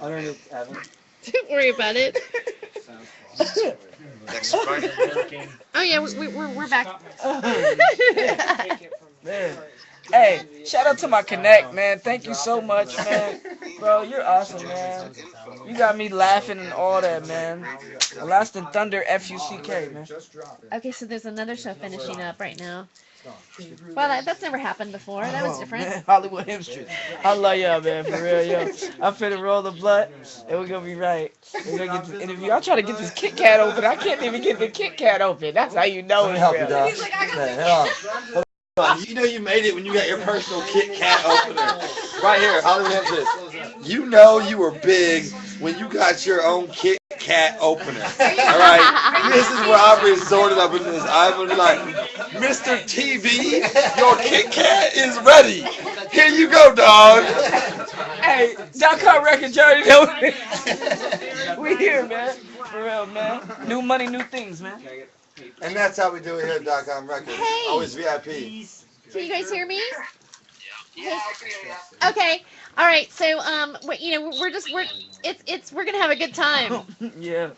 Underneath Evan. Don't worry about it. Next Friday. Oh yeah, we're back. Man. Hey, shout out to my Connect, man. Thank you so much, man. Bro, you're awesome, man. You got me laughing and all that, man. Lasting Thunder F-U-C-K, man. Okay, so there's another show finishing up right now. Well, that's never happened before. That was different. Man, Hollywood Hemptress. I love y'all, man, for real, yo. I'm finna roll the blunt, and we're gonna be right. We're gonna get this interview. I'm trying to get this Kit Kat open. I can't even get the Kit Kat open. That's how you know it's real. He's like, you know you made it when you got your personal Kit Kat opener. Right here, Hollywood Hemptress. You know you were big when you got your own Kit Kat opener. Alright? This is where I've resorted up into this. I'm gonna be like, Mr. TV, your Kit Kat is ready. Here you go, dog. Hey, .com record journey, we here, man. For real, man. New money, new things, man. And that's how we do it here at .com Records. Hey. Always VIP. Can you guys hear me? Yeah. Okay. All right. So we're gonna have a good time. Yeah.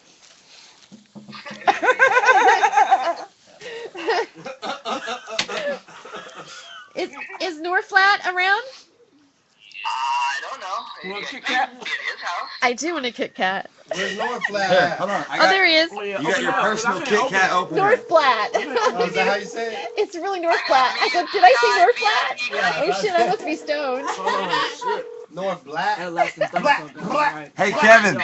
Is Norflat around? I don't know. You want a Kit Kat? At his house. I do want a Kit Kat. Where's Norflat? Hold on. Oh, there he is. You got your personal Kit Kat opener. Norflat. Oh, is that how you say it? It's really Norflat. I said, did I say Norflat? Oh shit, I must be stoned. Oh, shit. North Black. Black. Hey, Kevin.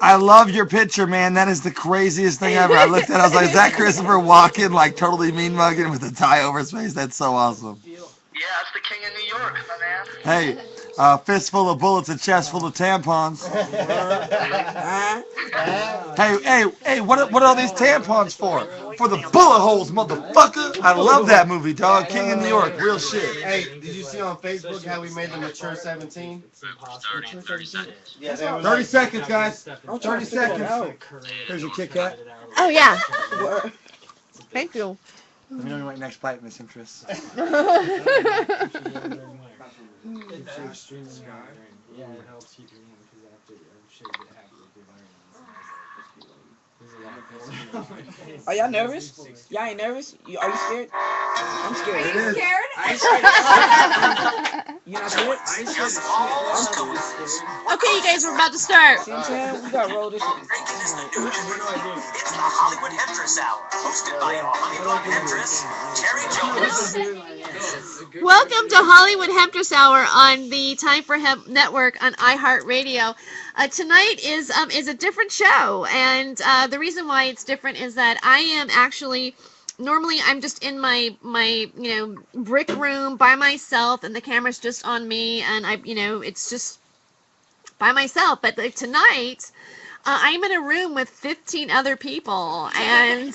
I love your picture, man. That is the craziest thing ever. I looked at it, I was like, is that Christopher Walken, like totally mean mugging with a tie over his face? That's so awesome. Yeah, that's the king of New York, my man. Hey, fistful of bullets, a chest full of tampons. Hey, what are all these tampons for? For the bullet holes, motherfucker. I love that movie, dog. King of New York, real shit. Hey, did you see on Facebook how we made the mature 17? 30 seconds. Yeah, 30 seconds, guys. 30 seconds. Here's your Kit Kat. Oh yeah. Thank you. Let me know your next bite, Miss Hemptress. Yeah, it helps keep your hand because after shave it halfway through learning. Are y'all nervous? Y'all ain't nervous? Are you scared? I'm scared. It is. I ain't scared. You not scared? I ain't scared. Okay, you guys, we're about to start. See what I'm saying? We gotta roll this one. It's the Hollywood Hemptress Hour, hosted by our honey-bun Hemptress, Terry Jones. Welcome to Hollywood Hemptress Hour on the Time for Hemp Network on iHeartRadio. Tonight is a different show, and the reason why it's different is that I am actually normally I'm just in my brick room by myself, and the camera's just on me, and it's just by myself. But tonight, I'm in a room with 15 other people, and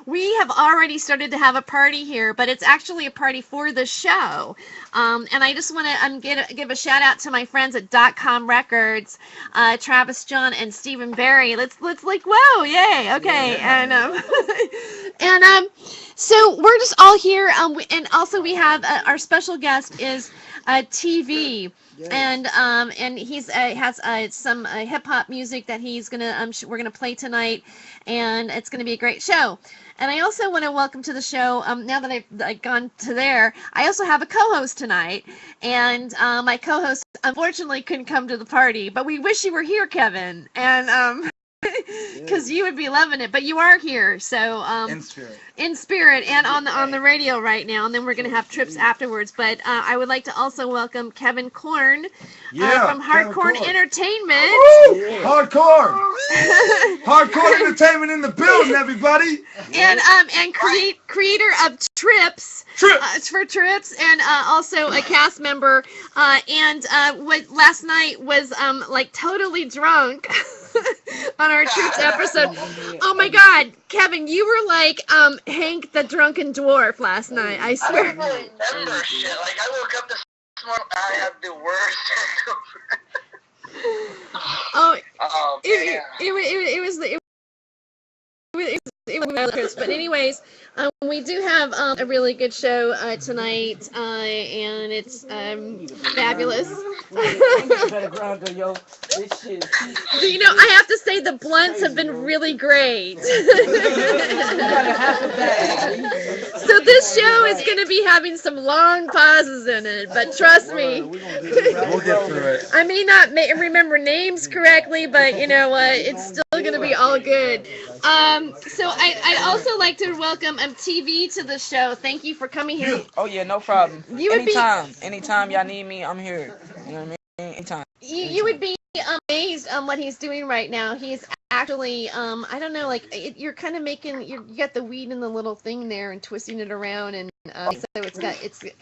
we have already started to have a party here, but it's actually a party for the show. And I just want to give a shout out to my friends at .com Records, Travis John and Stephen Barry. Let's like, whoa, yay, okay, yeah. And so we're just all here, and also we have our special guest is TV. Yes. And he's has some hip hop music that he's gonna we're gonna play tonight, and it's gonna be a great show. And I also want to welcome to the show. Now that I've gone to there, I also have a co-host tonight, and my co-host unfortunately couldn't come to the party, but we wish you were here, Kevin, and because you would be loving it. But you are here, so in spirit, and on the radio right now. And then we're gonna have trips afterwards. But I would like to also welcome Kevin Korn from Hardcore Entertainment. Yeah. Hardcore Entertainment in the building, everybody. And creator of Trips. For Trips, and also a cast member. And what last night was like totally drunk. On our Trips episode. Oh my God, Kevin, you were like Hank the Drunken Dwarf last night. I swear. I don't really remember shit. Like I woke up this morning, I had the worst. It was but anyways, we do have a really good show tonight, and it's fabulous. English better grind though, yo. This shit. You know, I have to say the blunts have been really great. got a half a bag. So this show is going to be having some long pauses in it, but trust me. We'll get through it. I may not remember names correctly, but you know what? It's still going to be all good. So I'd also like to welcome TV to the show. Thank you for coming here. Oh yeah, no problem. You would be- Anytime y'all need me, I'm here. You know what I mean? Anytime. You would be amazed on what he's doing right now. He's actually, I don't know, like you're kind of making, you got the weed in the little thing there and twisting it around, and so it's got.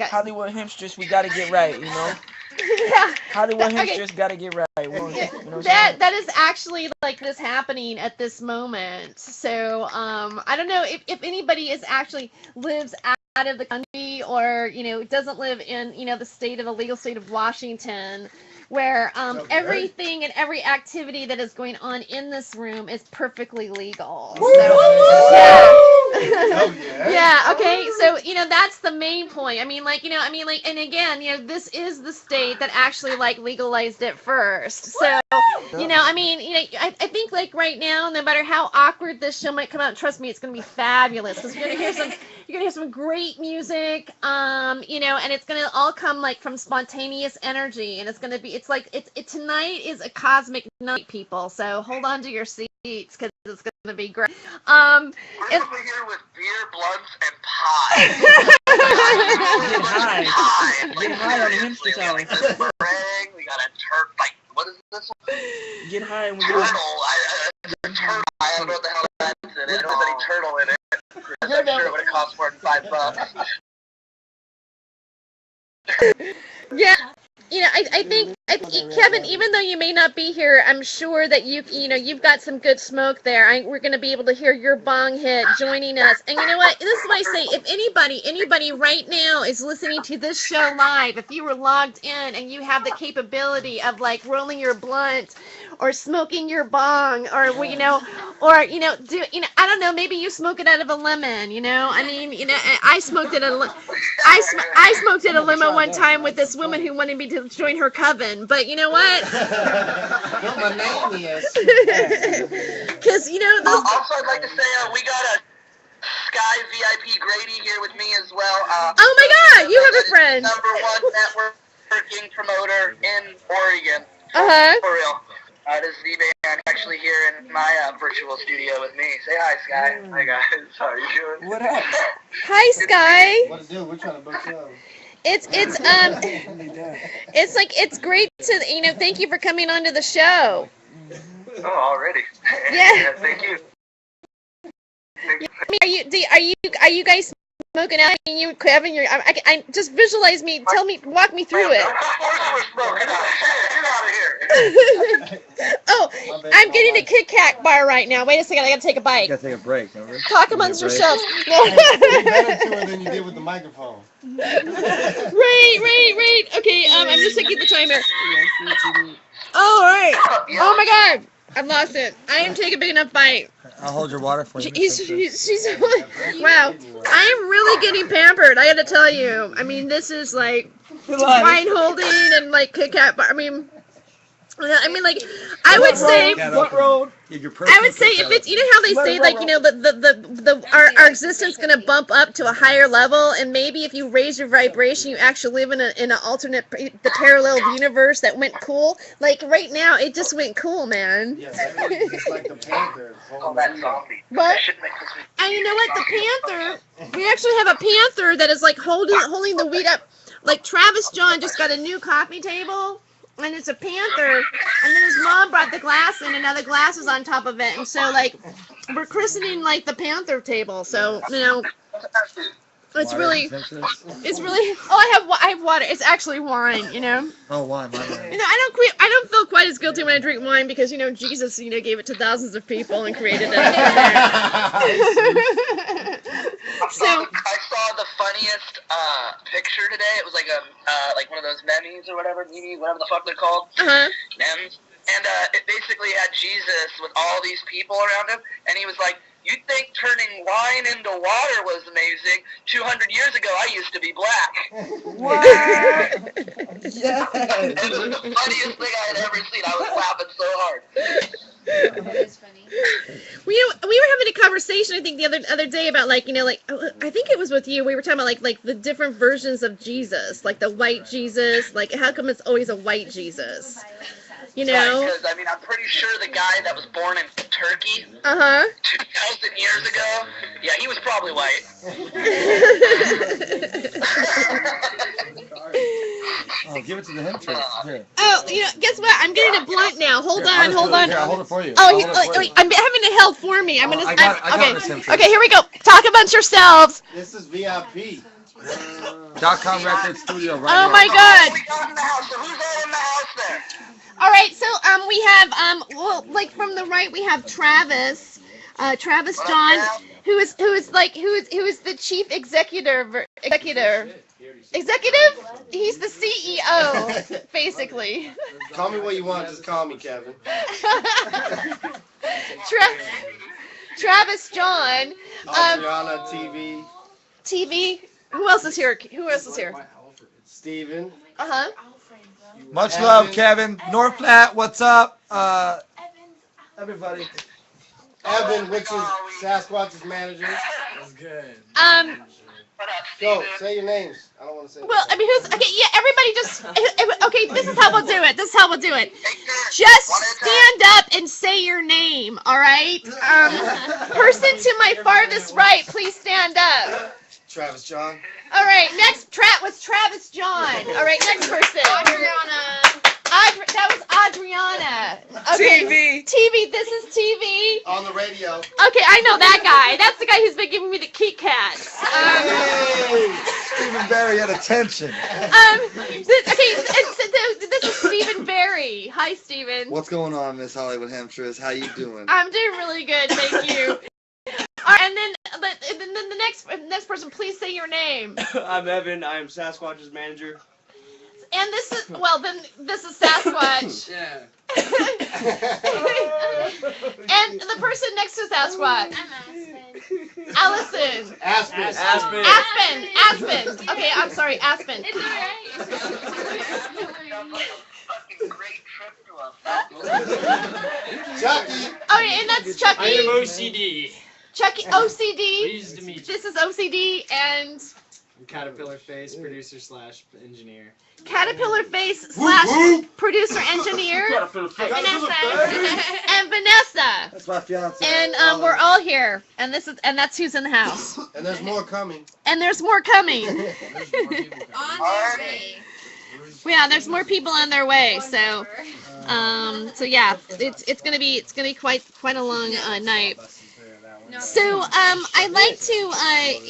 Hollywood Hemptress, we gotta get right, you know. Yeah. Hollywood Okay. Hemptress gotta get right. You know what I'm saying? That is actually like this happening at this moment. So I don't know if anybody is actually lives out of the country, or you know doesn't live in the legal state of Washington, where everything and every activity that is going on in this room is perfectly legal. So, yeah. Oh, yeah. Yeah, okay, so, that's the main point. And again, this is the state that actually, legalized it first. So, I think, right now, no matter how awkward this show might come out, trust me, it's going to be fabulous, because you're going to hear some great music, and it's going to all come, from spontaneous energy, and it's going to be, tonight is a cosmic night, people, so hold on to your seats, because it's going to be great. We're over here with beer, blunts, and pie. Get high on the Hemptress hour. We got a meringue, we got a turtle, what is this one? Get high and we Turtle. go. Turtle. I don't know what the hell that's in it. There's any turtle in it. I'm sure it would have cost more than $5. Yeah, I think Kevin, even though you may not be here, I'm sure that you've got some good smoke there. We're going to be able to hear your bong hit joining us. And you know what? This is what I say. If anybody right now is listening to this show live, if you were logged in and you have the capability of rolling your blunt or smoking your bong, or I don't know, maybe you smoke it out of a lemon. I smoked it I smoked at a lemon one time with this woman who wanted me to join her coven, but you know what? What my name is. Because Also, I'd like to say we got a Sky VIP Grady here with me as well. Oh my God, you have a friend. #1 networking promoter in Oregon. For real. This is Z-Man actually here in my virtual studio with me. Say hi, Sky. Hi, guys. How are you doing? What up? Hi, Sky. What to do? We're trying to book shows. It's it's great to thank you for coming onto the show. Oh, already. Yeah. Thank you. Are you guys smoking out? You, Kevin, I just visualize me. Walk me through it. Of course we're smoking out. Get out of here. Oh, I'm getting a Kit Kat bar right now. Wait a second, I gotta take a bite. You gotta take a break, don't we? Talk amongst yourselves. You better to it than you did with the microphone. Right. Okay, I'm just taking the timer. All right. Oh my God, I've lost it. I didn't take a big enough bite. I'll hold your water for you. She's wow. I'm really getting pampered. I gotta tell you. This is wine holding and Kit Kat bar. I would say. What road? I would say if it's how they say our existence gonna bump up to a higher level, and maybe if you raise your vibration, you actually live in an alternate the parallel universe that went cool. Right now, it just went cool, man. Yes, it's like the Panther. Oh, that's zombie. But and you know what? The panther. We actually have a panther that is holding the weed up. Travis John just got a new coffee table. And it's a panther, and then his mom brought the glass in, and now the glass is on top of it, and so we're christening the panther table. So it's really. Oh, I have water. It's actually wine. Oh, wine. I don't feel quite as guilty when I drink wine because Jesus gave it to thousands of people and created it. So I saw the funniest picture today. It was like one of those memes or whatever the fuck they're called. Memes. And it basically had Jesus with all these people around him, and he was like, you'd think turning wine into water was amazing. 200 years ago, I used to be black. What? Yes. It was the funniest thing I had ever seen. I was laughing so hard. That is funny. We were having a conversation, I think, the other day about, like, I think it was with you. We were talking about like the different versions of Jesus, like the white Jesus. Like, how come it's always a white Jesus? You know? Right, because, I mean, I'm pretty sure the guy that was born in Turkey 2,000 years ago, yeah, he was probably white. Oh, give it to the Hemptress. Here. Oh, guess what? I'm getting a blunt now. Hold on. Here, I'll hold it for you. Oh, I'm having it held for me. I'm gonna. I got this, Hemptress. Okay, here we go. Talk amongst yourselves. This is VIP. .com Record Studio right Oh here. my God. We got in the house, so who's all in the house there? All right, so we have well, like from the right we have Travis John, who is the chief executive. He's the CEO, basically. Call me what you want. Just call me Kevin. Travis John. Adriana TV. TV. Who else is here? Steven. Much love, Kevin. North Flat, what's up? Everybody. Evan, which is Sasquatch's manager. That's good. What up, Go, Steven? say your names. I don't want to say. Well, I mean, everybody just. Okay, this is how we'll do it. Hey, Just one at a time. stand up and say your name, all right? Person to my farthest right, please stand up. Travis John. All right, next was Travis John. All right, next person. That was Adriana. Okay. TV, this is TV. On the radio. Okay, I know that guy. That's the guy who's been giving me the Kit Kats. Stephen Barry at attention. This is Stephen Barry. Hi, Stephen. What's going on, Miss Hollywood Hemptress? How you doing? I'm doing really good, thank you. All right, and then the next person, please say your name. I'm Evan. I am Sasquatch's manager. And this is Sasquatch. Yeah. And the person next to Sasquatch. I'm Allison. Aspen. Aspen. Okay, I'm sorry, Aspen. It's alright. Fucking great trip to us. Chucky. Oh, yeah, and that's Chucky. I am OCD. Chucky, OCD. Pleased to meet you. This is OCD and Caterpillar Face, producer / engineer. Caterpillar Face / producer engineer Vanessa. and Vanessa. That's my fiance. And we're all here, and that's who's in the house. And there's more coming. And there's more coming. On their way. Yeah, there's more people on their way. So yeah, it's gonna be quite a long night. So I'd like to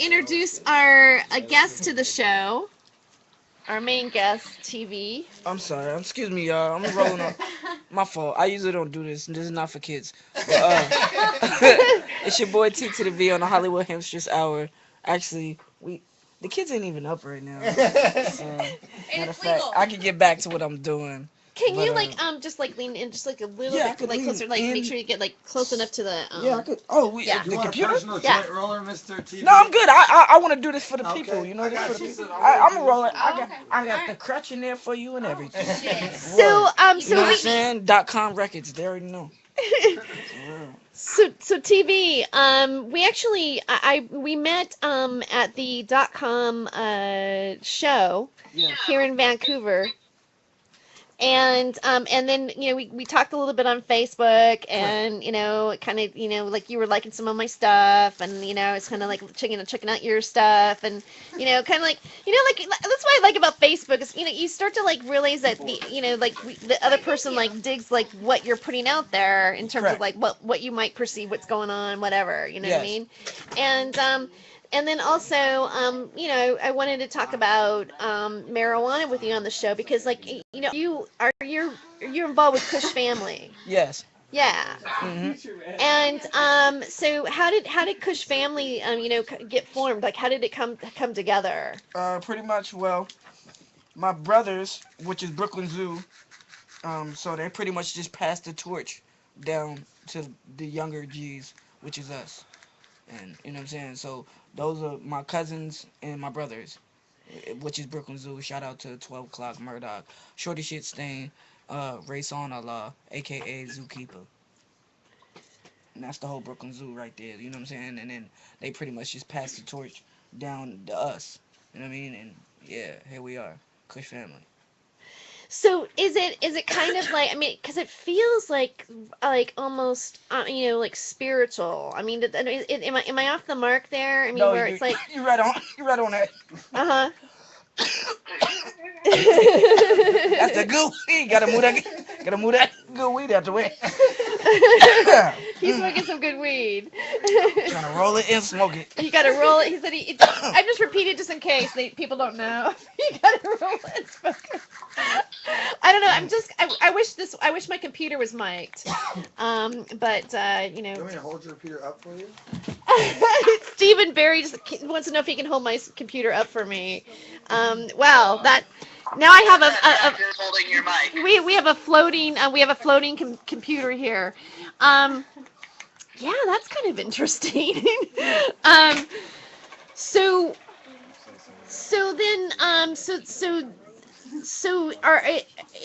introduce our guest to the show. Our main guest, TV. I'm sorry. Excuse me, y'all. I'm rolling up. My fault. I usually don't do this. This is not for kids. But, it's your boy T to the V on the Hollywood Hemptress Hour. Actually, the kids ain't even up right now. Matter of fact, I can get back to what I'm doing. Can you just lean in just a little Yeah, I bit could lean closer, in. make sure you get close enough to the Yeah, I could. Oh, yeah. the You want computer? a personal Yeah. joint roller, Mr. TV? No, I'm good. I want to do this for the Okay. people. You know, I this got for the you. people. I'm a roller. Okay. I got the crutch in there for you and everything. So You know what I'm so saying? .com records. They already know. so TV. We actually we met at the .com show Yeah. here in Vancouver. And then we talked a little bit on Facebook, and kind of like you were liking some of my stuff, and it's kind of like checking out your stuff, and kind of like that's what I like about Facebook is you start to like realize that the other person like digs like what you're putting out there in terms of Correct. like what you might perceive what's going on, whatever, what I Yes. mean, and then also, I wanted to talk about marijuana with you on the show because, like, you're involved with Kush Family. Yes. Yeah. hmm And so how did Kush Family get formed? Like, how did it come together? Pretty much. Well, my brothers, which is Brooklyn Zoo, so they pretty much just passed the torch down to the younger G's, which is us. And you know what I'm saying. So those are my cousins and my brothers, which is Brooklyn Zoo. Shout out to 12 o'clock Murdoch, Shorty Shit Stain, Race on Allah, aka Zookeeper. And that's the whole Brooklyn Zoo right there. You know what I'm saying? And then they pretty much just passed the torch down to us. You know what I mean? And yeah, here we are, Kush family. So is it kind of like, I mean, because it feels like almost like spiritual. I mean, am I off the mark there? I mean, No, where it's like, you right on. You right on that. uh-huh. That's a good weed. Gotta move that good weed out the way. He's smoking some good weed. Trying to roll it and smoke it. You gotta roll it. He said I just repeated just in case people don't know. You gotta roll it and smoke it. I don't know. I wish my computer was mic'd. But You want me to hold your computer up for you? Stephen Barry just wants to know if he can hold my computer up for me. Wow, that now I have Is holding your mic. we have a floating computer here. Yeah, that's kind of interesting. So then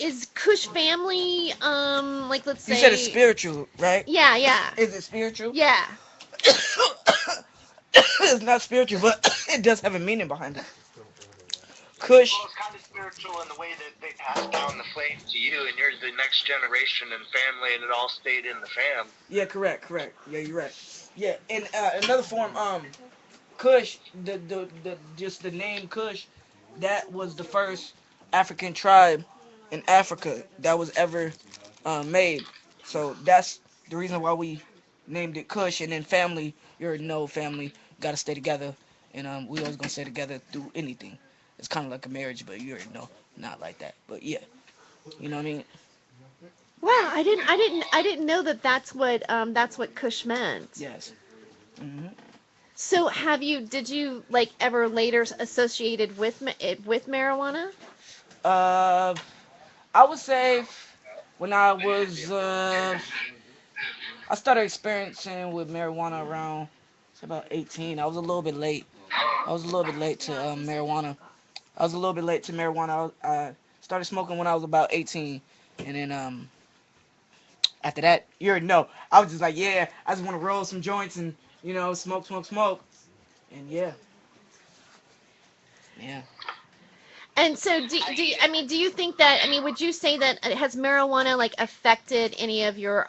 is Kush family like, let's say, You said it's spiritual, right? yeah. Is it spiritual? Yeah. It's not spiritual, but it does have a meaning behind it. Kush. Well, it's kind of spiritual in the way that they pass down the flame to you, and you're the next generation and family, and it all stayed in the fam. Yeah, correct. Yeah, you're right. Yeah, in another form, Kush, just the name Kush, that was the first African tribe in Africa that was ever made. So that's the reason why we named it Kush. And then family, you already know family gotta stay together, and we always gonna stay together through anything. It's kind of like a marriage, but you already know, not like that. But yeah, you know what I mean. Wow, I didn't know that that's what Kush meant. Yes. Hmm. So did you like ever later associated with marijuana? Uh, I would say when I was I started experiencing with marijuana around about 18. I was a little bit late. I was a little bit late to marijuana. I was a little bit late to marijuana. I started smoking when I was about 18, and then after that, you already know. I was just like, yeah, I just want to roll some joints and smoke, and yeah. And so do you think that, would you say that has marijuana like affected any of your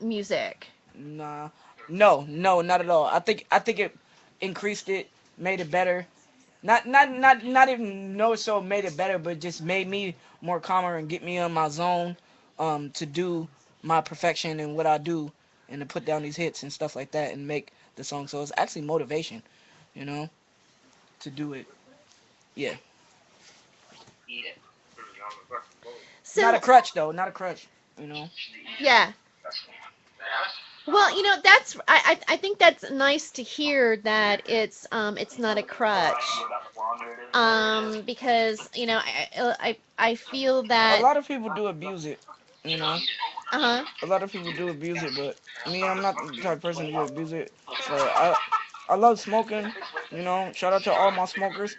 music? Nah, no, not at all. I think it increased it, made it better. Not even no so made it better, but just made me more calmer and get me in my zone, to do my perfection and what I do, and to put down these hits and stuff like that and make the song. So it's actually motivation, you know, to do it. Yeah. Eat it. So Not a crutch though, not a crutch, you know. yeah. Well, that's I think that's nice to hear that it's not a crutch. Because I feel A that lot of people do abuse it, you know. uh-huh. A lot of people do abuse it, but me, I'm not the type of person to abuse it. So I love smoking, you know. Shout out to all my smokers,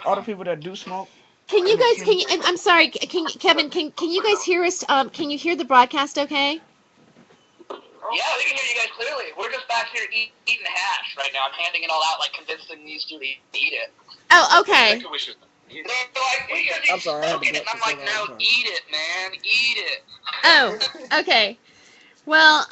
all the people that do smoke. And I'm sorry, Kevin, can you guys hear us? Can you hear the broadcast okay? Yeah, we can hear you guys clearly. We're just back here eating hash right now. I'm handing it all out, like convincing these two to eat it. Oh, okay. They're like, I'm sorry, I had to and I'm like, no, eat it, man, eat it. Oh, okay. Well,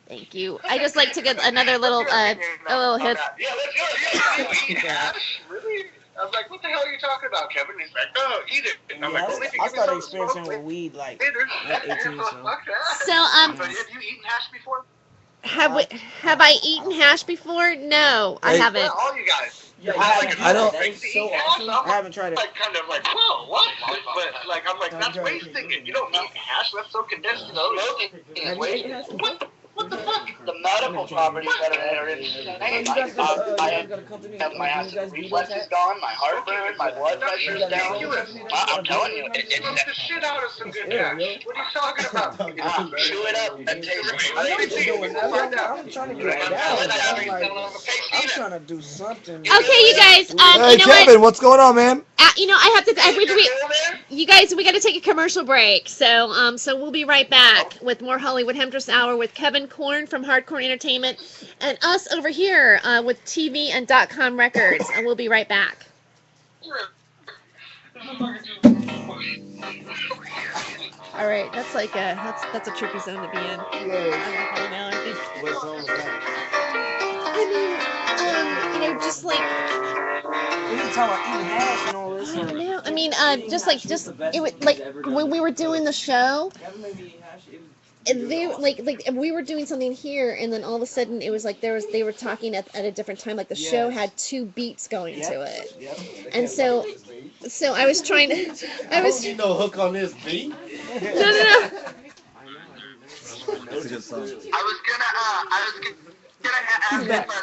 thank you. I just like to get another little a little hit. Yeah, let's go. Yeah, eat hash. Really? I was like, what the hell are you talking about, Kevin? He's like, oh, eat it. And I'm like, well, if you I give me started something to smoke experiencing with weed like later. at 18, so. Fuck that. So But have you eaten hash before? have I eaten hash before? No, I haven't. Yeah, all you guys. Yeah, I don't- I haven't tried it. Like, kind of like, whoa, what? But, like, I'm like, that's wasting it. You don't need hash. That's so condensed. Smoking is wasting. What the fuck? The medical properties that are insane. I have my acid reflux is gone, my heartburn, my blood pressure is down. I'm telling you, it's the shit out of some good cash. What are you talking about? Chew it up and taste it. I know what you're doing. I'm trying to get down. I'm trying to do something. Okay, you guys. Hey, You know Kevin, what's going on, man? you know, I have to. You guys, we got to take a commercial break. So, so we'll be right back with more Hollywood Hemptress Hour with Kevin Korn from Hardcore Entertainment, and us over here with TV and .com Records, and we'll be right back. All right, that's like that's a trippy zone to be in. What song was that? I mean, you know, just like. We talking about eating hash and all this. No, I mean, just it was like when we were doing the show, and they like we were doing something here, and then all of a sudden it was like they were talking at a different time, like the show had two beats going to it, and so I was trying to, I don't need no hook on this beat. no. That's a good song. I was gonna ask if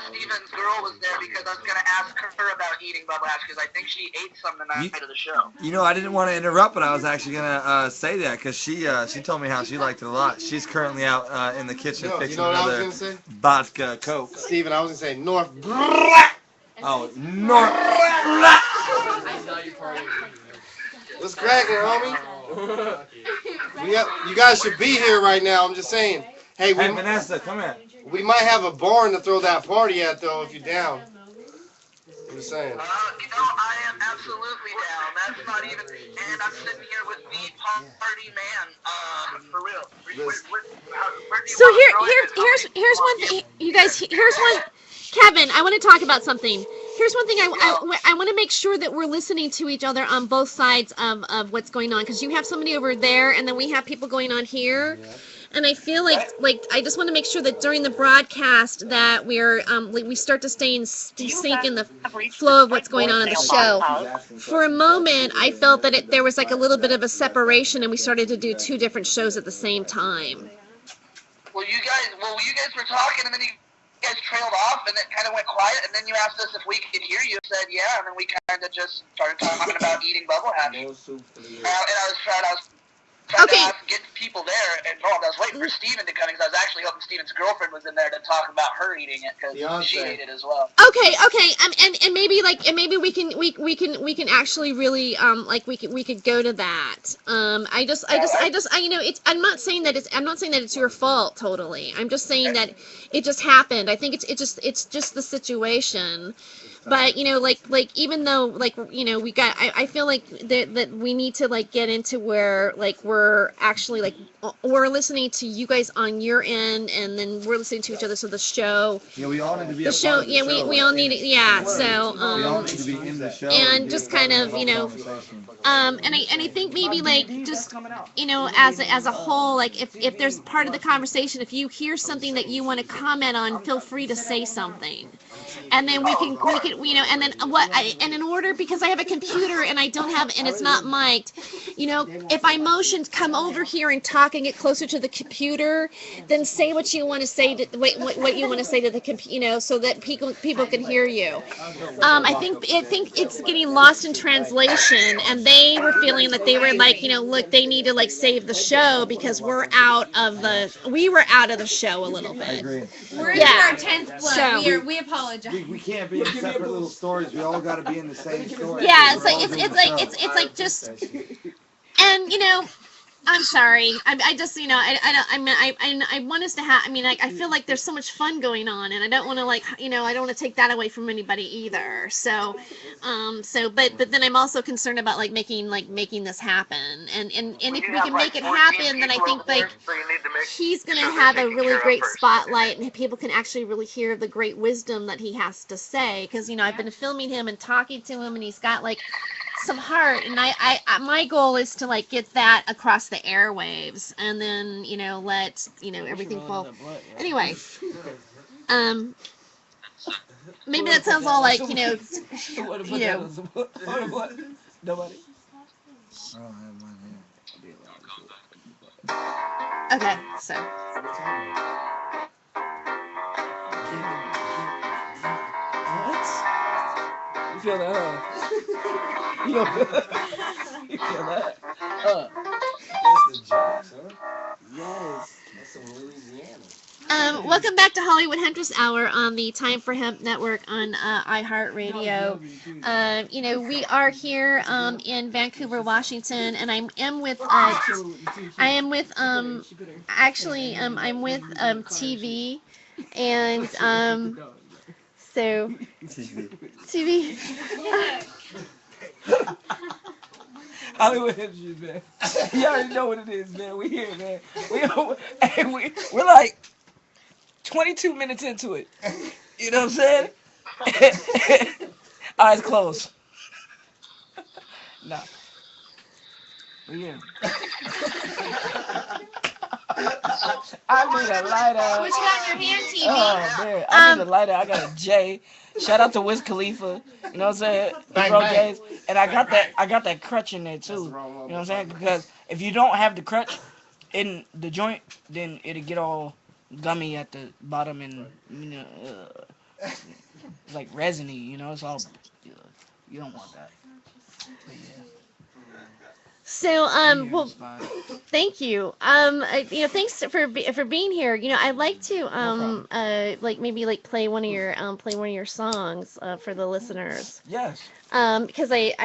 Steven's girl was there because I was gonna ask her about eating bubble hash because I think she ate some the night of the show. You know, I didn't want to interrupt, but I was actually gonna say that because she told me how she liked it a lot. She's currently out in the kitchen fixing another vodka Coke. Steven, I was gonna say North. Oh, North. What's cracking, homie? You guys should be here right now. I'm just saying. Hey, Vanessa, come here. We might have a barn to throw that party at, though, if you're down. I'm just saying. You know, I am absolutely down. That's not even. And I'm sitting here with the party man. For real. So here's one thing, you guys. Here's one. Kevin, I want to talk about something. Here's one thing I want to make sure that we're listening to each other on both sides of what's going on, because you have somebody over there and then we have people going on here. And I feel like I just want to make sure that during the broadcast that we're we start to stay in sync in the flow of what's going on in the show. For a moment, I felt that there was like a little bit of a separation, and we started to do two different shows at the same time. Well, you guys were talking, and then you guys trailed off, and it kind of went quiet, and then you asked us if we could hear you. Said yeah, and then we kind of just started talking about eating bubble hash. And I was trying to get people there involved. I was waiting for Steven to come because I was actually hoping Steven's girlfriend was in there to talk about her eating it because she ate it as well. Okay, and maybe we can actually really we could go to that. I you know, I'm not saying that it's your fault totally. I'm just saying that it just happened. I think it's just the situation. But you know, like even though you know I feel like that we need to get into where we're actually we're listening to you guys on your end, and then we're listening to each other. So the show, we all need to be the show. Yeah, we all need it. Yeah, so we all need to be in the show and just kind of and I think maybe just you know as a whole, if there's part of the conversation, if you hear something that you want to comment on, feel free to say something. And then we can you know, and then and in order, because I have a computer and I don't have, and it's not mic'd, you know, if I motion come over here and talk and get closer to the computer, then say what you want to say to what you want to say to the computer, you know, so that people can hear you. I think it's getting lost in translation, and they were feeling that they were you know, look, they need to save the show because we were out of the show a little bit. I agree. We're in our 10th blood. So- We apologize. We can't be in separate little stories. We all got to be in the same story. Yeah, it's like just, and you know, I'm sorry. I just, you know, I want us to have. I mean, I feel like there's so much fun going on, and I don't want to you know, I don't want to take that away from anybody either. So, but then I'm also concerned about making this happen, and if we can make it happen, then I think he's gonna have a really great spotlight, and people can actually really hear the great wisdom that he has to say. Because you know, I've been filming him and talking to him, and he's got some heart, and I my goal is to get that across the airwaves, and then you know let you know everything fall. Anyway, maybe that sounds all you know, you know. Nobody. Okay, so feel that, huh? You don't feel that? You feel that? That's the jokes, huh? Yes. That's some Louisiana. Welcome back to Hollywood Hemptress Hour on the Time for Hemp Network on iHeartRadio. We are here in Vancouver, Washington, and am with I'm with TV, and so TV. Hollywood History, man. You already know what it is, man. We here, man. We're like 22 minutes into it. You know what I'm saying? Eyes closed. Nah. We here. I need a lighter. What you got in your hand, TV? Oh man, I need a lighter. I got a J. Shout out to Wiz Khalifa. You know what I'm saying? Bang, Bro bang. Gaze. And I got that crutch in there too. You know what I'm saying? Because if you don't have the crutch in the joint, then it'll get all gummy at the bottom and it's like resiny. You know, it's all you don't want that. But yeah. So, Yeah, well, it's fine. thanks for being here. I'd like to problem. maybe play one of your songs for the listeners. Yes. Because I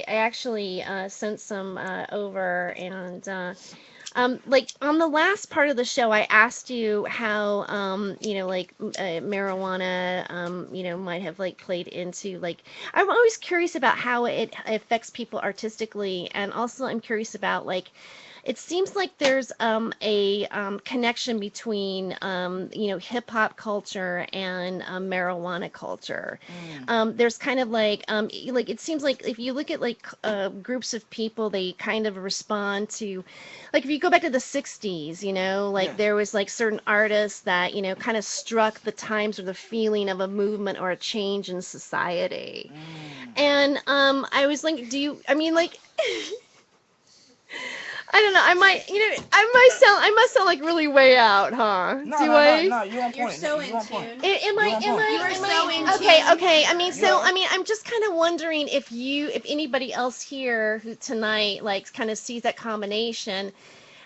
actually sent some over, and on the last part of the show, I asked you how marijuana might have played into I'm always curious about how it affects people artistically, and also I'm curious about it seems like there's a connection between hip hop culture and marijuana culture. There's kind of it seems like if you look at groups of people, they kind of respond to if you go back to the 60s, Yeah. there was certain artists that kind of struck the times or the feeling of a movement or a change in society. And I was like, I don't know. I must sound like really way out, huh? No, Do no, I? no, no. You on You're point. so You in on point. tune. Am I? You're on point. You are so in Okay, tune. okay. Yeah. I'm just kind of wondering if anybody else here who tonight kind of sees that combination,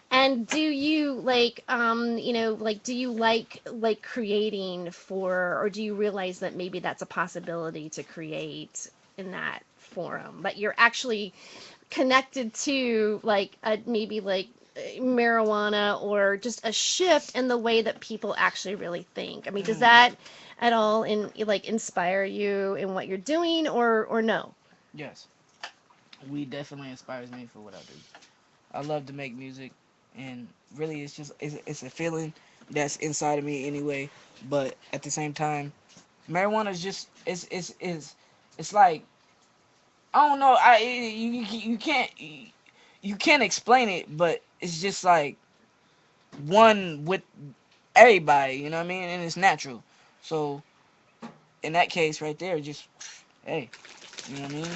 and do you do you like creating for, or do you realize that maybe that's a possibility to create in that forum, but you're actually connected to maybe marijuana, or just a shift in the way that people actually really think? I mean, does that at all inspire you in what you're doing, or no? Yes. Weed definitely inspires me for what I do. I love to make music, and really, it's a feeling that's inside of me anyway. But at the same time, marijuana is just it's like I don't know. You can't explain it, but it's just like one with everybody. You know what I mean? And it's natural. So in that case, right there, just hey, you know what I mean?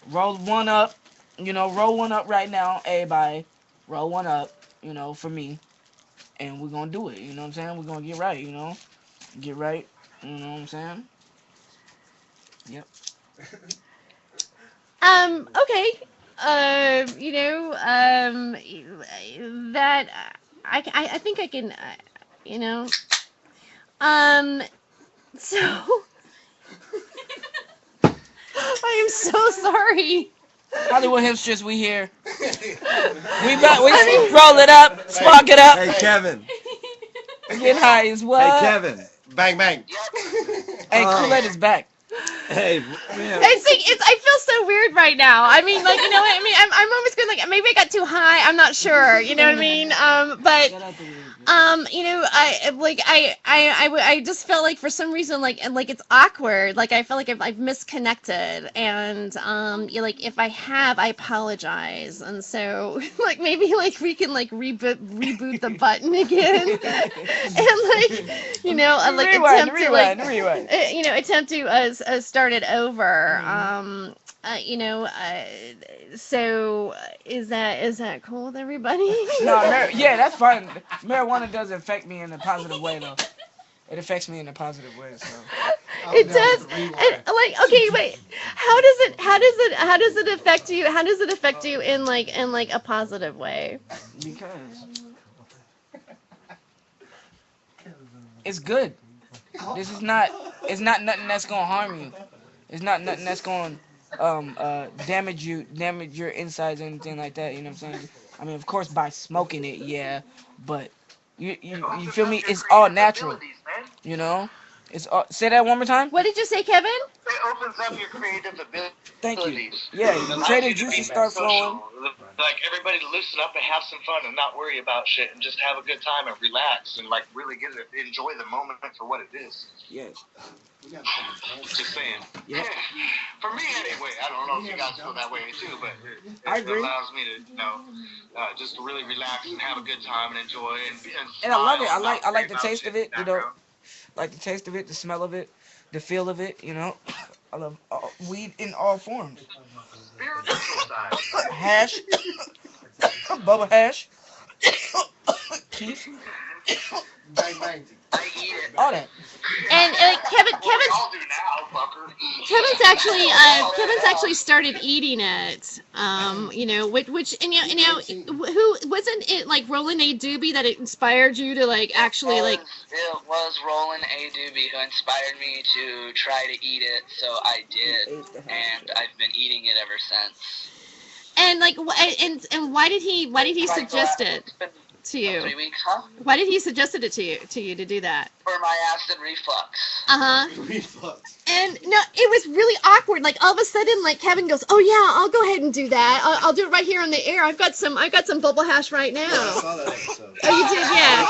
Roll one up, roll one up right now, everybody. Roll one up, for me, and we're gonna do it. You know what I'm saying? We're gonna get right. Get right. You know what I'm saying? Yep. Okay. That I think I can. You know. Um. So I am so sorry. Hollywood Hemptress, we here. We roll it up, spark it up. Hey Kevin. Get high as well. Hey Kevin. Bang, bang. Hey, Kool-Aid is back. Hey man. I feel so weird right now. I mean, you know what I mean? I'm almost going maybe I got too high. I'm not sure. You know what I mean? But I just felt like for some reason it's awkward. I feel like I've misconnected, and if I have, I apologize. And so maybe we can reboot the button again, and Rewind. attempt to start it over. So is that cool with everybody? No, yeah, that's fine. Marijuana does affect me in a positive way, though. It affects me in a positive way, so. It does. And like, okay, wait. How does it affect you? How does it affect you in like a positive way? Because it's good. This is not. It's not nothing that's gonna harm you. It's not nothing that's gonna damage your insides or anything like that. You know what I'm saying? I mean, of course, by smoking it, yeah, but you feel me? It's all natural. You know? It's all, say that one more time. What did you say, Kevin? It opens up your creative abilities. Thank you. Yeah, your creative juices start flowing. Like everybody to loosen up and have some fun and not worry about shit and just have a good time and relax and like really enjoy the moment for what it is. Yes. Just saying. Yep. Yeah. For me anyway, I don't know if you guys feel that way too, but I it agree. allows me to, just to really relax and have a good time and enjoy And I love it. I like the taste of it. You know, like the taste of it, the smell of it, the feel of it. You know, I love weed in all forms. Spiritual side. Hash, bubble hash, keef, I eat it. all that. And Kevin's I'll do now, fucker. Kevin's actually started eating it. You know, which and you know, who wasn't it like Roland A. Doobie that it inspired you to like actually like? It was Roland A. Doobie who inspired me to try to eat it, so I did, and I've been eating it ever since. And like, and why did he suggest it to you? 3 weeks, huh? Why did he suggest it to you to do that? For my acid reflux. Reflux. And no, it was really awkward. Like all of a sudden, like Kevin goes, "Oh yeah, I'll go ahead and do that. I'll do it right here on the air. I've got some bubble hash right now." I saw that episode. Oh, you did, yeah.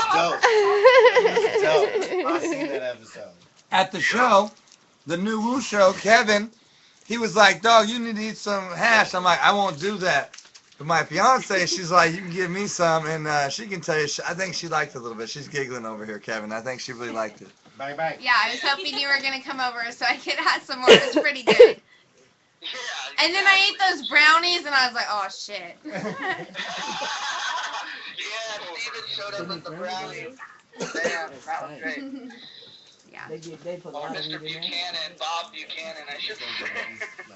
That's dope. I seen that episode. At the show, the new Wu show, Kevin, he was like, "Dog, you need to eat some hash." I'm like, "I won't do that." But my fiance, she's like, "You can give me some," and she can tell you, I think she liked it a little bit. She's giggling over here, Kevin. I think she really liked it. Bang, bang. Yeah, I was hoping you were gonna come over so I could have some more. It's pretty good. And then I ate those brownies and I was like, oh shit. Yeah, Steven showed up with the brownies. Damn, that was great. Yeah. They put a Or lot of Mr. weed in there. Buchanan, Bob Buchanan, I should say.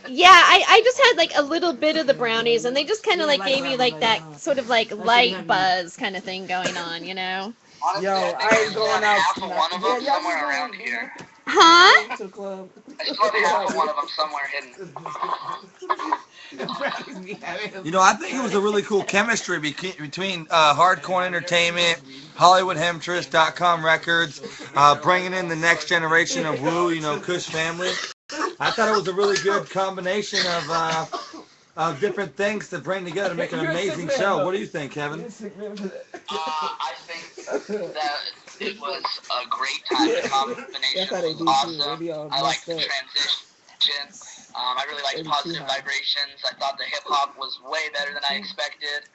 Yeah, I just had like a little bit of the brownies, and they just kind of like gave me like that sort of like light buzz kind of thing going on, you know? Honestly, Yo, I ain't going out half of tonight. one of them Yeah, y'all somewhere can go. around here. Huh? To the club. I still have half of one of them somewhere hidden. You know, I think it was a really cool chemistry between Hardcore Entertainment, Hollywood Hemptress.com Records, bringing in the next generation of Wu, you know, Kush family. I thought it was a really good combination of different things to bring together to make an amazing show. What do you think, Kevin? I think that it was a great time. The combination was awesome. I liked the transition. I really liked Positive Vibrations. I thought the hip hop was way better than I expected.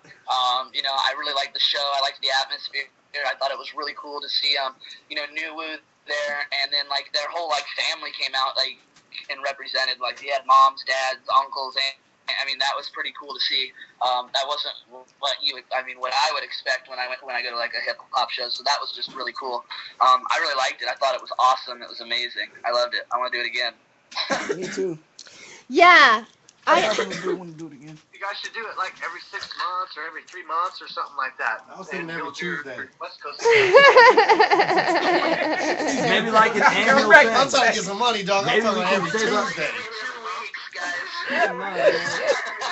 You know, I really liked the show. I liked the atmosphere. I thought it was really cool to see, you know, New Wu there, and then like their whole like family came out like and represented. Like they had moms, dads, uncles, and I mean that was pretty cool to see. That wasn't what I would expect when I go to like a hip hop show. So that was just really cool. I really liked it. I thought it was awesome. It was amazing. I loved it. I want to do it again. Me too. Yeah. I definitely want to do it again. You guys should do it like every 6 months or every 3 months or something like that. I was thinking every Tuesday. West Coast. Maybe like an annual Correct. thing. I'm trying to get some money, dog. I'm Maybe talking we about every can save up. Tuesday.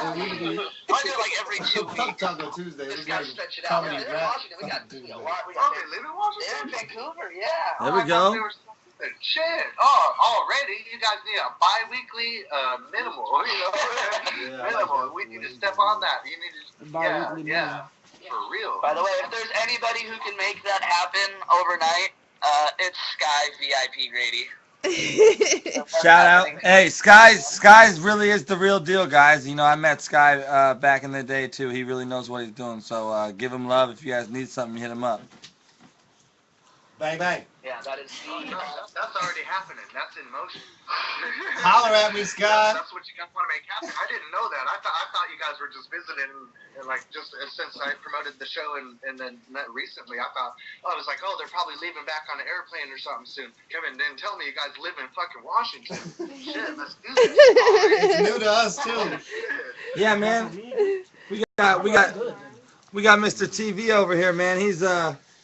I'll do it like every 2 weeks. Taco Tuesday. Just It's gotta like stretch it out. comedy In rap. Washington, we got Tuesday. live in Washington? Yeah, Vancouver, yeah. There we go. Shit. Oh, already you guys need a bi-weekly minimal. You know, minimal. We need to step on that. You need to. Bi-weekly Yeah. For real. By the way, if there's anybody who can make that happen overnight, it's Sky VIP Grady. Shout out. Hey, Sky really is the real deal, guys. You know, I met Sky back in the day, too. He really knows what he's doing. So give him love. If you guys need something, hit him up. Bang, bang. Yeah, that is the. That's already happening. That's in motion. Holler at me, Scott. That's what you guys want to make happen. I didn't know that. I thought you guys were just visiting and like just since I promoted the show and then recently I thought I was like, oh, they're probably leaving back on an airplane or something soon. Kevin didn't tell me you guys live in fucking Washington. Shit, let's do this. It's new to us too. Yeah, man. We got Mr. TV over here, man.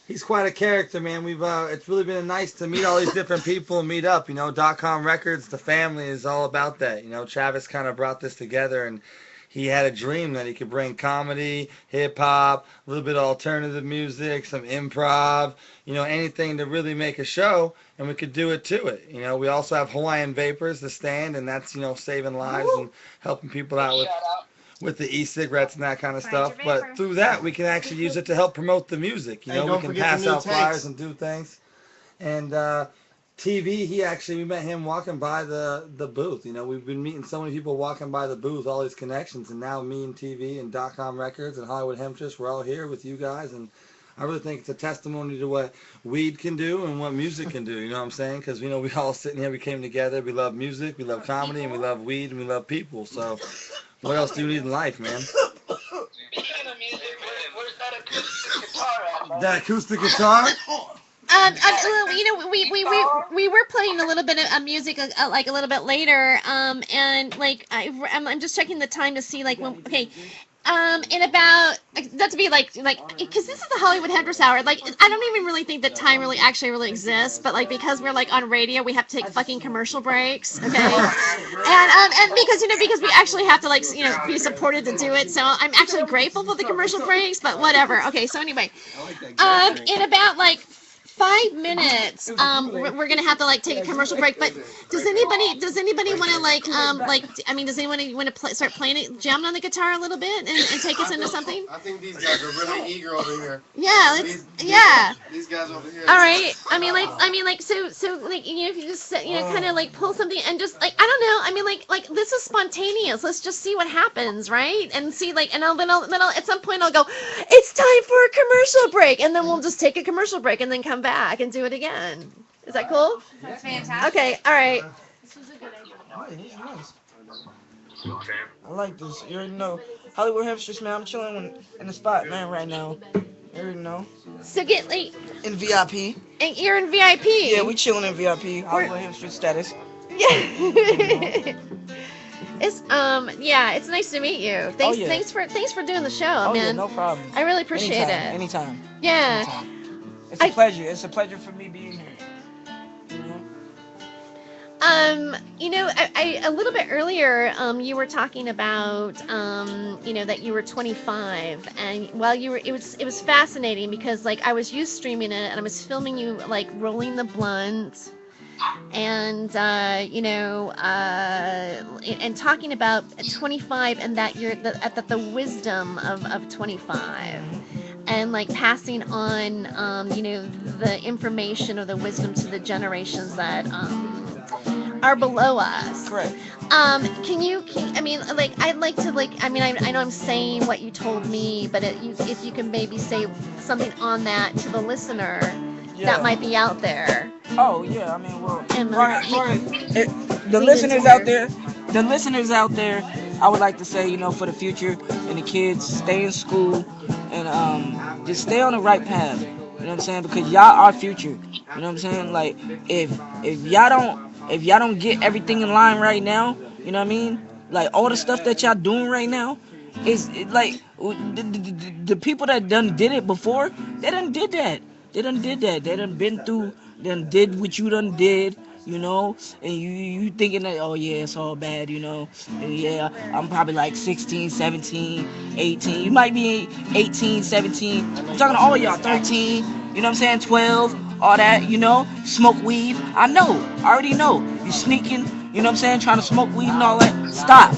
He's quite a character, man. It's really been nice to meet all these different people and meet up. You know, .com Records, the family is all about that. You know, Travis kind of brought this together, and he had a dream that he could bring comedy, hip hop, a little bit of alternative music, some improv, you know, anything to really make a show, and we could do it to it. You know, we also have Hawaiian Vapors, the stand, and that's, you know, saving lives and helping people out with the e-cigarettes and that kind of stuff. But through that, we can actually use it to help promote the music. You know, we can pass out flyers and do things. And TV, we met him walking by the booth. You know, we've been meeting so many people walking by the booth, all these connections. And now me and TV and .com Records and Hollywood Hemptress, we're all here with you guys. And I really think it's a testimony to what weed can do and what music can do. You know what I'm saying? Because, you know, we all sitting here, we came together. We love music, we love comedy, and we love weed, and we love people. So what else do you need in life, man? Speaking of music, where's that acoustic guitar at, man? That acoustic guitar? You know, we were playing a little bit of music like a little bit later, and like I'm just checking the time to see like when. Okay. In about that to be like because this is the Hollywood Hemptress Hour. Like I don't even really think that time really exists, but like because we're like on radio, we have to take fucking commercial breaks, okay? and because we actually have to like be supported to do it. So I'm actually grateful for the commercial breaks, but whatever. Okay, so anyway, in about like 5 minutes, we're gonna have to like take a commercial break. But does anybody want to does anyone want to start playing it, jamming on the guitar a little bit and take us into something? I think these guys are really eager over here. Yeah, These guys over here. All right. So like if you just kind of like pull something and just like I don't know. Like this is spontaneous. Let's just see what happens, right? And see and then I'll at some point I'll go, it's time for a commercial break, and then we'll just take a commercial break and then come back and do it again. Is that cool? That's fantastic. Okay. All right. This was a good idea. Oh, this is nice. I like this. You already know. Hollywood Hemptress, man. I'm chilling in the spot, man, right now. You already know. So get like in VIP. And you're in VIP. Yeah, we chilling in VIP. Hollywood Hemptress status. Yeah. It's nice to meet you. Thanks for doing the show, man. Yeah, no problem. I really appreciate it. Anytime. Yeah. Anytime. It's a pleasure. It's a pleasure for me being here. I a little bit earlier, you were talking about, that you were 25, and it was fascinating because like I was streaming it and I was filming you like rolling the blunt, and and talking about 25 and that you're the wisdom of 25. And like passing on, the information or the wisdom to the generations that are below us. Correct. I'd like to I know I'm saying what you told me, but if you can maybe say something on that to the listener that might be out there. Oh yeah, I mean, well, the listeners out there, I would like to say, for the future and the kids, stay in school and just stay on the right path. You know what I'm saying? Because y'all are future. You know what I'm saying? Like if y'all don't get everything in line right now, you know what I mean? Like all the stuff that y'all doing right now is like the people that done did it before, they done did that. They done been through, done did what you done did, and you thinking that, oh yeah, it's all bad, and yeah, I'm probably like 16, 17, 18. You might be 18, 17. I'm talking to all y'all, 13, you know what I'm saying, 12, all that, smoke weed. I already know. You sneaking, you know what I'm saying, trying to smoke weed and all that. Stop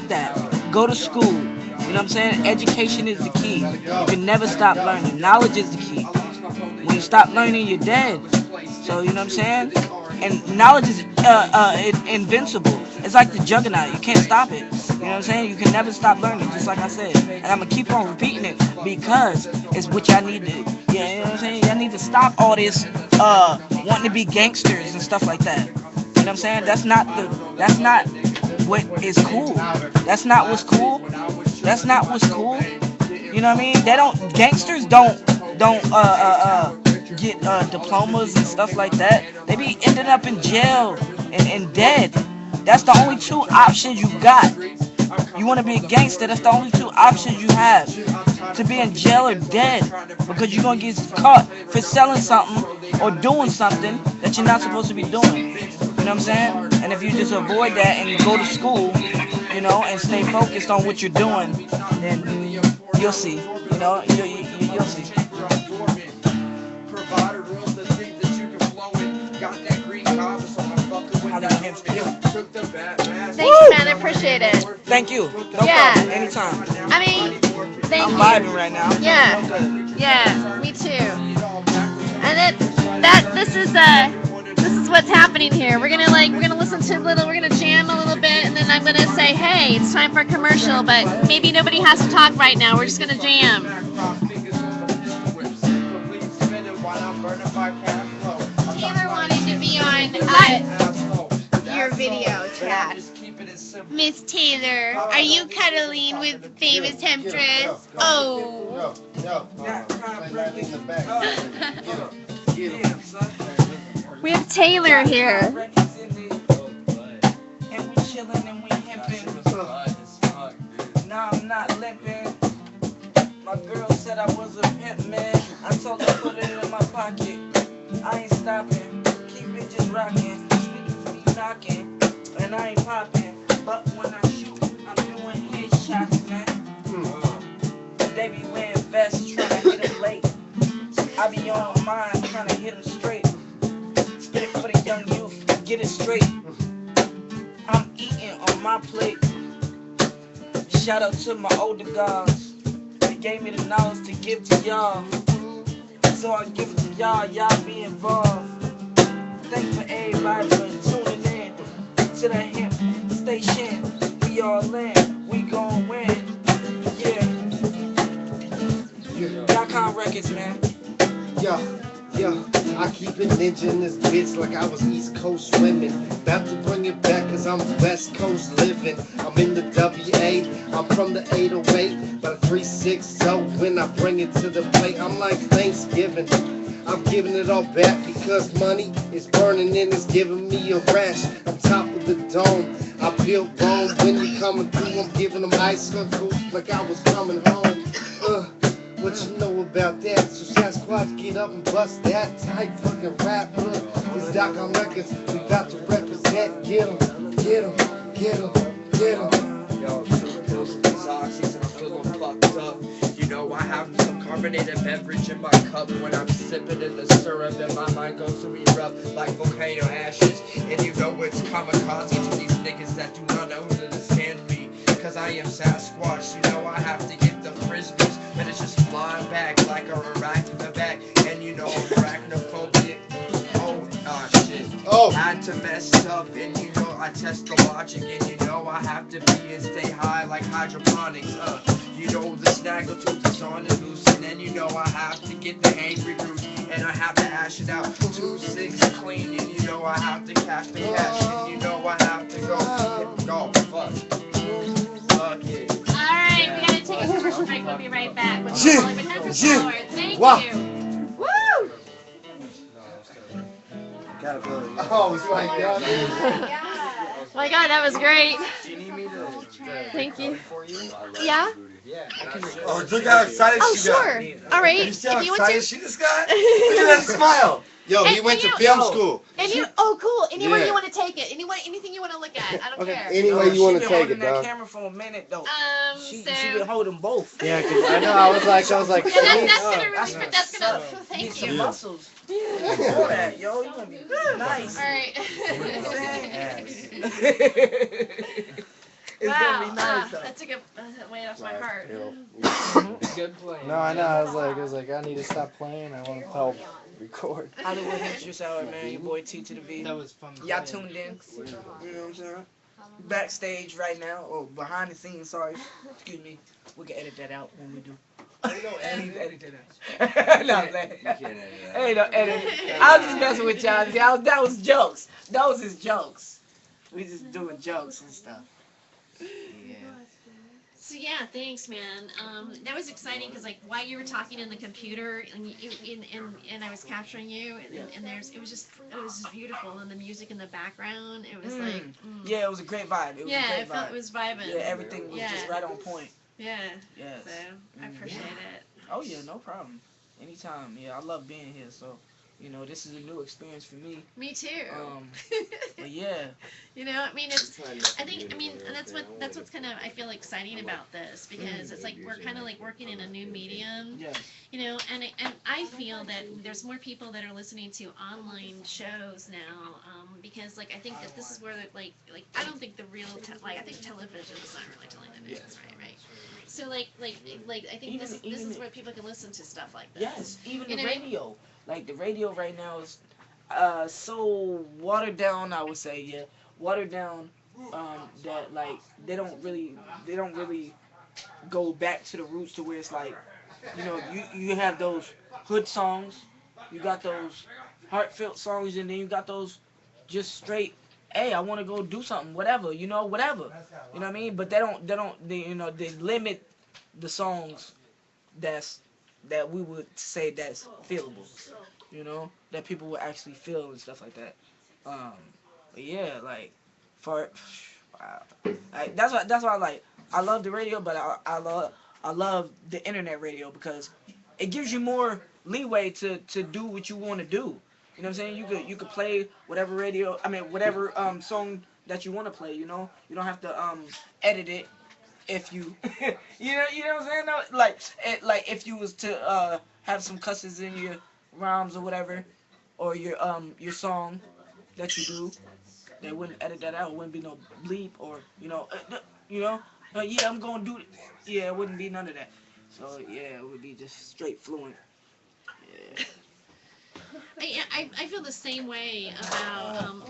that. Go to school. You know what I'm saying? Education is the key. You can never stop learning. Knowledge is the key. When you stop learning, you're dead. So, you know what I'm saying? And knowledge is invincible. It's like the juggernaut. You can't stop it. You know what I'm saying? You can never stop learning, just like I said. And I'm gonna keep on repeating it because it's what y'all need to. Yeah, you know what I'm saying? Y'all need to stop all this wanting to be gangsters and stuff like that. You know what I'm saying? That's not what is cool. That's not what's cool. That's not what's cool. You know what I mean? They don't gangsters don't get diplomas and stuff like that. They be ending up in jail and dead. That's the only two options you got. You want to be a gangster, that's the only two options you have. To be in jail or dead. Because you're going to get caught for selling something or doing something that you're not supposed to be doing. You know what I'm saying? And if you just avoid that and you go to school, you know, and stay focused on what you're doing, then you'll see. You know, you'll see. Thank you, man. I appreciate it. Thank you. No Yeah. problem. Anytime. I mean, thank I'm you. vibing right now. Yeah. I'm good. Yeah, me too. And this is what's happening here. We're gonna listen to we're gonna jam a little bit, and then I'm gonna say, hey, it's time for a commercial, but maybe nobody has to talk right now. We're just gonna jam. Taylor wanted to be on your video, Chad. Miss Taylor, are you cuddling with famous Hemptress? Oh. We have Taylor here. And we chilling and we hemping. Now I'm not limping. My girl said I was a pimp, man. I told her put it in my pocket. I ain't stopping. Keep it just rocking. Sneaky knocking. And I ain't popping. But when I shoot, I'm doing headshots, man. They be wearing vests trying to hit them late. I be on mine trying to hit them straight. Spit it for the young youth, get it straight. I'm eating on my plate. Shout out to my older guys. They gave me the knowledge to give to y'all. So I give it to y'all, y'all be involved. Thanks for everybody for tuning in to the hemp station. We all in, we gon' win. Yeah. .com Records, man. Yo, I keep it ninja in this bitch like I was East Coast swimming. About to bring it back cause I'm West Coast living. I'm in the WA, I'm from the 808, but a 360 when I bring it to the plate. I'm like Thanksgiving. I'm giving it all back because money is burning and it's giving me a rash. I'm top of the dome. I feel bone when you coming through. I'm giving them ice circles like I was coming home. What you know about that? So Sasquatch, get up and bust that tight fucking rap. It's .com Records. We got to represent. Get 'em, get 'em, get 'em, get 'em. Yo, 2 pills and these oxys and I'm feeling fucked up. You know I have some carbonated beverage in my cup. When I'm sipping in the syrup and my mind goes to erupt like volcano ashes. And you know it's kamikaze to these niggas that do not understand me. Cause I am Sasquatch, you know I have to get the frisbees. But it's just flying back like a arachnid back. And you know I'm arachnophobic. Shit. Had to mess up and you know I test the logic. And you know I have to be and stay high like hydroponics. You know the snaggletooth is on the loose. And then you know I have to get the angry root. And I have to ash it out. 2-6 clean. And you know I have to cash the cash. And you know I have to go. Fuck it. Alright, we gotta take a commercial break. We'll be right back with the Hollywood Hemptress Hour. Thank you. Woo! Oh my God. My God, that was great. Do you need me to Thank you. for you? Yeah? Oh, look how excited Oh, she got. sure. All right. You see how If you want excited to. she just got? Look at that smile. Yo, he And went to you- film school. And you, oh, cool. Anywhere Yeah. you want to take it. Anything you want to look at. I don't care. Any way you want to She been take holding it, that dog. camera for a minute though. She So. been holding both. Yeah, cause I know I was like, Yeah, that's gonna That's really. That's gonna. Get Thank some you. muscles. All that, yo. You gonna be nice. All right. It's gonna be nice though. That took a weight off my heart. good play. No, I know. I was like, I need to stop playing. I want to help record. Hollywood Hemptress Hour, man. Your boy T to the V. That was fun. Y'all tuned in. You know what I'm saying? backstage right now, or behind the scenes. Sorry, excuse me. We can edit that out when we do. Please edit that out. No, I'm playing. You can't edit that. Hey, no, edit it. I was just messing with y'all. That was jokes. That was his jokes. We just doing jokes and stuff. Yeah. So yeah, thanks, man. That was exciting because like while you were talking in the computer and I was capturing you and it was just beautiful and the music in the background it was like Yeah, it was a great vibe. It was a great I felt vibe. it was vibing. Yeah, everything was just right on point. Yeah. Yes. So I appreciate it. Oh yeah, no problem. Anytime. Yeah, I love being here. So, this is a new experience for me. Me too. But yeah. I mean, and that's what's kind of I feel exciting about this because it's like we're kind of like working in a new medium. Yeah. And I feel that there's more people that are listening to online shows now because like I think that this is where like I don't think the real I think television is not really telling the news, right? So like I think this is where people can listen to stuff like this. Yes, even the radio. Like the radio right now is so watered down, I would say, yeah. Watered down that like they don't really go back to the roots to where it's like, you have those hood songs, you got those heartfelt songs, and then you got those just straight, hey, I want to go do something, whatever, whatever. You know what I mean? But they limit the songs that we would say that's feelable, that people would actually feel and stuff like that. But yeah, like for wow, that's why I love the radio, but I love the internet radio because it gives you more leeway to do what you want to do. You know what I'm saying? You could play whatever whatever song that you want to play. You don't have to edit it if you you know what I'm saying? No, like if you was to have some cusses in your rhymes or whatever, or your song that you do, they wouldn't edit that out. It wouldn't be no bleep or yeah, I'm gonna do it. Yeah, it wouldn't be none of that. So yeah, it would be just straight fluent. Yeah. I feel the same way about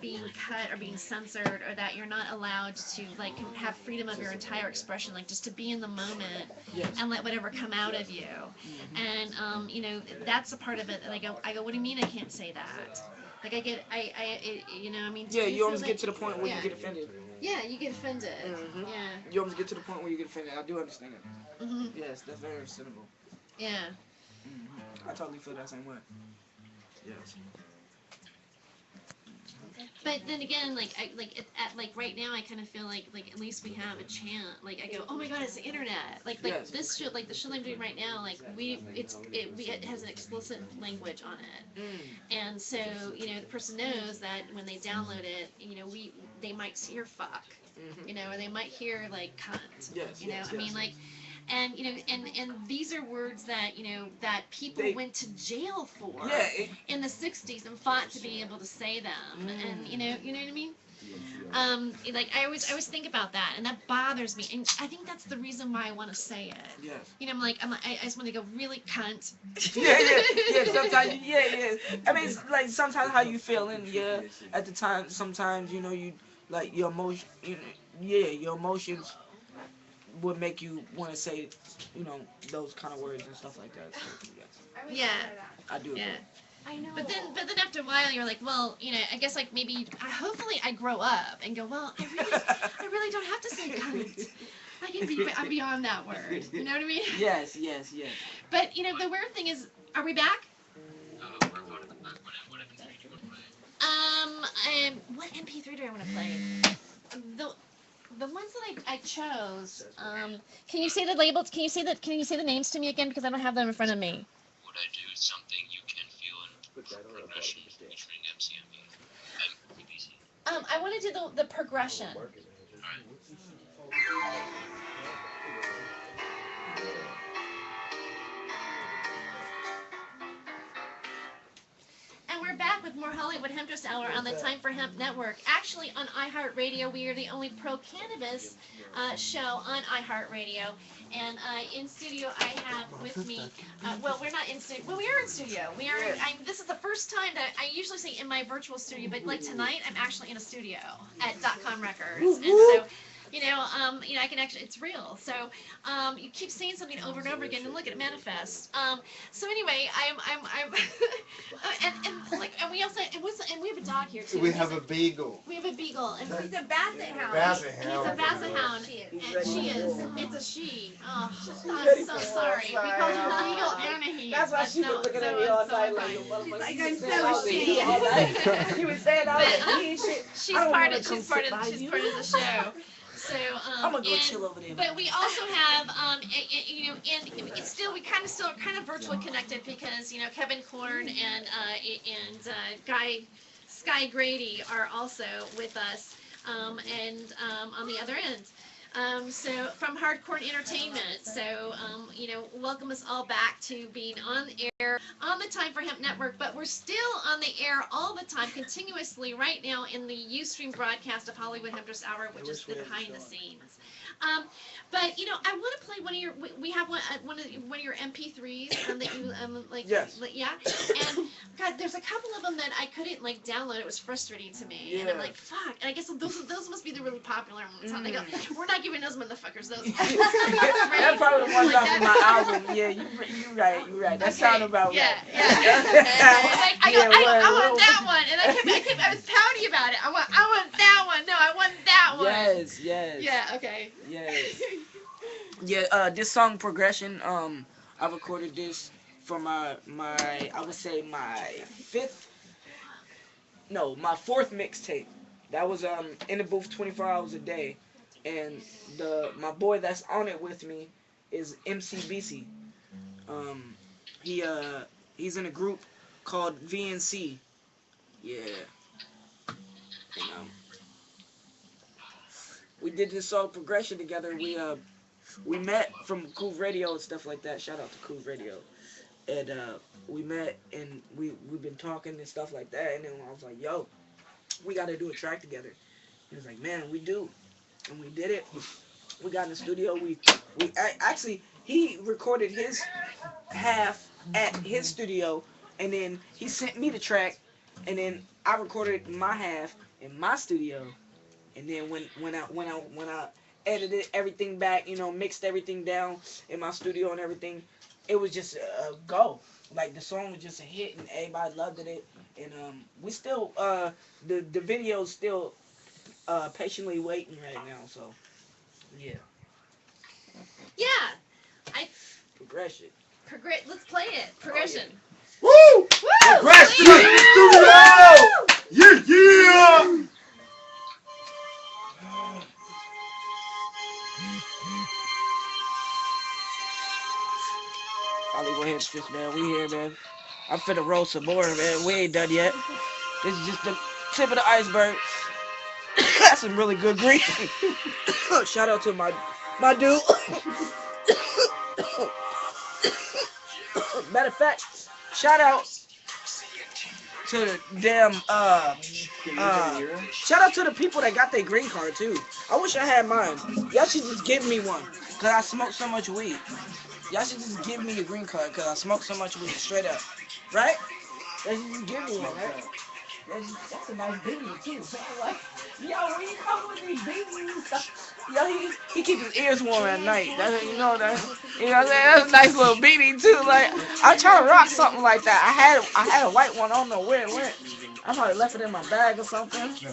being cut or being censored or that you're not allowed to like have freedom of your entire expression, like just to be in the moment and let whatever come out of you. And that's a part of it. And I go, what do you mean I can't say that? Like I get, I mean. Yeah, you almost get to the point where you get offended. Yeah, you get offended. Yeah. You almost get to the point where you get offended. I do understand it. Yes, that's very understandable. Yeah. I totally feel that same way. Yes. But then again, like right now, I kind of feel like at least we have a chant. Like I go, oh my God, it's the internet. Like this show, like the show I'm doing right now, like it has an explicit language on it, and so the person knows that when they download it, they might hear fuck, or they might hear like cunt. Yes, I mean like. And and these are words that that people went to jail for in the '60s and fought to be able to say them, and you know what I mean. Like I always think about that, and that bothers me, and I think that's the reason why I want to say it. Yes. I just want to go really cunt. yeah. Sometimes, yeah. I mean, it's like sometimes how you feeling, at the time. Sometimes you like your emotion, your emotions would make you want to say, those kind of words and stuff like that. So, yes. I do. Yeah. I know. But then after a while, you're like, well, I guess like maybe, hopefully I grow up and go, well, I really don't have to say cunt. I can be beyond that word. You know what I mean? Yes. But the weird thing is, are we back? What MP3 do I want to play? The ones that I chose. Can you say the labels? Can you say the names to me again because I don't have them in front of me? What I do is something you can feel in progression featuring MCMB. I want to do the progression. And we're back with more Hollywood Hemptress Hour on the Time for Hemp Network. Actually, on iHeartRadio, we are the only pro-cannabis show on iHeartRadio. And in studio, I have with me, well, we're not in studio. Well, we are in studio. We are. This is the first time that I usually say in my virtual studio, but like tonight, I'm actually in a studio at .com Records, and so. I can actually, it's real. So, you keep saying something over and over again, and look, it manifests. So anyway, and we also, and we have a dog here too. We have a beagle. We have a beagle, and he's a basset hound. Basset He's hound. a basset hound, and she is. It's a she. Oh, I'm so sorry. We called her Beagle and a he. That's why she was looking at me all night like, Like, I'm so ashamed. she was saying all that he shit. She's part of the show. So, I'm gonna go chill over there. But we also have, it's still, we kind of virtually connected because, Kevin Korn and Sky Grady are also with us, and on the other end. So from Hardcore Entertainment. So, welcome us all back to being on air on the Time for Hemp Network, but we're still on the air all the time, continuously right now in the Ustream broadcast of Hollywood Hemptress Hour, which is the behind the scenes. But I want to play one of your. We have one of your MP3s that you Yes. Yeah. And God, there's a couple of them that I couldn't download. It was frustrating to me. Yeah. And I'm like, fuck. And I guess those must be the really popular ones. They go, we're not giving those motherfuckers those. That's probably the ones off of my album. Yeah, you right. That sounded about yeah, right. Yeah. I want that one, and I was pouty about it. I want that one. No, I want that one. Yes. Yeah. Okay. Yes. Yeah. This song Progression. I recorded this for my I would say my fourth mixtape. That was in the booth 24 hours a day, and my boy that's on it with me is MCBC. He's in a group called VNC. Yeah. And, we did this song Progression together. We met from Cool Radio and stuff like that. Shout out to Cool Radio. And we met and we've been talking and stuff like that. And then I was like, yo, we got to do a track together. He was like, man, we do. And we did it. We got in the studio. Actually, he recorded his half at his studio, and then he sent me the track, and then I recorded my half in my studio. And then when I edited everything back, mixed everything down in my studio and everything, it was just a go. Like the song was just a hit and everybody loved it. And we still the video's still patiently waiting right now. So yeah. Yeah. Progression. Let's play it. Progression. Woo! Woo! Progression in the studio! Yeah! Hollywood Hemptress, man. We here, man. I'm finna roll some more, man. We ain't done yet. This is just the tip of the iceberg. That's some really good green. Shout out to my dude. Matter of fact, shout out to the damn shout out to the people that got their green card too. I wish I had mine. Y'all should just give me one, cause I smoke so much weed. Y'all should just give me a green card, cause I smoke so much weed, straight up. Right? Y'all should just give me one, right? That's a nice beanie too. Like, yo, when you come with these beanies and stuff, yo, he keep his ears warm at night. That's, you know what I'm saying? That's a nice little beanie too. Like, I'm trying to rock something like that. I had a white one. I don't know where it went. I probably left it in my bag or something. You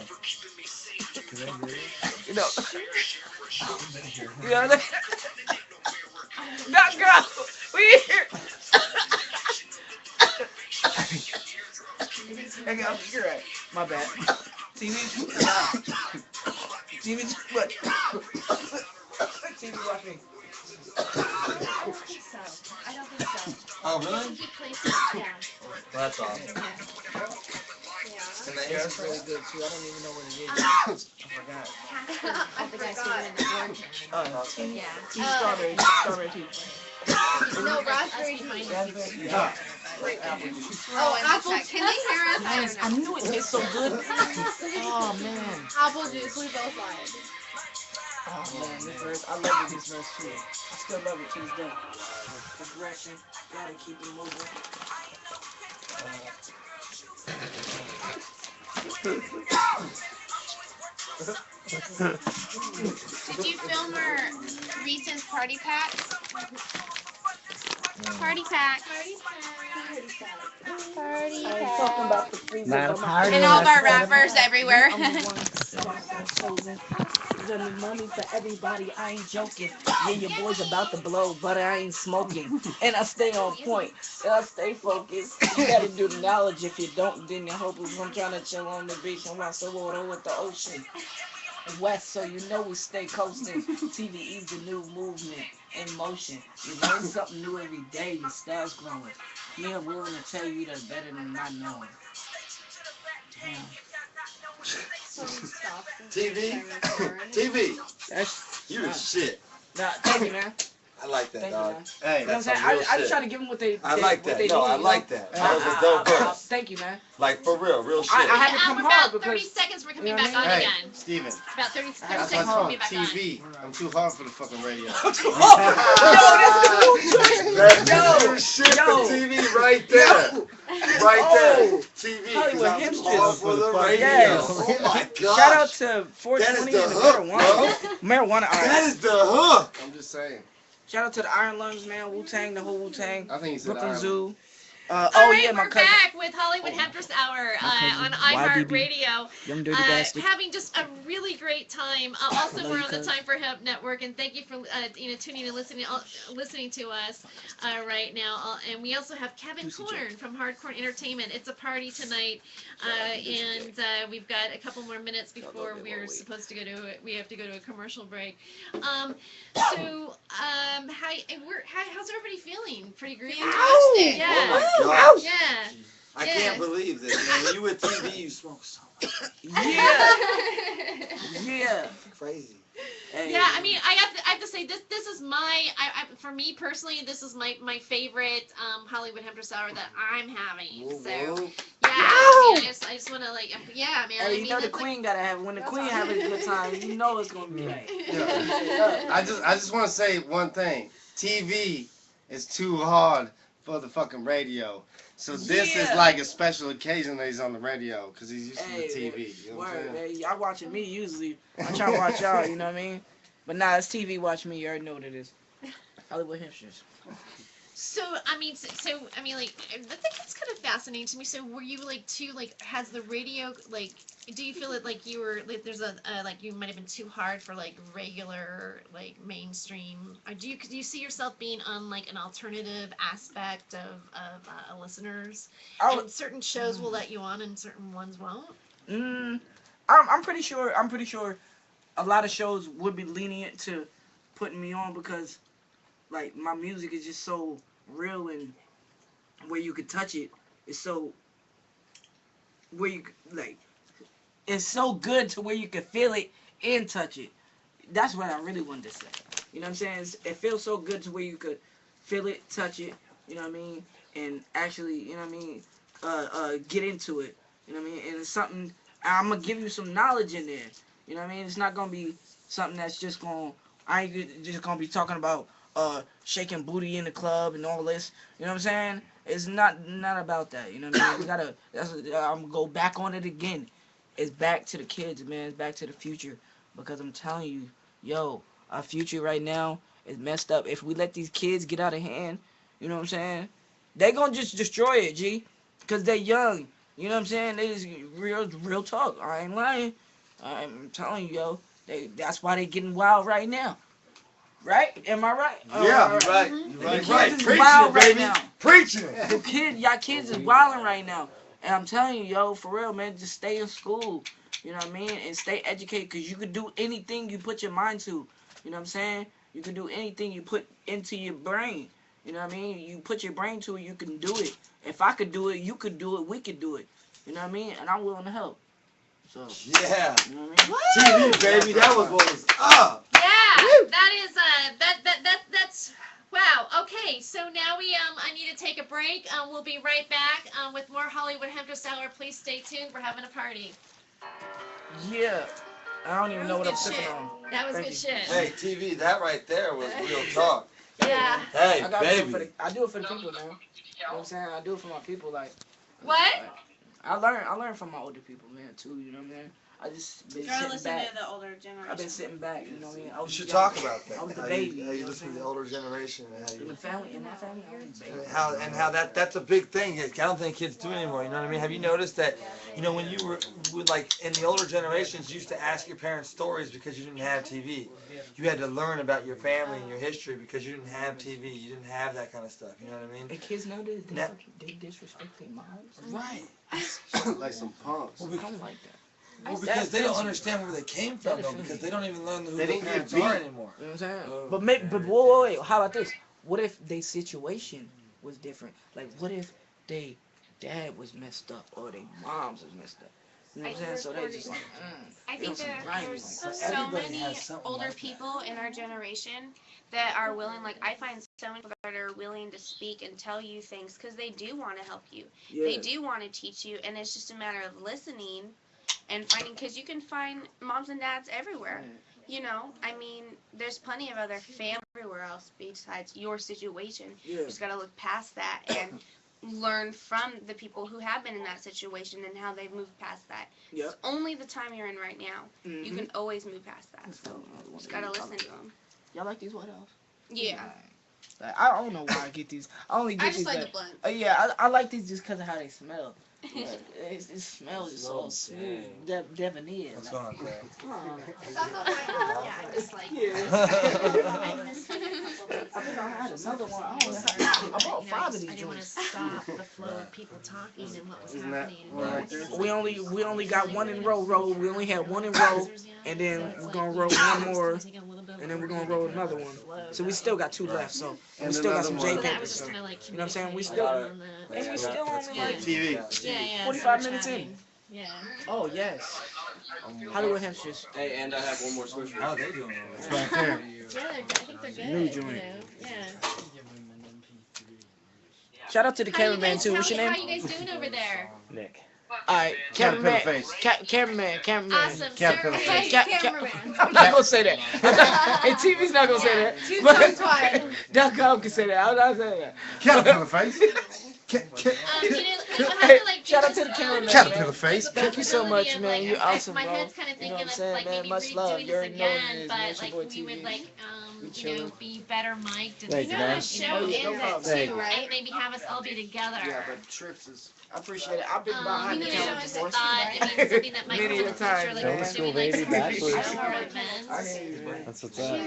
know. You know what I'm saying? That girl, we here. Hey, you're right. My bad. TV. What? TV watching. I don't think so. Oh, really? He plays it, yeah. That's awesome. Yeah. Can they Yeah, hear it's us? really good too. I don't even know what it is. I forgot. Oh, the guy singing in the board. Tea, Yeah. tea, strawberry tea. No, raspberry tea. Raspberry. Nah. Oh, apple. Can they hear us? Yes, I knew it tastes so good. Oh man. Apple juice. We both lied. Oh man, this verse. I love this verse too. I still love it to this day. Progression. Gotta keep it moving. Did you film our recent party packs? Party pack. Party I ain't talking pack. about the freezer, Not a but my party. And all of our rappers everywhere. I'm the one that's chosen. Sending money for everybody. I ain't joking. Yeah, your boy's about to blow, but I ain't smoking. And I stay on point. And I stay focused. You gotta do the knowledge. If you don't, then you're hopeless. I'm trying to chill on the beach and watch the water with the ocean. West, so you know we stay coasting. TVE's the new movement in motion. You learn something new every day. Your style's growing. Yeah, willing to tell you that better than not knowing. Damn. TV? TV. That's You the shit. nah, thank you, man. I like that, Thank you, dog. man. Hey, You know what I'm That's saying? some real I just shit. try to give them what they I like what that. they No, need, I you know? like that. That was a dope verse. Thank you, man. Like, for real shit. I had to come For hard about 30 because seconds, we're coming you know back what on I hey, again. Steven. About 30 I had That's seconds, my we'll phone. be back on. TV. I'm too hard for the fucking radio. That's the new shit Yo. for TV right there. Right Oh. there. TV. Hollywood 'Cause I'm Hemptress. all for the radio. Yes. Oh my gosh. Shout out to That is 420 the and the hook, marijuana. Marijuana That artists. is the hook. I'm just saying. Shout out to the Iron Lungs, man. Wu-Tang, the whole Wu-Tang. I think he said Brooklyn Ireland. Zoo. All Oh right, yeah, my we're cousin. back with Hollywood Hemptress Hour on iHeartRadio. Young dirty bastard. Having just a really great time. Also, Love we're you, on the cuz. Time for Hemp Network, and thank you for tuning and listening to us right now. And we also have Kevin Korn from Hardcore Entertainment. It's a party tonight, and we've got a couple more minutes before we're supposed to go to we have to go to a commercial break. How's everybody feeling? Pretty green? Fantastic. Yeah. Oh my gosh. Yeah. I Yes. can't believe this, man. When you with TV, you smoke so much. Yeah. Yeah. Crazy. Hey. Yeah, I mean, I have to say this is my for me personally, this is my favorite Hollywood Hemptress Hour that I'm having. So yeah, I just want to like yeah, man. Hey, I you mean, know the it's queen gotta have. When the queen have a good time, you know it's gonna be right. Yeah. I just want to say one thing. TV is too hard for the fucking radio. So this is Yeah. like a special occasion that he's on the radio because he's used Hey, to the TV. You know what I'm word, saying? hey, y'all watching me usually. I try to watch y'all, you know what I mean? But nah, it's TV watch me. You already know what it is. Hollywood Hemptress. So I mean, like that's kind of fascinating to me. So were you like has the radio like? Do you feel it like you were like there's a like you might have been too hard for like regular like mainstream? Or do you see yourself being on like an alternative aspect of listeners? And certain shows will let you on and certain ones won't. I'm pretty sure a lot of shows would be lenient to putting me on because like my music is just so real and where you could touch it. It's so where you like it's so good to where you can feel it and touch it. That's what I really wanted to say. You know what I'm saying? It feels so good to where you could feel it, touch it, you know what I mean, and actually, you know what I mean, get into it. You know what I mean? And it's something I'm gonna give you some knowledge in there. You know what I mean? It's not gonna be something that's just gonna I ain't just gonna be talking about shaking booty in the club and all this. You know what I'm saying? It's not about that. You know what I mean? We gotta. I'm gonna go back on it again. It's back to the kids, man. It's back to the future because I'm telling you, yo, our future right now is messed up. If we let these kids get out of hand, you know what I'm saying? They gonna just destroy it, G, because they young. You know what I'm saying? They just real talk. I ain't lying. I'm telling you, yo. That's why they getting wild right now. Right? Am I right? Yeah, you're right. The You're kids right. is Preaching wild it, right baby. now. Preaching it. Y'all kids is wilding right now. And I'm telling you, yo, for real, man, just stay in school. You know what I mean? And stay educated because you can do anything you put your mind to. You know what I'm saying? You can do anything you put into your brain. You know what I mean? You put your brain to it, you can do it. If I could do it, you could do it, we could do it. You know what I mean? And I'm willing to help. So. Yeah. You know what I TV mean? baby, that was what was up. Yeah, that is that's wow. Okay, so now I need to take a break. We'll be right back with more Hollywood Hemptress Hour. Please stay tuned. We're having a party. Yeah. I don't even know what I'm Good sipping shit. on. That was Thank good you. shit. Hey, TV, that right there was real talk. Yeah. Hey, I gotta do it for baby. I do it for the people, man. You know what I'm saying? I do it for my people, like. What? Like, I learn from my older people, man, too. You know what I mean? I just been Gotta sitting listen back. to the older generation. I've been sitting back. You know what I mean? I You was should young. talk about that. I was the How baby. you You know what listen I'm to the saying? older generation and how you. In my family, I was the baby. And how that's a big thing. I don't think kids do anymore. You know what I mean? Have you noticed that? You know, when you were like in the older generations, you used to ask your parents stories because you didn't have TV. You had to learn about your family and your history because you didn't have TV. You didn't have that kind of stuff. You know what I mean? And kids nowadays, they disrespect their moms. Right. Like some punks. Well, become like that. Well, because they don't understand where they came from, though, because they don't even learn who They their didn't get parents beat. are anymore. You know what I'm saying? Oh, But wait, how about this? What if their situation was different? Like, what if they dad was messed up or their moms was messed up? You know what I'm saying? So they just like, I think that there's so Everybody many has something older like that. people in our generation that are willing, like I find so many people that are willing to speak and tell you things because they do want to help you. yeah. They do want to teach you, and it's just a matter of listening and finding, because you can find moms and dads everywhere. You know, I mean, there's plenty of other family everywhere else besides your situation. Yeah. You just got to look past that and learn from the people who have been in that situation and how they've moved past that. Yep. It's only the time you're in right now. Mhm. You can always move past that. So just got to listen to them. Y'all like these White House? Yeah. Like, I don't know why I get these. I only get I just these. like Like, the blunt. yeah, I like these just because of how they smell. Like, it smells just so smooth, debonair. What's going on, Claire? Yeah, I just like. I think I had another one. I bought 5 of these I didn't want to joints. stop the flow of people talking and what was Isn't that happening. one right there? We only got one in row. We only had one in row, and then we're gonna roll one more, and then we're gonna roll another one. So we still got 2 left. So we And still got some another J one. I papers. was So just you know kind of like what I'm saying? We communicating still on that. and we still only Yeah. like TV. Yeah, 45 so minutes in. chatting. Yeah. Oh yes, Hollywood Hemptress. Hey, and I have one more switch. How are they doing? It's right there. Yeah, I think they're good. New You joint. know? Yeah. Shout out to the How you cameraman guys, too. What's your how name? you guys doing over there? Nick. Alright, Can't put a cameraman. face. Cameraman. Awesome, Can't sir. feel the Hey, face. cameraman. I'm not gonna say that. Hey, TV's not gonna say that. Too But quiet. .com can say that. I'm not saying that. Caterpillar face. You know, I have Hey, to like. shout out to the cameraman. Caterpillar face. Thank you so much, man. Like, You're awesome, my bro. head's kind of You know thinking what I'm of saying, like man? maybe Much love. redoing You already this know what it again, is, man. but It's your like boy we would TV. like We you know chilling. be better mic'd and Thank you, you know man. a show Oh, yeah, no ends problem. at Thank 2, you. right? Maybe have us all be together. Yeah, but trips is. I appreciate it. I've been behind You the know, camera I just before. thought, I mean, something that might come Many in a the time, future, like man. we're School doing like baby, some bachelor's. shower events. I hear you, man. That's what's She's up. done, I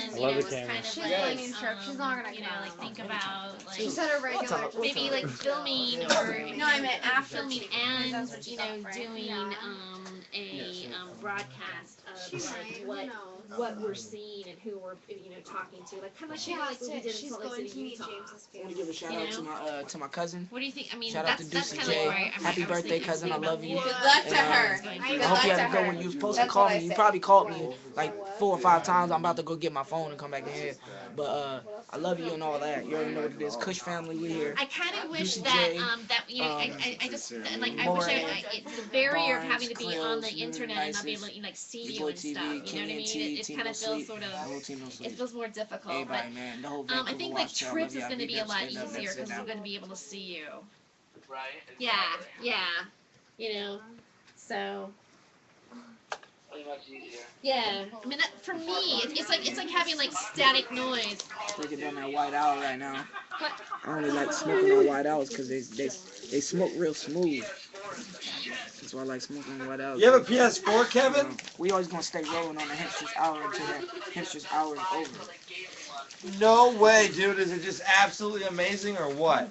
you love know, the was camera. kind of She's like, planning trip. She's not gonna you know, like think about like She said her regular. maybe like filming or No, I meant after filming and That's what she you know thought, right? doing Yeah. a broadcast of She's like right, what who knows? what we're seeing and who we're talking to, like kind of She like has what we to. did in She's Salt Lake going City, to meet Utah. James's I want to family. give a shout out to my cousin. What do you think? I mean, Shout out to that's Deucey kind of J. where I mean, Happy I was birthday, thinking cousin. I about love you. Good luck to And, her. I Good hope luck you to had a good her. one. You was supposed to That's call what I me. You said. probably called me like 4 or 5 times. I'm about to go get my phone and come back in here. But I love you and all that. You already know what it is. Kush family, we here. I kind of wish Deucey that J, that you know I just like I wish it's the barrier of having to be on the internet and not be able to like see you and stuff. You know what I mean? It kind of feels sort of it feels more difficult. But Everybody, man. The whole I Vancouver think like Watch Tower, trips love is y'all. going to Big be a ups, lot stand up, easier that's it because now. we're going to be able to see you. Right? Yeah, yeah. You know, so. Pretty much easier. Yeah, I mean, for me, it's like having like static noise. Taking down that white owl right now. What? I only like smoking on white owls because they smoke real smooth. That's why I like smoking on white owls. You have a PS4, Kevin? We always gonna stay rolling on the Hemptress hour until that Hemptress hour is over. No way, dude. Is it just absolutely amazing or what?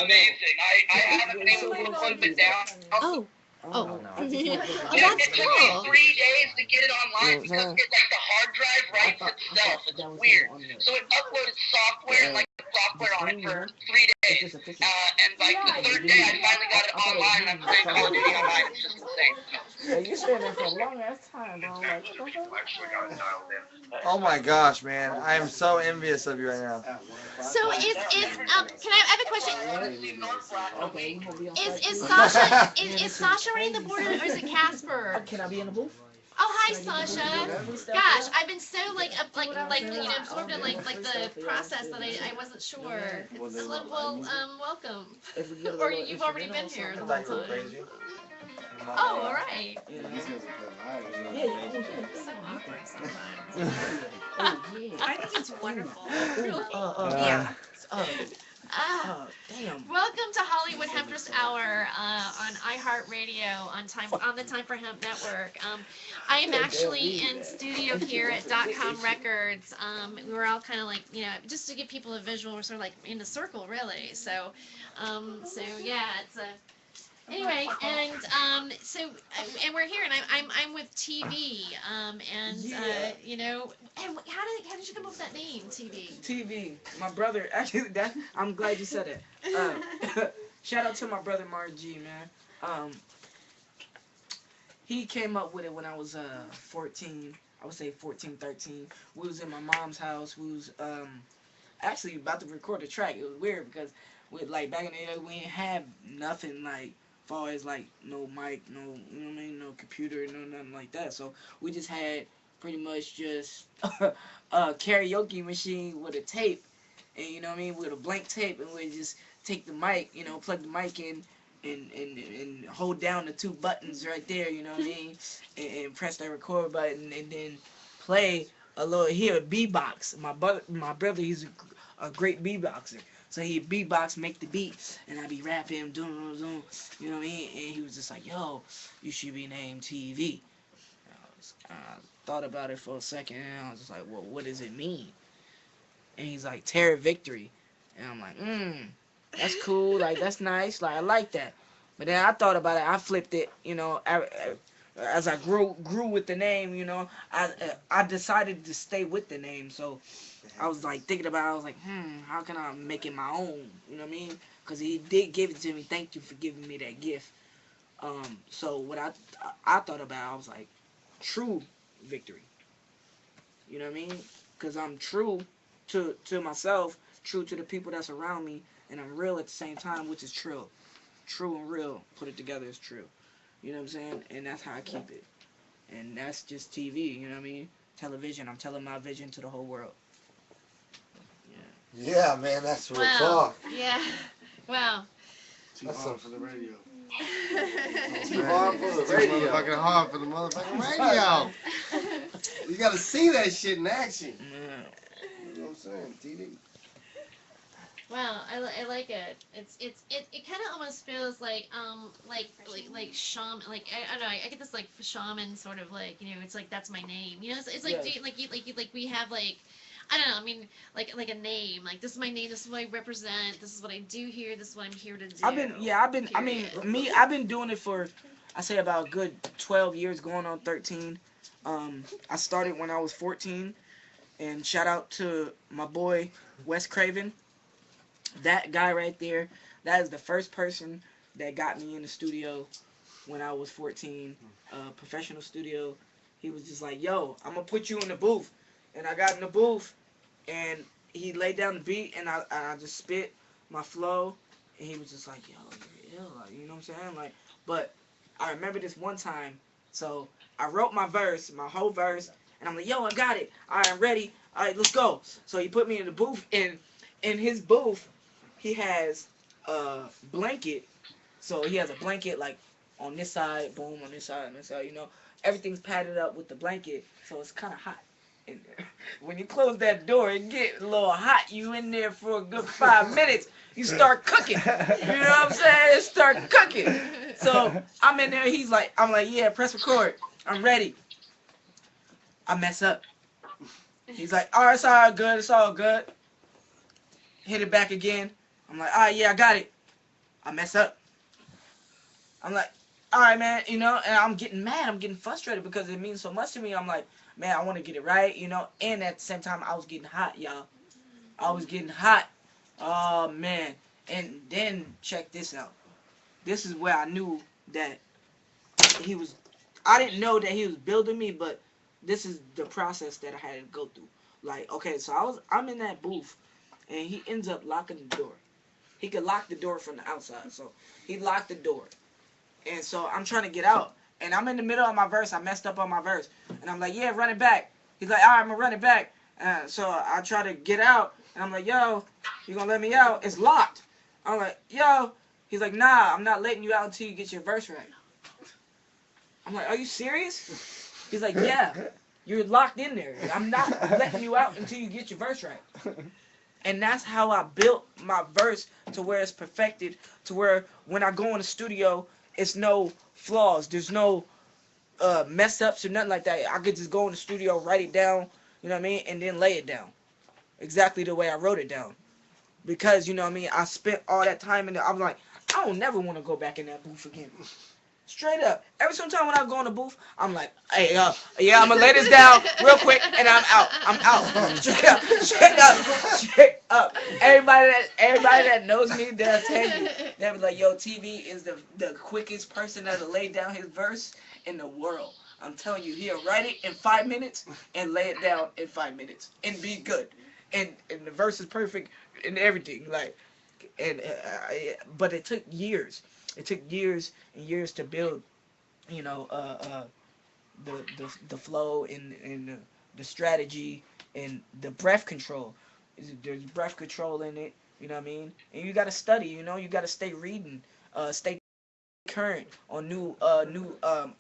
Amazing. I haven't been able to put it down. Oh. Oh, no. oh, that's It took me cool. 3 days to get it online because the hard drive writes itself. It's weird. So it uploaded software and like the software on it for 3 days. And like the third day, I finally got it online, and I'm playing Call of Duty online. It's just insane. Yeah, you stayed there for a long ass time, bro. Like, what the fuck? Oh my gosh, man. I am so envious of you right now. So can I have a question? Okay, you gonna be on Is site? Sasha is Sasha running the board or is it Casper? Can I be in the booth? Oh, hi, Sasha. Gosh, I've been so absorbed in like the process that I wasn't sure. Well, welcome. Or you've already been here the whole time. Oh, all right. Yeah, So awkward sometimes. I think it's wonderful. yeah. Damn. Welcome to Hollywood Hemptress Hour on iHeartRadio on the Time for Hemp Network. I am actually in studio here at .com Records. We're all kind of like, just to give people a visual, we're sort of like in a circle, really. So yeah, it's a. Anyway, and and we're here, and I'm with TV, and and how did you come up with that name, TV? TV. My brother, actually, I'm glad you said it. Shout out to my brother Mark G, man. He came up with it when I was 14. I would say 14, 13. We was in my mom's house. We was actually about to record a track. It was weird because back in the day we didn't have nothing like far as like no mic, no no computer, no nothing like that. So we just had pretty much just a karaoke machine with a tape, and with a blank tape, and we just take the mic, plug the mic in. And hold down the two buttons right there, and press that record button, and then play a little beatbox. My brother, he's a great beatboxer. So he'd beatbox, make the beats, and I'd be rapping, doing, you know what I mean? And he was just like, yo, you should be named TV. I thought about it for a second, and I was just like, well, what does it mean? And he's like, Terror Victory. And I'm like, that's cool, like, that's nice, like, I like that. But then I thought about it, I flipped it, as I grew with the name, I decided to stay with the name, so I was like thinking about it. I was like, how can I make it my own? You know what I mean? Because he did give it to me. Thank you for giving me that gift. So what I thought about, I was like, true victory. You know what I mean? Because I'm true to myself, true to the people that's around me, and I'm real at the same time, which is true. True and real, put it together is true. You know what I'm saying? And that's how I keep it. And that's just TV. You know what I mean? Television. I'm telling my vision to the whole world. Yeah, man, that's real Wow. talk. Yeah. Wow. Too hard for the radio. Too hard for the radio. Motherfucking hard for the motherfucking radio. You gotta see that shit in action. You know what I'm saying? TV. Wow, I like it. It kind of almost feels like shaman, like I don't know, I get this like shaman sort of like, it's like that's my name. It's like like we have like, I don't know, I mean like a name, like this is my name, this is what I represent, this is what I do here, this is what I'm here to do. I've been doing it for, I say about a good 12 years, going on 13. I started when I was 14, and shout out to my boy Wes Craven. That guy right there, that is the first person that got me in the studio when I was 14, professional studio. He was just like, yo, I'm going to put you in the booth. And I got in the booth, and he laid down the beat, and I just spit my flow, and he was just like, yo, you're ill, like, you know what I'm saying? Like, but I remember this one time, so I wrote my verse, my whole verse, and I'm like, yo, I got it. All right, I'm ready. All right, let's go. So he put me in the booth, and in his booth, he has a blanket. So he has a blanket like on this side, boom, on this side, everything's padded up with the blanket, so it's kind of hot in there. When you close that door, it get a little hot. You in there for a good 5 minutes, you start cooking. You know what I'm saying? Start cooking. So I'm in there. I'm like, yeah, press record. I'm ready. I mess up. He's like, all right, it's all good. It's all good. Hit it back again. I'm like, all right, yeah, I got it. I mess up. I'm like, all right, man, and I'm getting mad. I'm getting frustrated because it means so much to me. I'm like, man, I want to get it right, and at the same time, I was getting hot, y'all. I was getting hot, Oh man. And then check this out. This is where I knew that he was. I didn't know that he was building me, but this is the process that I had to go through. Like, okay, so I'm in that booth, and he ends up locking the door. He could lock the door from the outside, so he locked the door, and so I'm trying to get out, and I'm in the middle of my verse. I messed up on my verse, and I'm like, yeah, run it back. He's like, all right, I'm gonna run it back. So I try to get out, and I'm like, yo, you gonna let me out? It's locked. I'm like, yo. He's like, nah, I'm not letting you out until you get your verse right. I'm like, are you serious? He's like, yeah, you're locked in there. I'm not letting you out until you get your verse right. And that's how I built my verse to where it's perfected, to where when I go in the studio, it's no flaws. There's no mess ups or nothing like that. I could just go in the studio, write it down, you know what I mean, and then lay it down. Exactly the way I wrote it down. Because, you know what I mean, I spent all that time in there. I'm like, I don't never want to go back in that booth again. Straight up. Every single time when I go in the booth, I'm like, hey, yeah, I'm going to lay this down real quick, and I'm out. I'm out. Straight up. Straight up. Straight up. Everybody that knows me, they'll tell you. They'll be like, yo, TV is the quickest person that'll lay down his verse in the world. I'm telling you, he'll write it in 5 minutes and lay it down in 5 minutes and be good. And the verse is perfect and everything. Like, and but it took years. It took years and years to build, you know, the flow and the strategy and the breath control. There's breath control in it, you know what I mean? And you gotta study, you know, you gotta stay reading, stay current on new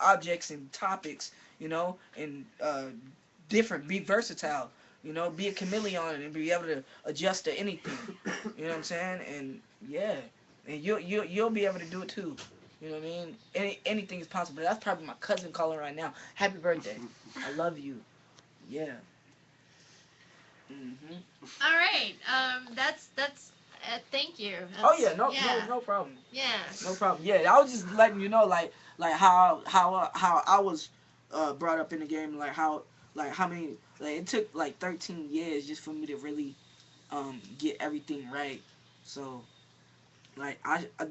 objects and topics, you know, and different, be versatile, you know, be a chameleon and be able to adjust to anything. You know what I'm saying? And yeah, and you'll be able to do it too. You know what I mean? Anything is possible. That's probably my cousin calling right now. Happy birthday. I love you. Yeah. Mhm. All right. That's. Thank you. Oh That's, yeah, yeah. no problem. Yeah. No problem. Yeah, I was just letting you know, like how I was brought up in the game, like how many, like it took like 13 years just for me to really get everything right. So like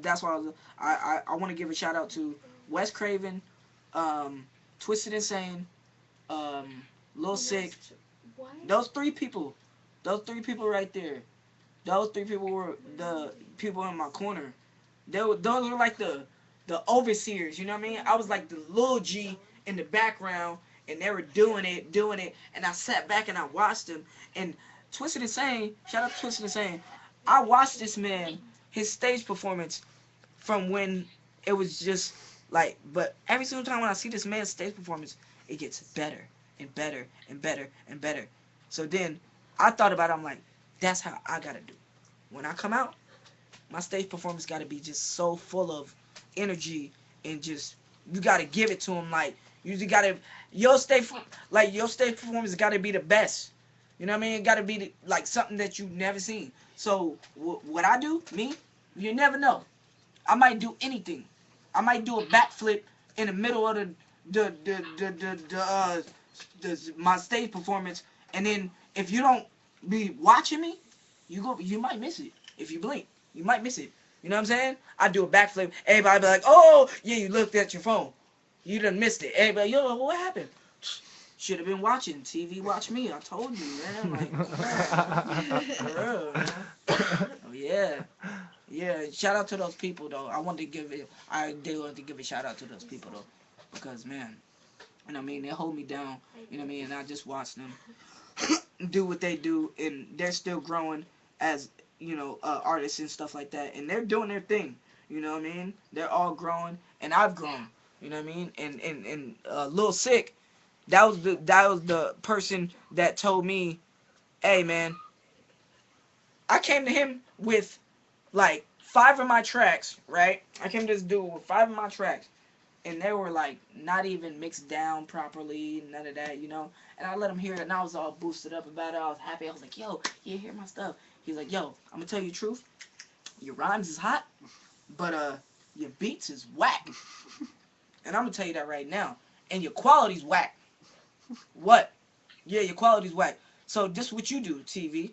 that's why I want to give a shout out to Wes Craven, um, Twisted Insane, um, Lil Sick. Those three people, those three people right there. Those three people were the people in my corner. Those were like the overseers, you know what I mean? I was like the little G in the background, and they were doing it, and I sat back and I watched them. And Twisted Insane, shout out to Twisted Insane, I watched this man, his stage performance from when it was just like, but every single time when I see this man's stage performance, it gets better and better and better and better. So then I thought about it, I'm like, that's how I gotta do. When I come out, my stage performance got to be just so full of energy and just you got to give it to them like you just got to your stage performance got to be the best. You know what I mean? It got to be like something that you've never seen. So what I do, me, you never know. I might do anything. I might do a backflip in the middle of my stage performance, and then if you don't be watching me, you might miss it. If you blink, you might miss it. You know what I'm saying? I do a backflip. Everybody be like, "Oh, yeah, you looked at your phone. You done missed it." Everybody, yo, what happened? Should have been watching TV. Watch me. I told you, man. Like, for real, man. Oh yeah. Yeah, shout out to those people though. I did want to give a shout out to those people though, because man, you know what I mean, they hold me down. You know what I mean, and I just watch them do what they do, and they're still growing as artists and stuff like that, and they're doing their thing. You know what I mean? They're all growing, and I've grown. You know what I mean? And Lil Sick, that was the person that told me, hey man, I came to him with like 5 of my tracks, right? I came to this dude with 5 of my tracks, and they were like not even mixed down properly, none of that, you know. And I let him hear it, and I was all boosted up about it. I was happy. I was like, "Yo, you hear my stuff?" He's like, "Yo, I'm gonna tell you the truth. Your rhymes is hot, but your beats is whack." And I'm gonna tell you that right now. And your quality's whack. What? Yeah, your quality's whack. So this what you do, TV.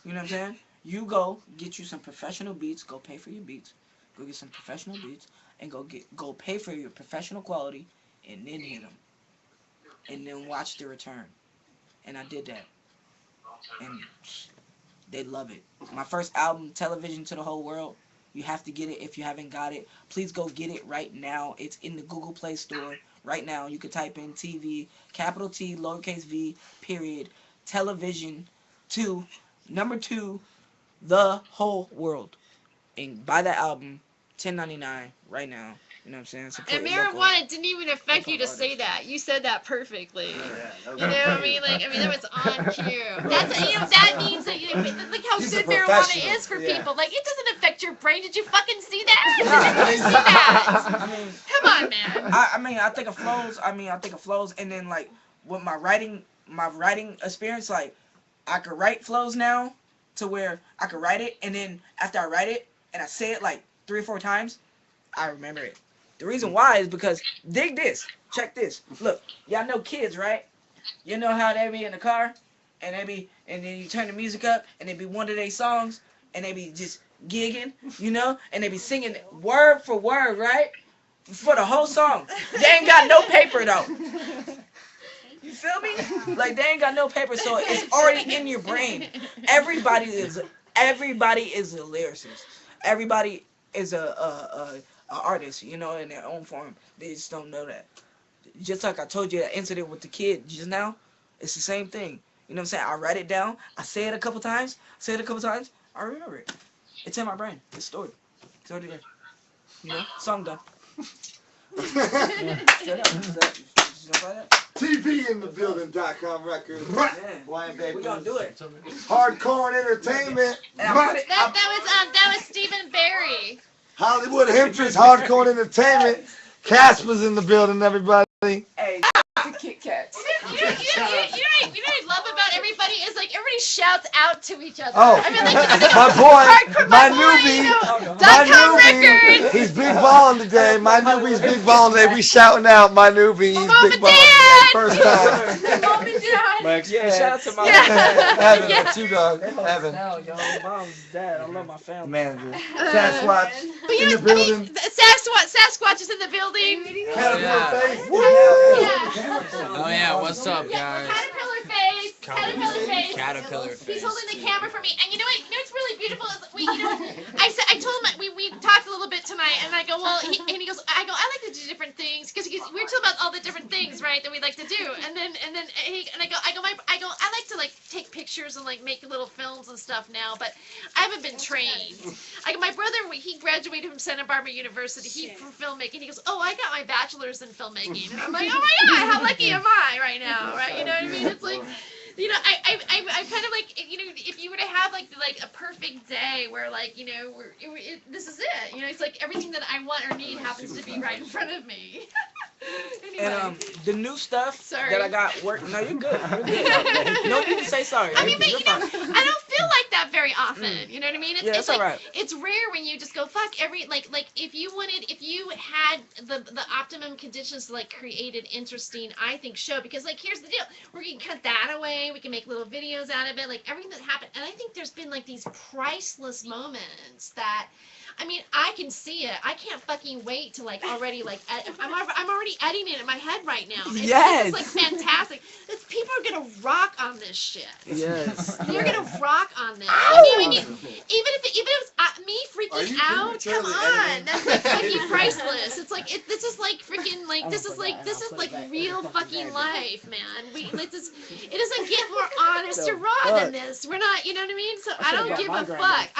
You know what I'm saying? You go get you some professional beats. Go pay for your beats. Go get some professional beats and go pay for your professional quality, and then hit them, and then watch the return. And I did that, and they love it. My first album, Television to the Whole World. You have to get it if you haven't got it. Please go get it right now. It's in the Google Play Store right now. You can type in TV, capital T, lowercase v, period, television, number 2, the whole world. And buy that album, $10.99 right now. You know what I'm saying? Support And your local. marijuana didn't even affect you to say that. You said that perfectly. You know what I mean? Like, I mean, that was on cue. That's, you know, that means that, you know, look how good marijuana is for people. Like, it doesn't affect your brain. Did you fucking see that? Did you see that? I mean, come on, man. I think of flows, and then like with my writing experience, like I could write flows now to where I could write it, and then after I write it and I say it like 3 or 4 times, I remember it. The reason why is because, dig this, check this. Look, y'all know kids, right? You know how they be in the car, and then you turn the music up, and they be one of their songs, and they be just gigging, you know, and they be singing word for word, right? For the whole song. They ain't got no paper though. You feel me? Like, they ain't got no paper, so it's already in your brain. Everybody is a lyricist. Everybody is a artist, you know, in their own form. They just don't know that. Just like I told you that incident with the kid just now, it's the same thing. You know what I'm saying? I write it down. I say it a couple times. I remember it. It's in my brain. It's stored. It's already there. You know? Song done. Straight up. TV in the building.com records. Blind baby. We gonna do it. Hardcore entertainment. That was Stephen Barry. Hollywood Hemptress, hardcore entertainment. Casper's in the building, everybody. Hey, the Kit Kats. You know what I love about everybody is like everybody shouts out to each other. Oh, I mean, like, my boy, my newbie, my newbie. He's big balling today. My newbie's big balling today. We shouting out my newbie. He's big balling today. First time. Mom and Dad. Yeah, shout out to my Evan, Yeah. 2 dogs. Evan. Now, yo, mom's dad. I love my family. Manager. Sasquatch But you in know, the building. Sasquatch is in the building. Caterpillar face. Oh yeah, what's up, guys? Caterpillar face. Caterpillar face. He's holding the camera for me, and you know what? You know what's really beautiful is I told him we talked a little bit tonight, and I go, well, he goes, I like to do different things because we were talking about all the different things, right, that we like to do, and I go, I like to like take pictures and like make little films and stuff now, but I haven't been trained. My brother, he graduated from Santa Barbara University, for filmmaking. He goes, oh, I got my bachelor's in filmmaking, and I'm like, oh my god, how lucky am I right now, right? You know what I mean? It's like, you know, I kind of like, you know, if you were to have like a perfect day where like, you know, this is it, you know, it's like everything that I want or need happens to be right in front of me. Anyway. And the new stuff that I got working. No, you're good. You're good. No need to say sorry. I mean, but you know, I don't feel like that very often. You know what I mean? It's like, alright. It's rare when you just go fuck like if you had the optimum conditions to like create an interesting, I think, show, because like here's the deal, we can cut that away, we can make little videos out of it, like everything that happened, and I think there's been like these priceless moments that, I mean, I can see it. I can't fucking wait to like already like I'm already editing it in my head right now. It's like fantastic. People are gonna rock on this shit. Yes. They're gonna rock on this. I mean, even if it was me freaking out, come on, that's like fucking priceless. It's like this is like freaking like this is like real fucking life, man. It doesn't get more honest or raw than this. We're not, you know what I mean? So I don't give a fuck.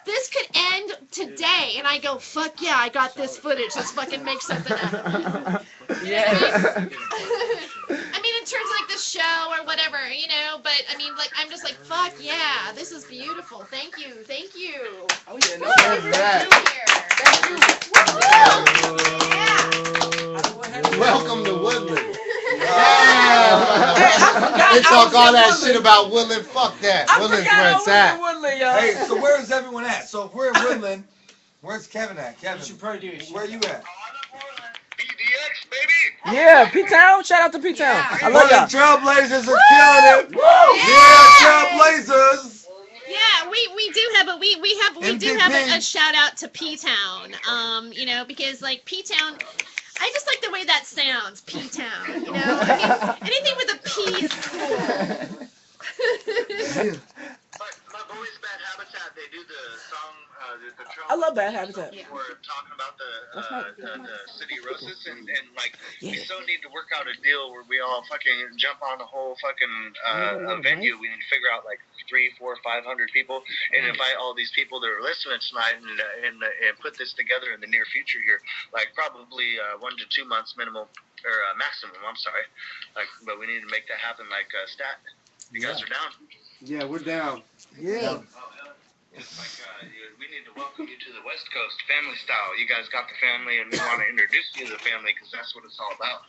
This could end today, and I go, fuck yeah, I got this footage. Let's fucking make something out of it. Yeah. I mean, in terms of like the show or whatever, you know, but I mean, like, I'm just like, fuck yeah, this is beautiful. Thank you. Oh yeah, no Welcome to Woodland. They talk all that shit about Woodland. Fuck that. Woodland's where it's at. Woodland, y'all. Hey, so where's everyone at? So if we're in Woodland, where's Kevin at? Kevin, You should probably do it. where you at? PDX, baby. Yeah, P-Town. Shout out to P-Town. I love y'all. Trailblazers are killing it. Yeah. Yeah, Trailblazers. Yeah, we gotta shout out to P-Town. You know, because like P-Town, I just like the way that sounds, P-Town. You know, I mean, anything with a P is cool. My boys, Bad Habitat, they do the song, the trail. I love Bad Habitat. We're talking about the city roses, and like, Yeah. we so need to work out a deal where we all fucking jump on the whole fucking a venue. We need to figure out like 300, 400, 500 people, and invite all these people that are listening tonight, and put this together in the near future here, like probably 1 to 2 months minimum or maximum. I'm sorry, like, but we need to make that happen. Like Stat, you guys are down. Yeah, we're down. Yeah. It's like, we need to welcome you to the West Coast, family style. You guys got the family, and we want to introduce you to the family because that's what it's all about.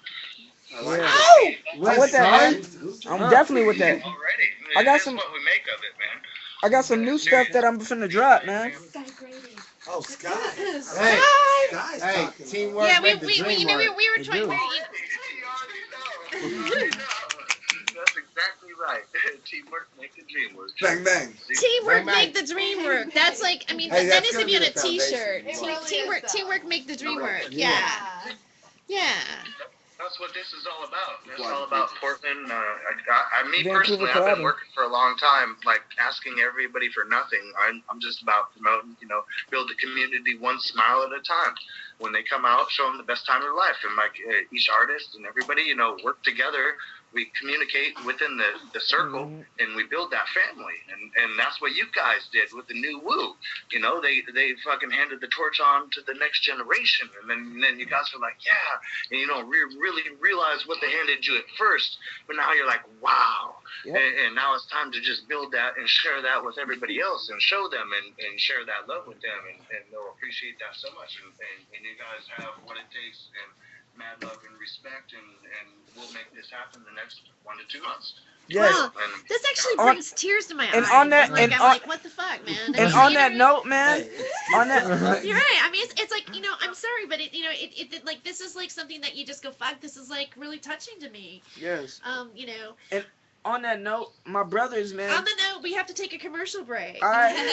I'm with that, man. I'm definitely with that. Already. I got That's some. what we make of it, man. I got some new stuff that I'm finna drop, man. Oh, Scott. Hey, teamwork. Yeah, we make the were dream trying. work. We were trying. You already know. That's exactly right. Teamwork make the dream work. Bang, bang. Teamwork make the dream work. That's like, I mean, Hey, that that's needs to be on gonna a be the T-shirt. foundation. Teamwork make the dream work. Yeah. Yeah. That's what this is all about. It's all about Portland. Me Vancouver personally, I've Collab. been working for a long time, like asking everybody for nothing. I'm just about promoting, build the community one smile at a time. When they come out, show them the best time of their life. And like each artist and everybody, work together. We communicate within the circle, and we build that family. And that's what you guys did with the new Wu. They fucking handed the torch on to the next generation. And then you guys are like, yeah. And really realize what they handed you at first. But now you're like, wow. Yep. And now it's time to just build that and share that with everybody else and show them and share that love with them. And they'll appreciate that so much. And you guys have what it takes. And mad love and respect, and we'll make this happen the next 1 to 2 months. Yes. Wow, this actually brings tears to my eyes. And on that, like, I'm like, what the fuck, man? And on that note, man, on that. You're right. I mean, it's like, I'm sorry, but it like, this is like something that you just go, fuck. This is like really touching to me. Yes. And on that note, my brothers, man. On the note, we have to take a commercial break. All right. We'll be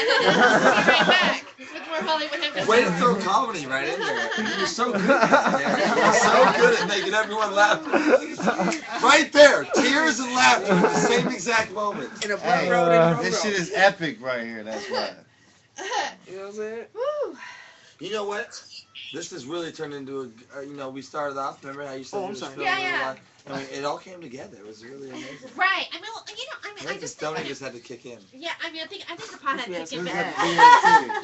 right back with more Hollywood Hemptress. Way to throw comedy right in there. You're so good. You're so good at making everyone laugh. Right there, tears and laughter at the same exact moment. In a This shit is epic right here. That's why. You know what I'm saying? Woo. You know what? This has really turned into we started off. Remember how you said Oh, you I'm was sorry. filming Yeah. a lot? I mean, it all came together. It was really amazing. Right. I mean, I just think Stoney just had to kick in. yeah. I mean, I think the pot had kicked in Who's better. got the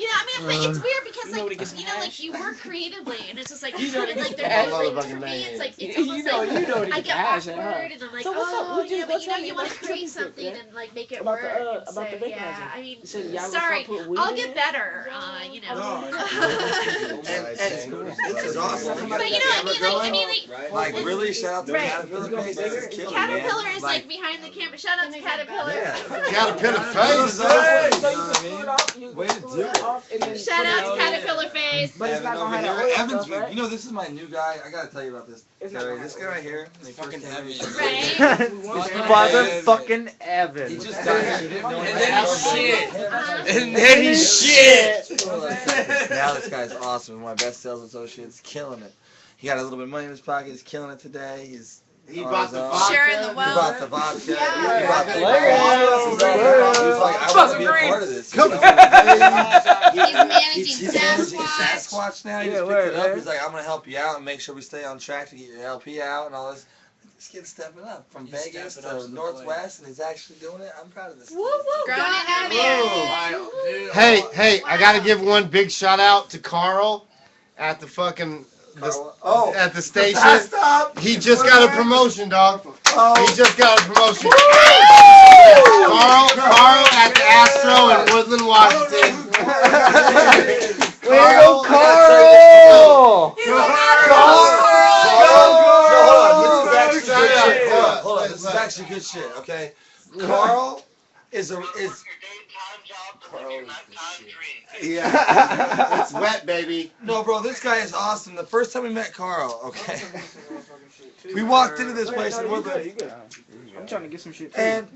It's weird because nobody like gets like you work creatively and it's just like You know and, like the they're motherfucking like, for me name. it's like it's You almost know like the I get cash, awkward huh? and I'm like, So what's up? oh, We just- but let's you talk want to about create the something trip, and like make it About work. the, and about so, the bacon yeah, oven. I mean, You said y'all gonna sorry, start putting weed I'll in get it? better. This is awesome. But I mean, Like really, shout out to Right. Caterpillar Face. This is killing, Caterpillar man. is like behind the camera. Shout out to Caterpillar. Yeah. Caterpillar Hey, face. So you can pull it off. You Way can to pull do it it. off and then Shout put it out to on. Caterpillar Face. But it's not Evan gonna have over that here. oil Evan's, stuff, right? this is my new guy. I gotta tell you about this. It's not So gonna this have guy right here, when he first came in, Right. Motherfucking Evan. he just got here. He didn't know And what then happened. And then he shit. Now this guy's awesome. One of my best sales associates, killing it. He got a little bit of money in his pocket. He's killing it today. He on bought his the own. vodka. Sharing the He wealth. bought the vodka. Yeah. He bought the Yeah. He was like, I want to be a part of this. Come He's He's managing managing Sasquatch. Sasquatch now. He Yeah, just word, picked it up. right? He's like, I'm gonna help you out and make sure we stay on track to get your LP out and all this. This kid's stepping up from He's Vegas stepping up to to the Northwest, and he's actually doing it. I'm proud of this. Woo woo. Growing God, it out man. Hey, I gotta give one big shout out to Carl at the fucking at the station. Stop! He just got a promotion, dog. Oh. He just got a promotion. Carl at the Astro in Woodland, Washington. Way to go, Carl! Hold on. This is actually good shit, okay? Carl is Yeah. It's wet, baby. No, bro, this guy is awesome. The first time we met Carl, okay, we walked into this place and we're like, I'm trying to get some shit. and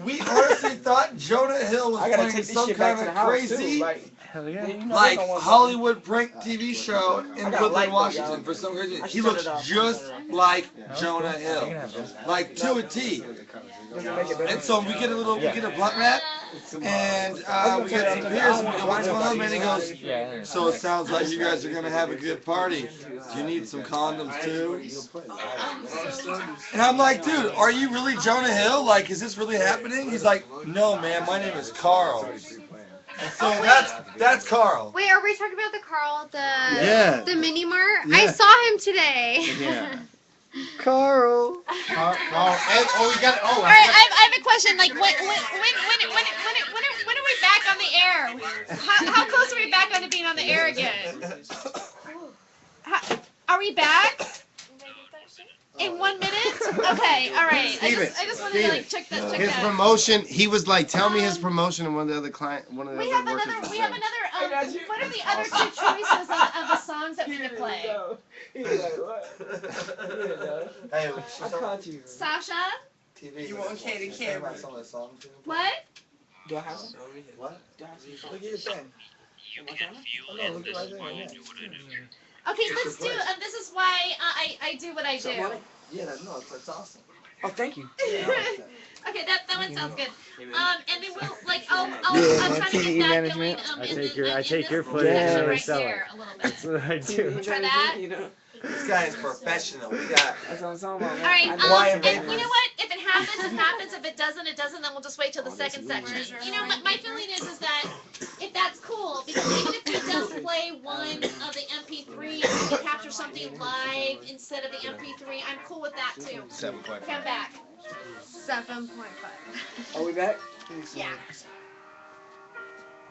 we honestly thought Jonah Hill was playing some kind of crazy, Hell yeah. like Hollywood prank TV show in Woodland, Washington. For some reason, he looks just like Jonah Hill, like to a T. And so we get a blunt mat, and we get some beers, and we go, what's going on, man? He goes, so it sounds like you guys are gonna have a good party. Do you need some condoms too? And I'm like, dude, are you really Jonah Hill? Like, is this really happening? He's like, no, man, my name is Carl. And so that's Carl. Wait, are we talking about the Carl, the mini mart? Yeah. I saw him today. Yeah. Carl. Carl. Oh, we got. Oh, All right, I have a question. Like, when are we back on the air? How close are we back on to being on the air again? Are we back? In 1 minute? Okay, all right. Steven, I just wanted to like check that. his promotion. He was like, tell me his promotion, and one of the other workers. We have another. What are the other two choices of the songs that we could play? Hey, Sasha? You want Katie Cameron? What? Do I have some? What? Do I have some? You can feel it. This is why I do what I do. Okay, let's do. This is why I do what I do. Yeah, no, it's awesome. Oh, thank you. Okay, that one sounds good. And then we'll like I'll try to get that going. I take your footage and I right sell it. here a little bit. That's what I do. Try that. This guy is professional. We got. That's what I'm talking about, All right. man. And you know what? If it happens, it happens. If it doesn't, it doesn't. Then we'll just wait till the second section. You know, my feeling is that if that's cool, because even if he does play one of the MP3 and we capture something live instead of the MP3, I'm cool with that too. 7.5. Come back. 7.5. Are we back? Yeah.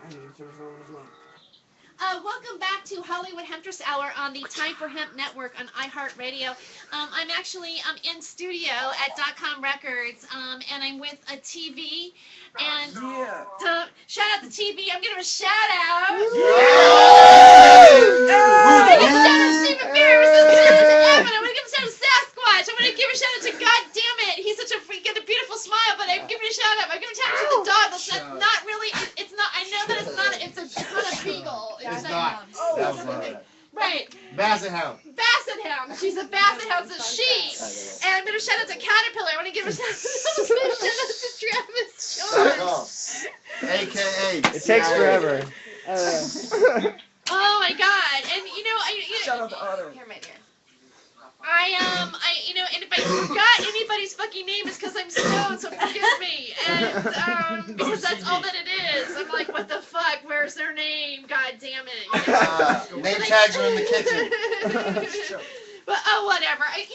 I need to turn over the blunt. Welcome back to Hollywood Hemptress Hour on the Time for Hemp Network on iHeartRadio. I'm actually in studio at .com Records, and I'm with a TV. And shout out to TV. I'm giving him a shout out. I'm gonna give a shout out to Stephen Beers. I'm gonna give a shout out to Evan. I'm gonna give a shout out to Sasquatch. I'm gonna give a shout out to God damn it. He's such a freak, got a beautiful smile, but I'm giving a shout out. I'm giving a shout out to the dog. That's not really. It's not. I know that it's not. It's a ton of beagle. It's not. That's not. Right. Basset Hound. Basset Hound. She's a Basset Hound. It's a she. And I'm gonna shout out to Caterpillar. I want to give a shout out to Travis Jones. AKA. It takes forever. Oh my God. And you know, Shout out to Otter. Here, my dear. And if I forgot anybody's fucking name, it's because I'm stoned, so forgive me. And, because that's all that it is. I'm like, what the fuck? Where's their name? God damn it. Name tags are in the kitchen. But, whatever. I don't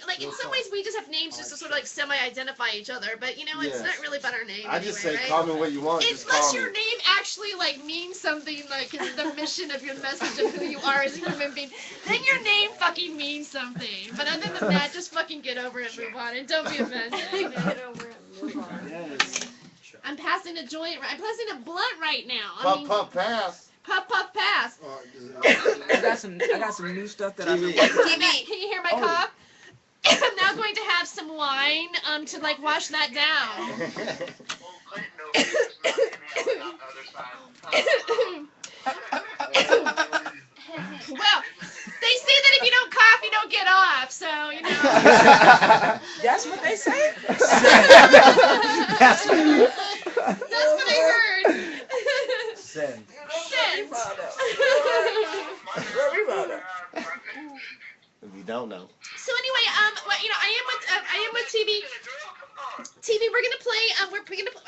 think in some ways we just have names just to sort of like semi-identify each other, but it's not really about our name. I just say right? call me what you want. Just Unless call your me. name actually like means something like in the mission of your message of who you are as a human being, then your name fucking means something. But other than that, just fucking get over it and move on, and don't be offended. Get over it. Move on. Yes. I'm passing a joint. I'm passing a blunt right now. Puff pass. Puff pass. I got some new stuff that I've been Can you hear my cough? I'm now going to have some wine to like wash that down. Well, they say that if you don't cough, you don't get off. So That's what they say? That's what I heard. Send. We don't know. So anyway, I am with TV. TV, we're gonna play.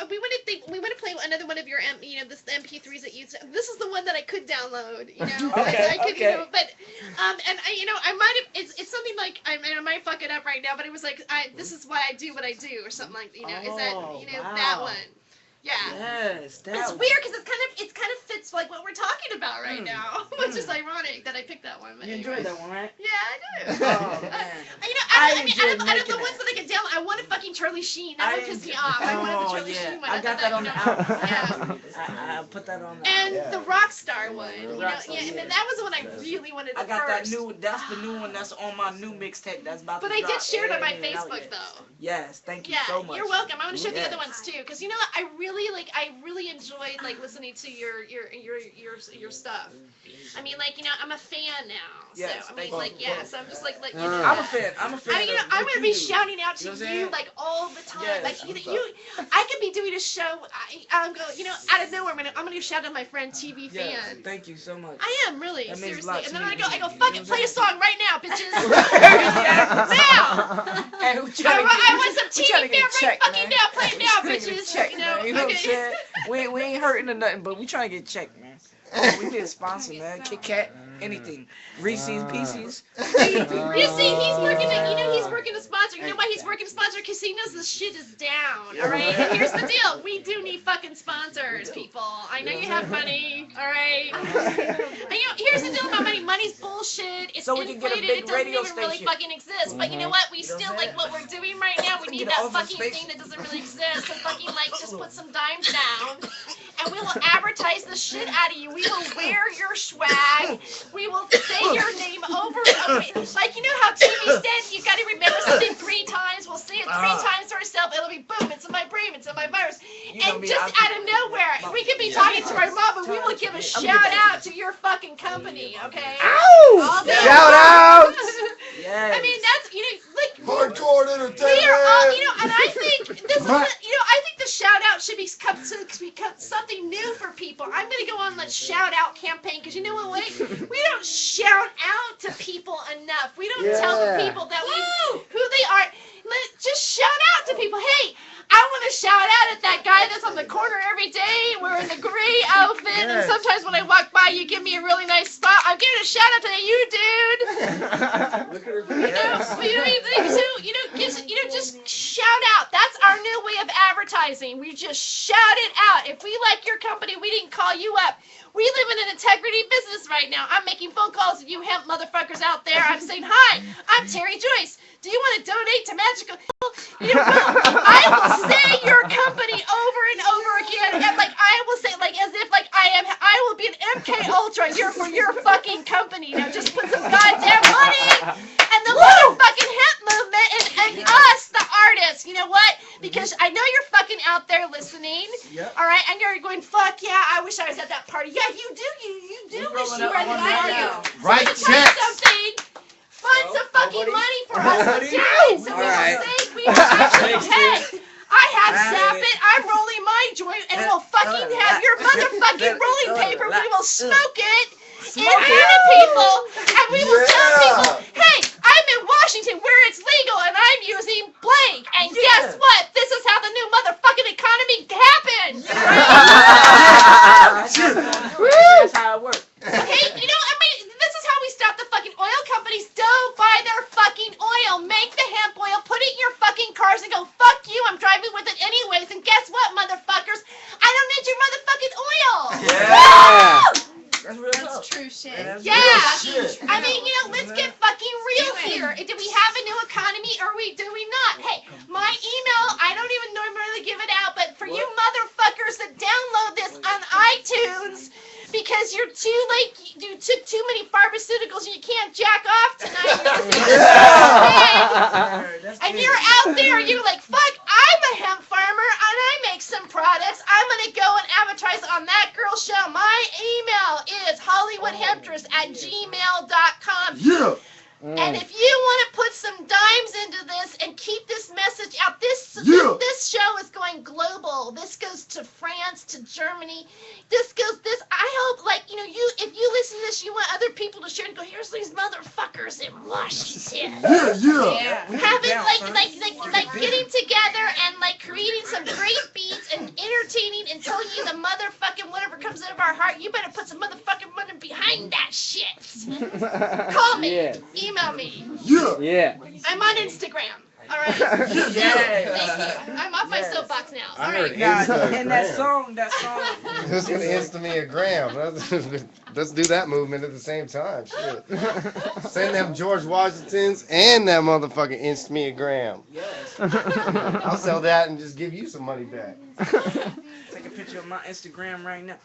We want to play another one of your this MP3s that you. This is the one that I could download. Okay. I could, but and I might have. It's something like I might fuck it up right now, but it was like this is why I do what I do or something like is that wow. that one. Yeah. Yes, that It's was- weird because it kind of fits like what we're talking about right now, which is ironic that I picked that one. But You anyways. enjoyed that one, right? Yeah, I do. Oh, man. You know, I I mean, enjoyed out of making the ones that I can download, I wanted fucking Charlie Sheen. That I one pissed me enjoy- off. I wanted the Oh, Charlie yeah. Sheen one. I got that on the album. Yeah. I put that on the And album. the Rockstar one, you know, Rockstar, yeah, and yeah. then that was the one I really wanted I at got first. that new. That's the new one. That's on my new mixtape. That's about But to I drop. did share it on my It ain't out Facebook yet. though. Yes, thank you Yeah, so much. you're welcome. I want to share the Yes. other ones too, because you know what? I really enjoyed like listening to your stuff. I mean, like, you know, I'm a fan now. Yes, So I thank mean, you. like, yeah. So I'm just like you know. I'm a fan. I'm a fan. I mean, you know, of I'm what gonna you be do. shouting out You know to what I'm you saying? like all the time. Yes, Like what's I could be doing a show. I'm going, you know, out of nowhere. I'm gonna shout out my friend TV Yes, fan. thank you so much. I am really That means a seriously. lot And to then me. I go, You know fuck what it, I'm play a saying? song right now, bitches. Yeah. now. Hey, we I trying to want, get, I want some we trying to TV get fan a check, right fucking man. now. Play it We now, trying to get a bitches. check, You know, man. You know what I'm okay. saying? We ain't hurting or nothing, but we trying to get checked, man. Oh, we need a sponsor, man. Kit Kat, anything. Reese's Pieces. You see, he's working to, you know, he's working to sponsor. You know why he's working to sponsor? Because he knows this shit is down, all right? And here's the deal. We do need fucking sponsors, people. I know you have money, all right? And you know, here's the deal about money. Money's bullshit. It's So we can get a inflated. big It doesn't radio even really station. fucking exist. But you know what? We You know what still I'm like saying? what we're doing right now. We need Get that an office fucking space. thing that doesn't really exist. So fucking like just put some dimes down. And we will advertise the shit out of you. We will wear your swag. We will say your name over. Like, you know how TV said you got to remember something 3 times? We'll say it 3 times to ourselves. It'll be boom. It's in my brain. It's in my virus. You know And me, just out of nowhere, we could be talking to our mom, but we will give a shout out to your fucking company, okay? All day Shout long. outs! Yes. I mean, that's, you know, like, Hardcore we entertainment. are all, you know, and I think this is, you know, I think the shout out should become something new for people. I'm gonna go on the shout out campaign because you know what? We don't shout out to people enough. We don't tell the people that who they are. Just shout out to people. Hey, I want to shout out at that guy that's on the corner every day wearing the gray outfit, and sometimes when I walk by, you give me a really nice spot. I'm giving a shout out to you, dude. Look at her. You know, so, you know, just shout out. That's our new way of advertising. We just shout it out. If we like your company, we didn't call you up. We live in an integrity business right now. I'm making phone calls to you hemp motherfuckers out there. I'm saying, hi, I'm Terry Joyce. Do you want to donate to Magical? You know, I will say your company over and over again, and like I will say, like as if like I will be an MK Ultra here for your fucking company. Now just put some goddamn money and the motherfucking hemp movement and us, the artists. You know what? Because I know you're fucking out there listening. Yep. All right, and you're going, fuck yeah, I wish I was at that party. Yeah, you do. You do wish you were at the party. Right So let me tell you checks. something. Fund some fucking money for us buddy. today, so All we right. will say we will actually Thanks, pay. I have I sap get it. I'm rolling my joint, and we'll fucking have your motherfucking rolling paper. We will smoke it in front of people, and we will tell people, hey, I'm in Washington where it's legal, and I'm using blank. And guess what? This is how the new motherfucking economy happens. That's how it works. Okay, you know, I mean, this is how we stop the fucking oil companies. Don't buy their fucking oil. Make the hemp oil, put it in your fucking cars and go, fuck you, I'm driving with it anyways. And guess what, motherfuckers? I don't need your motherfucking oil. Yeah. That's real talk. True shit. Yeah. Shit. I mean, you know, let's get fucking real here. Do we have a new economy or do we not? Hey, my email, I don't even normally give it out, but for you motherfuckers that download this on iTunes, because you're too late, you took too many pharmaceuticals and you can't jack off tonight. And you're out there, you're like, fuck, I'm a hemp farmer and I make some products. I'm going to go and advertise on that girl's show. My email is hollywoodhemptress@gmail.com. Yeah. And if you want to put some dimes into this and keep this message out, this show is going global. This goes to France, to Germany. I hope, like, you know, if you listen to this, you want other people to share and go, here's these motherfuckers in Washington. Yeah. Having, like getting together and, like, creating some great beats and entertaining and telling you the motherfucking whatever comes out of our heart, you better put some motherfucking money behind that shit. Call me. Yeah. Email me. Yeah. Yeah. I'm on Instagram. All right. Yes. Thank you. I'm off my soapbox now. I All heard right. Nah, Instagram. and that song. Who's gonna insta me a gram? Let's do that movement at the same time. Shit. Send them George Washingtons and that motherfucking insta me a gram. Yes. I'll sell that and just give you some money back. Take a picture of my Instagram right now.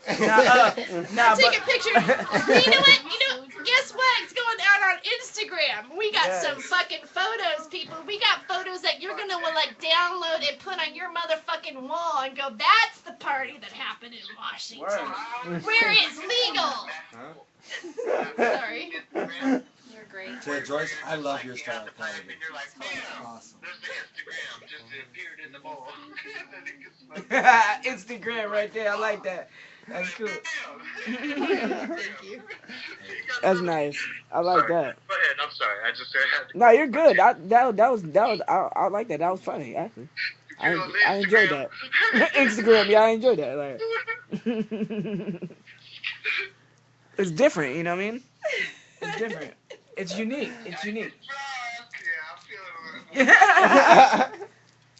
Nah, Take a picture. You know what? Guess what? It's going out on Instagram. We got some fucking photos, people. We got photos that you're gonna like download and put on your motherfucking wall and go, that's the party that happened in Washington. Where it's legal. Sorry. You're great. Jay Joyce, I love your style of comedy. Awesome. Instagram right there. I like that. That's cool. Thank you. That's nice. I like that. Go ahead. I'm sorry. I just said. No, you're good. That was I like that. That was funny actually. I enjoyed that. Instagram, yeah, I enjoyed that. Like, it's different, you know what I mean? It's different. It's unique. It's unique.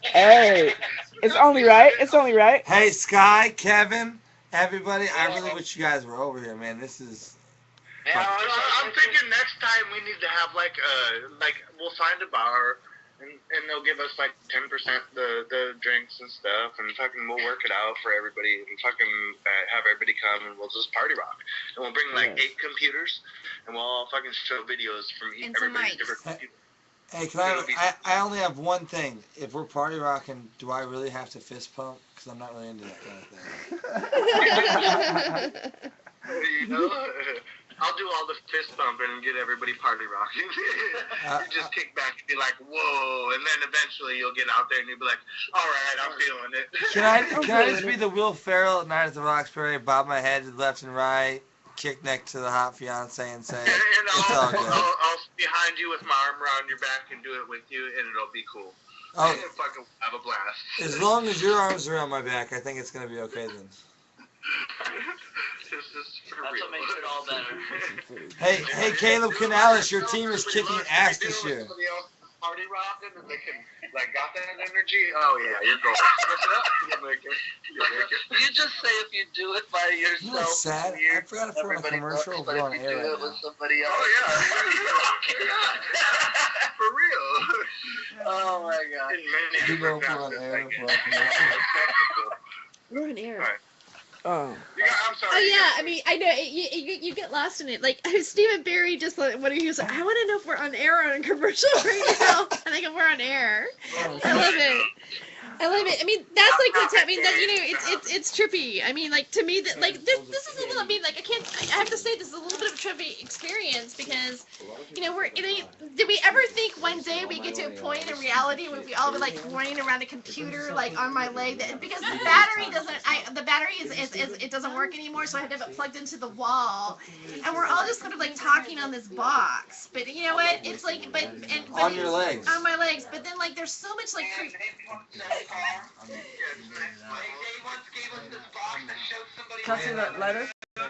Hey, it's only right. It's only right. Hey, Sky, Kevin, everybody, I really wish you guys were over here, man. This is... Yeah, I'm thinking next time we need to have like we'll find a bar and they'll give us like 10% the drinks and stuff and fucking we'll work it out for everybody and fucking have everybody come and we'll just party rock and we'll bring like 8 computers and we'll all fucking show videos from everybody's different computers. Hey, I only have one thing. If we're party rocking, do I really have to fist pump? Because I'm not really into that kind of thing. You know? I'll do all the fist pumping and get everybody party rocking. You just kick back and be like, whoa, and then eventually you'll get out there and you'll be like, all right, I'm feeling it. Can I just be the Will Ferrell at Night at the Roxbury, bob my head to the left and right, kick neck to the hot fiance and say, it's all good. I'll behind you with my arm around your back and do it with you, and it'll be cool. Oh, fucking have a blast. As long as your arms are around my back, I think it's going to be okay then. That's what makes it all better. Hey, Caleb Canales, your team is kicking ass this year. Party rocking and they can got that energy. Oh yeah, you're going. You just say if you do it by yourself. You know what's sad? I forgot to put a commercial but on if you air do right it with now. somebody else. Oh yeah. For real. Oh my god. In many different facets, I guess. We're on air. Oh. I'm sorry. Oh yeah, I mean, I know you get lost in it. Like Stephen Barry just when he was like, I want to know if we're on air or on a commercial right now. And I go, we're on air. I love it. I mean, that's like the I mean, that it's trippy. I mean, like to me, that like this is a little. I mean, like I have to say this is a little bit of a trippy experience because did we ever think one day we get to a point in reality where we all be like running around a computer like on my leg because the battery is it doesn't work anymore, so I have to have it plugged into the wall, and we're all just kind of like talking on this box. But you know what? It's like On your legs. On my legs. But then like there's so much like. Can I see that lighter? It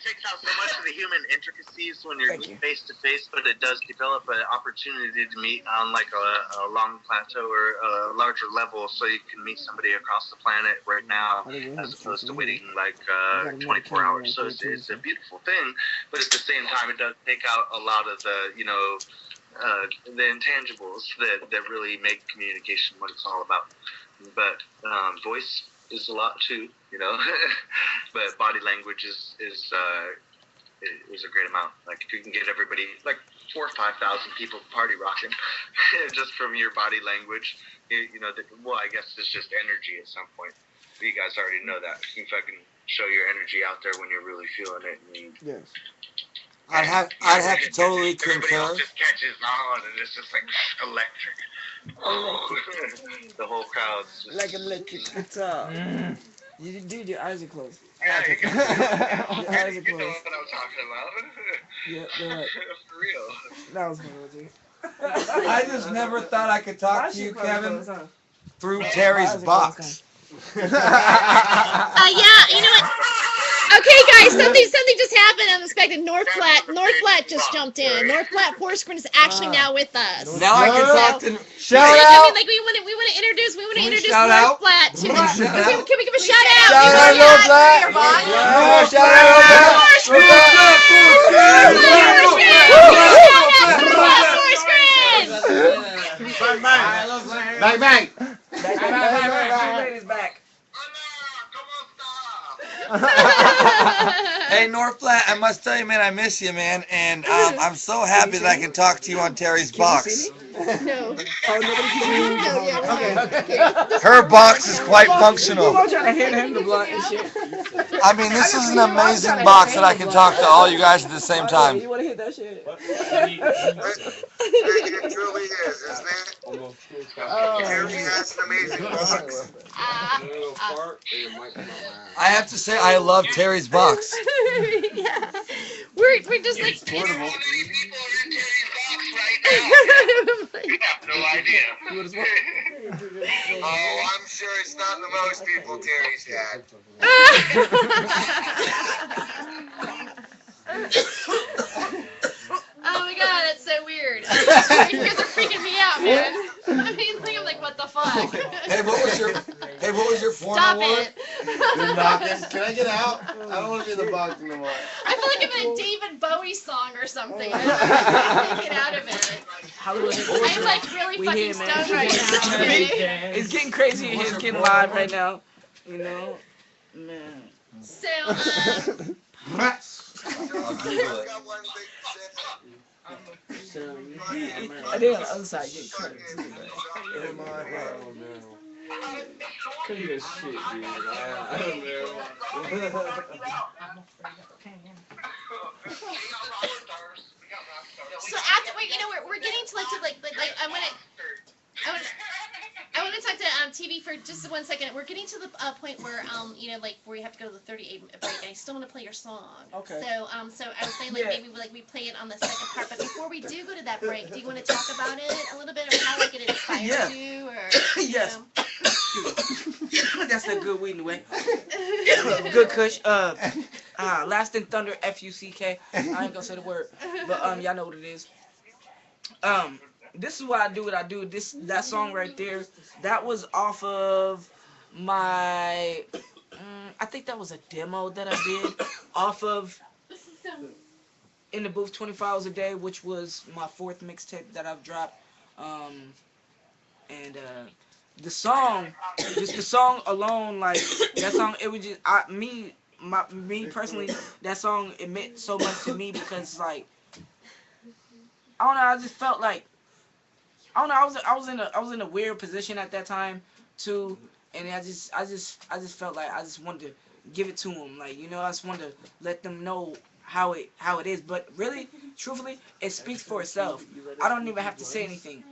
takes out so much of the human intricacies when you're face to face, but it does develop an opportunity to meet on like a long plateau or a larger level, so you can meet somebody across the planet right now, as opposed to waiting like 24 hours. So it's a beautiful thing, but at the same time, it does take out a lot of the the intangibles that really make communication what it's all about. But voice is a lot too, but body language is a great amount. Like if you can get everybody, like 4,000 or 5,000 people party rocking just from your body language, well, I guess it's just energy at some point. You guys already know that. You can fucking show your energy out there when you're really feeling it. Yes. I'd have to totally Everybody concur. else just catches on, and it's just like electric. The whole crowd's just Like electric guitar. Dude, your eyes are closed. Yeah, you Your eyes are know closed. what I'm talking about. Yeah, they're right. For real. That was funny, dude. I just never thought I could talk to you, Kevin, through My Terry's eyes are box. closed, Yeah, you know what? Okay, guys, something just happened unexpected. North Flat just jumped in. North Flat Foursquare is actually now with us. Now I can talk to. Shout I out. mean, like we want to introduce shout North out? Flat to the. Shout out? Can we give a shout out? Shout out, North Flat. Shout out, North Bang, bang. Ladies back. Hey, North Flat, I must tell you, man, I miss you, man, and I'm so happy that I can talk to you on Terry's box. No. Her box is quite functional. I'm trying to hit him the blunt and shit. I mean, this is an amazing box that I can talk to all you guys at the same time. You want to hit that shit? It truly is, isn't it? Oh, Terry has an amazing box. I have to say, I love Terry's box. Yeah. We're just like. How many people are in Terry's box right now? I have no idea. Oh, I'm sure it's not the most people Terry's had. Oh my god, that's so weird. You guys are freaking me out, man. I mean, like, I'm like, what the fuck? Hey, what was your porn Stop award? it. You're knocking. Can I get out? I don't want to be in the box anymore. I feel like I'm in a David Bowie song or something. I can't get out of it. I'm like really We fucking here, man. stoned right now. Okay? It's getting crazy in here. It's getting live right now. You know? Man. So, I'll Google it. I did on the other side get credit too, but so after we're getting to I want to talk to TV for just 1 second. We're getting to the point where where you have to go to the 38 break, and I still want to play your song. Okay. So I was saying maybe we play it on the second part, but before we do go to that break, do you want to talk about it a little bit, or how it inspired you, or yes. That's a good weed anyway. Good kush. Lasting Thunder, Fuck. I ain't gonna say the word, but y'all know what it is. This is why I do what I do. That song right there, that was off of my, I think that was a demo that I did off of In the Booth 24 Hours a Day, which was my 4th mixtape that I've dropped. And the song, just the song alone, like that song, it was just me personally. That song it meant so much to me because like I don't know, I just felt like I don't know, I was in a weird position at that time too, and I just felt like I just wanted to give it to them, like I just wanted to let them know how it is. But really, truthfully, it speaks for itself. I don't even have to say anything.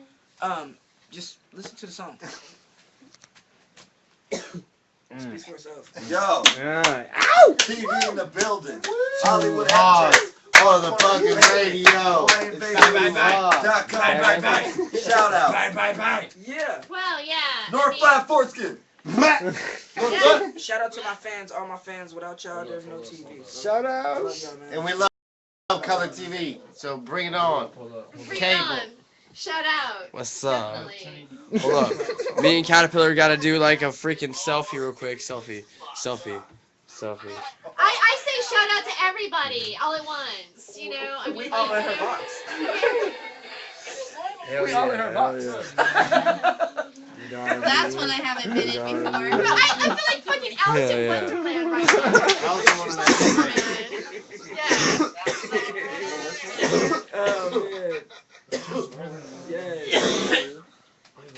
Just listen to the song. Speaks for itself. Yo, Yeah. ow! TV in the building. Hollywood Hemptress. Oh, the fucking radio. Bye. Shout out. Bye. Yeah. well, yeah. North Flat Foreskin. Shout out to my fans, all my fans. Without y'all, there's no TV. Shout I out. love y'all, man. And we love color TV, so bring it on. Bring it Cable. on. Shout out. What's up? Definitely. Hold up. Me and Caterpillar gotta do like a freaking selfie real quick. Selfie. I say shout out to everybody all at once. I mean, We all in her box. Hell We all in her box. That's one I haven't been in before. I feel like fucking Alice in Yeah. Wonderland right now. Alice in Wonderland.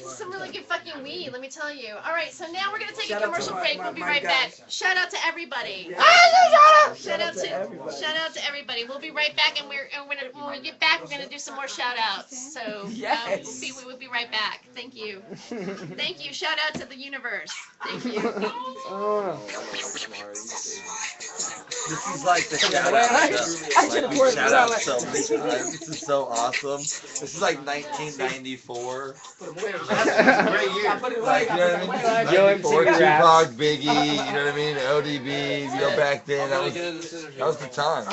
Some really good fucking weed, let me tell you. All right, so now we're gonna take Shout a out to commercial my- break. my- We'll be my right guys. back. Shout out to everybody. Yeah. Shout out to everybody. We'll be right back, and when we get back, we're gonna do some more shout outs. So Yes. we'll be right back. Thank you. Thank you. Shout out to the universe. Thank you. This is like the shout I out should've show. poured Shout it out out. so many times. This is so awesome. This is like 1994. Great year. I put it Like You know what I mean? Yo, Like before MC Tupac, raps. Biggie, you know what I mean? ODB, you know, back then, that was the time.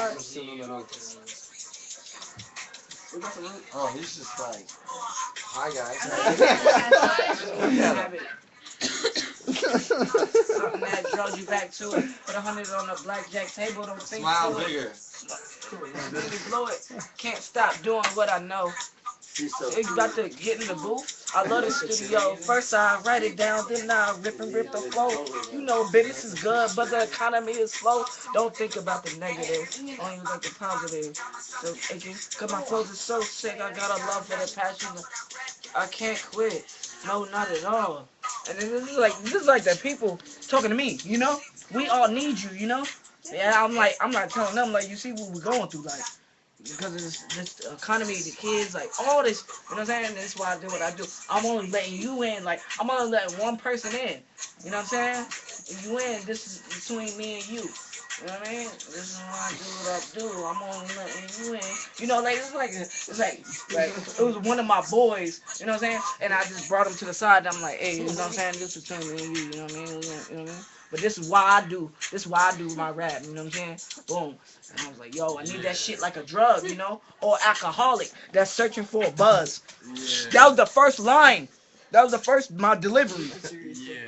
Oh, he's just like, hi guys. Something that draws you back to it. Put 100 on the blackjack table, don't think Smile to it. bigger. Really blow it. Can't stop doing what I know. It's about to get in the booth. I love the studio. First I write it down, then I rip the flow. You know business is good, but the economy is slow. Don't think about the negative, only look at the positive. So, cause my flows is so sick, I got a love for the passion. I can't quit. No, not at all. And then this is like the people talking to me, you know? We all need you, you know? Yeah, I'm not telling them, like, you see what we're going through, like, because of this economy, the kids, like, all this, you know what I'm saying? That's why I do what I do. I'm only letting you in, like, I'm only letting one person in, you know what I'm saying? If you in, this is between me and you. You know what I mean? This is why I do what I do. I'm only letting you in. You know, like it's like it was one of my boys. You know what I'm saying? And I just brought him to the side. And I'm like, hey, you know what I'm saying? This is between me and you. You know what I mean? You know what I mean? But this is why I do. This is why I do my rap. You know what I'm saying? Boom. And I was like, yo, I need that shit like a drug, you know, or alcoholic that's searching for a buzz. That was the first line. That was the first my delivery. Yeah.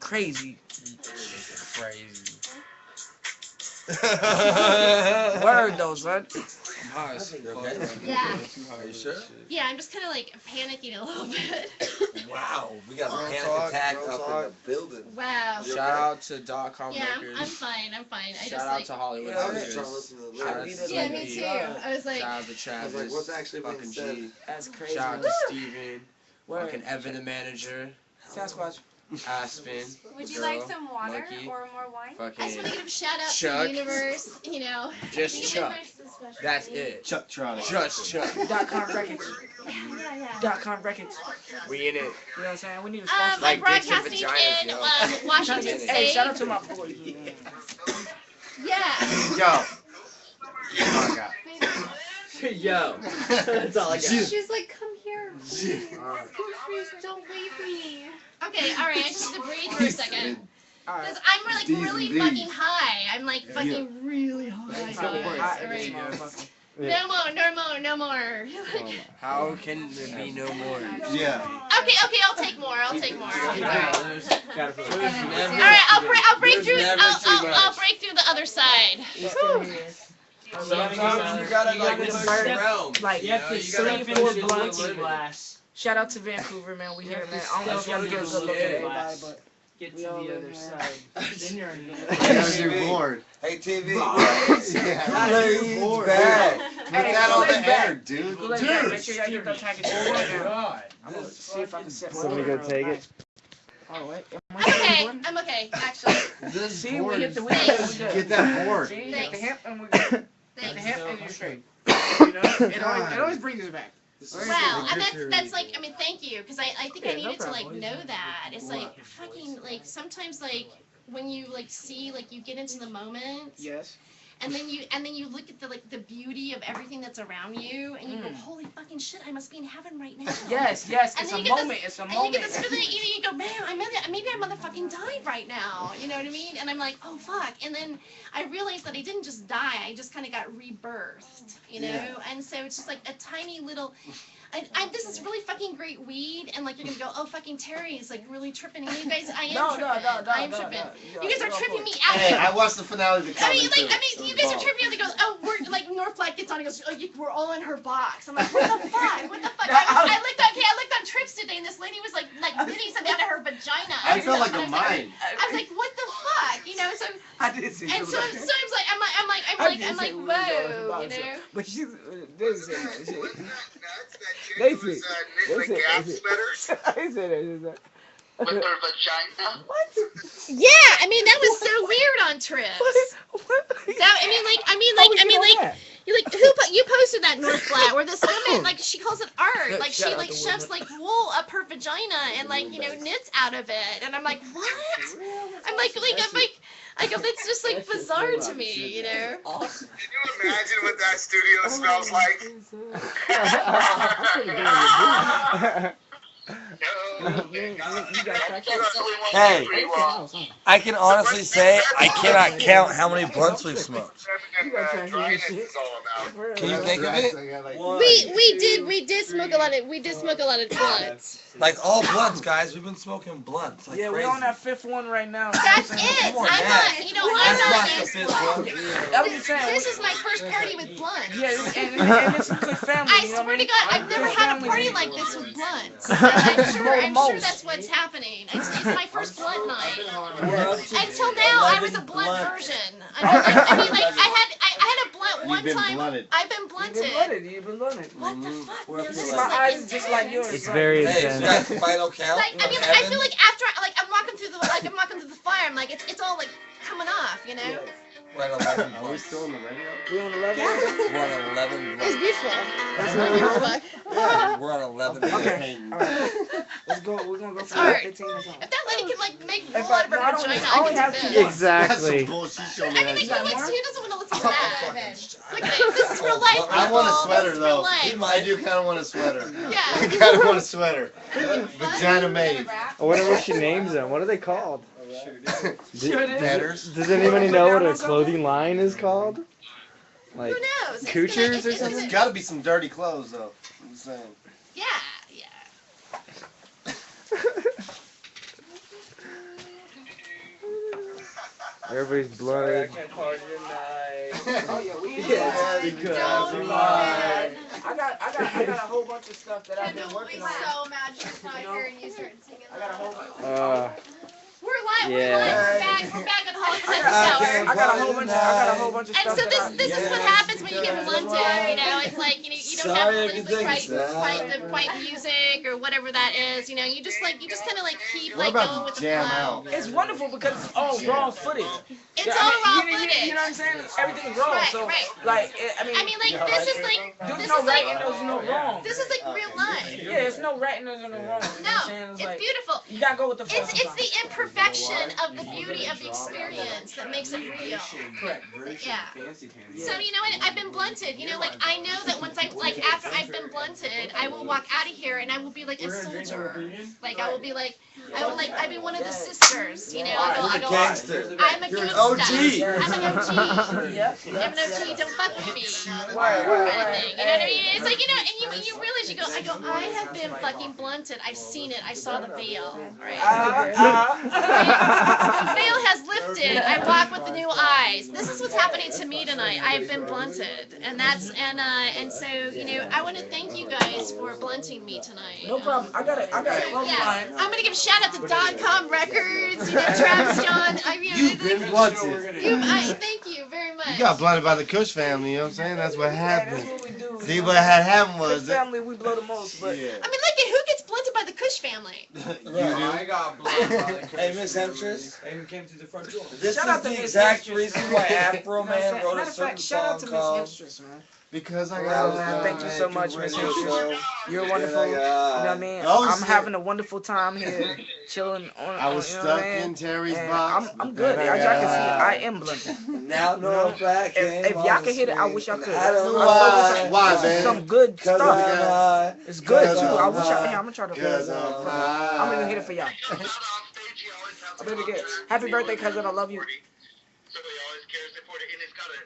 Crazy. Crazy. Word though, son. I'm high as fuck. Yeah. Are you sure? Yeah, I'm just kind of like panicking a little bit. Wow, we got a panic attack up in the building. Wow. Shout out to .com Yeah, Records. I'm fine. I'm fine. I Shout just out like. to Hollywood Yeah, Records. trying to listen to the Shout out lyrics. to Yeah, me Stevie. too. I was like. Shout out to Travis. like, what's actually being fucking said? G. That's crazy. Shout out to Steven. Word. Fucking Evan the manager. Sasquatch. Aspen. Would you Girl, like some water Monkey, or more wine? I just Fucking want to give a shout out to Chuck. the universe. You know. just I think Chuck. the universe is special. That's it. Chuck Tronic. Just Chuck. .com Records. Yeah. .com Records. We in it. You know what I'm saying? We need a I'm sponsor. Like dicks and broadcasting vaginas, in yo. Washington Hey, State. Hey, shout out to my boys. Yeah. Yo. Yo. That's all I got. She's like, come here. Please. Don't leave me. Okay, all right. I just have to breathe for a second. Because I'm like really fucking high. I'm like fucking really high. Guys. All right. Yeah. No more. How can there be no more? Yeah. Okay, I'll take more. All right, Alright, I'll break through. never I'll too much. break through the other side. Sometimes you gotta like You push gotta the realm. like, You know, you gotta three, finish four it to blunts. the limit. Shout out to Vancouver, man. We here, man. I don't know if y'all get a good look at everybody, but Get to we all the live, other man. side. Then you're in Because you're bored. Hey, TV. Yeah. Please bored. back. Put that on the air, dude. Make sure y'all get that package. Oh my god. I'm gonna see if I can set Somebody go take it. Oh, wait. I'm okay, actually. This See, we board hit is- the we Get that board. See, hit the Thanks. hemp and we good. Hit the Thanks. hemp and you're straight. You know, it always brings us back. Wow, and that's like, I mean, thank you, because I think I Yeah, no needed to like problem. know that. It's like fucking like sometimes like when you like see like you get into the moment Yes. and then you look at the like the beauty of everything that's around you and you go, holy fucking shit, I must be in heaven right now. Yes. And It's then a you get moment. It's a And you moment. get this feeling, you go, man, maybe I motherfucking died right now. You know what I mean? And I'm like, oh fuck. And then I realized that I didn't just die, I just kind of got rebirthed, you know? Yeah. And so it's just like a tiny little, this is really fucking great weed, and like you're gonna go, oh fucking Terry is like really tripping. And you guys, I am tripping. I am tripping. You guys are tripping me out. Hey, I watched the finale of the I mean, comedy you guys are tripping me out. He goes, oh, we're like North Black gets on. He goes, oh, we're all in her box. I'm like, what the fuck? What the fuck? I looked on Trips today, and this lady was like hitting something out of her vagina. I felt like a mime. I was like, what the fuck? You know, so I did see. and so I'm like, I'm like, whoa, you know. But she's they said They see. Nick the Gap sweaters I said it. with her vagina. What? Yeah, I mean that was so weird on Trips. That I mean like you posted that North Black where this woman like she calls it art, like she like shoves like wool up her vagina and like knits out of it, and I'm like, what? I'm like I go, that's just like bizarre to me, you know. Can you imagine what that studio smells like? You got cracked up. Hey, I can honestly say I cannot count how many blunts we've smoked. You got cracked up shit. Can you think of it? We did smoke a lot of blunts. Like all blunts, guys. We've been smoking blunts. Like Yeah, crazy. we're on that fifth one right now. That's it. Come on, I'm Dad. not. You know, I'm That's not. not the fifth one. I was just saying. This is my first party with blunts. Yeah, and it's a good family. I You know what swear I to mean? God, I've never had a party like this with blunts. I'm sure that's what's happening. It's my first blunt night. Until now, I was a blunt version. I mean, like I had a blunt one time. I've been blunted. You've been blunted. What the fuck, man? This is My like eyes are just like yours. It's very Hey, intense. you got the final count? like I mean, like, I feel like after I'm walking through the fire, I'm like it's all like coming off, you know. We're at 11 Are we still on the radio? We on 11? Yeah. We're on 11 It's blunts. beautiful. That's not your fuck. We're on 11 Okay. All right. Let's go. We're gonna go for Alright. 15 or something. If that lady can like make If blood I- of I her don't- vagina, I I only can have do two that. blunts. Exactly. That's some bullshit. Show me I mean, that. like, got who more? doesn't want to listen to that? Look at it. This is real life. I want a people. sweater This is real though. life. I do kind of want a sweater. Yeah. I kind of want a sweater. Vagina made. I wonder what she names them. What are they called? Betters. Does anybody know what a clothing line is called? Like Who knows? It's Coochers gonna- or it's- something? It's got to be some dirty clothes though. I'm saying. Yeah, yeah. Everybody's blunted. Oh yeah, we Yes, Don't I even. got a whole bunch of stuff that I've been Kendall will be working on. so mad she's not here and you start singing. I got a whole. We're live. Yeah. We're back. We're back at Hollywood I Shower. got a whole bunch. I got a whole bunch of And stuff. so that this is what happens when you get blunted. You know, it's like you don't have Sorry, to I can listen take the right music or whatever that is. You know, you just kind of like keep What like about going with the jam flow. out? It's wonderful because it's all raw footage. It's Yeah, all raw you know footage. what I'm saying? Everything's raw. Right, So right. like, I mean, like this is like there's no right and there's no wrong. this is like real life. Yeah, there's no right and there's no wrong. You know what I'm No, saying? It's it's like, beautiful. you gotta go with the flow. It's the imperfection of the beauty of the experience that makes it real. Correct. Yeah. So you know what? I've been blunted. You know, like I know that once after I've been blunted, I will walk out of here and I will be like a soldier. Like I will be like I'll be one of the sisters. You know, I'll go. Gangster. I'm a You're an gangsta. OG. I'm an OG. Yep. I'm an OG. Don't fuck with me. Right. Kind of thing. You know what I mean? It's like, you know, and you realize I have been fucking blunted. I've seen it. I saw the veil. Right? The veil has lifted. I walk with the new eyes. This is what's happening to me tonight. I've been blunted, and so you know, I want to thank you guys for blunting me tonight. No problem. I got a clothing Yeah, line. I'm gonna give a shout out to .com Records. You know, Travis John. You've been blunted. Thank you very much. You got blunted by the Kush family. You know what I'm saying? That's what That's happened. what we do. See, what had happened This was family we blow the most, but yeah. I mean, look at who gets blunted by the Kush family. You do. I got blown by the Hey, Miss Hemptress. I even came through the front door. This Shout out is to the Miss exact Hemptress. reason why Afro You know what I'm Man saying? wrote a Matter of certain fact, shout out song to Miss called Hemptress, man. Because I Yeah, got man, thank you so much, Miss Radio Hemptress. Show. You're wonderful. You know what I mean? Oh, I'm shit. having a wonderful time here, chilling on. I was you know what stuck I mean? in Terry's And box. I'm good. As y'all can see, I am blunted. Now no back. If y'all can hit it, I wish y'all could. I don't know I why, fuck with man. some good Cause stuff. I'm high. It's good Cause too. I I'm wish y'all. high. Yeah, I'm gonna try to. Cause I'm high. I'm gonna hit it for y'all. I'm gonna get. Happy birthday, cousin. I love you. So he always carries it for it, and it's got the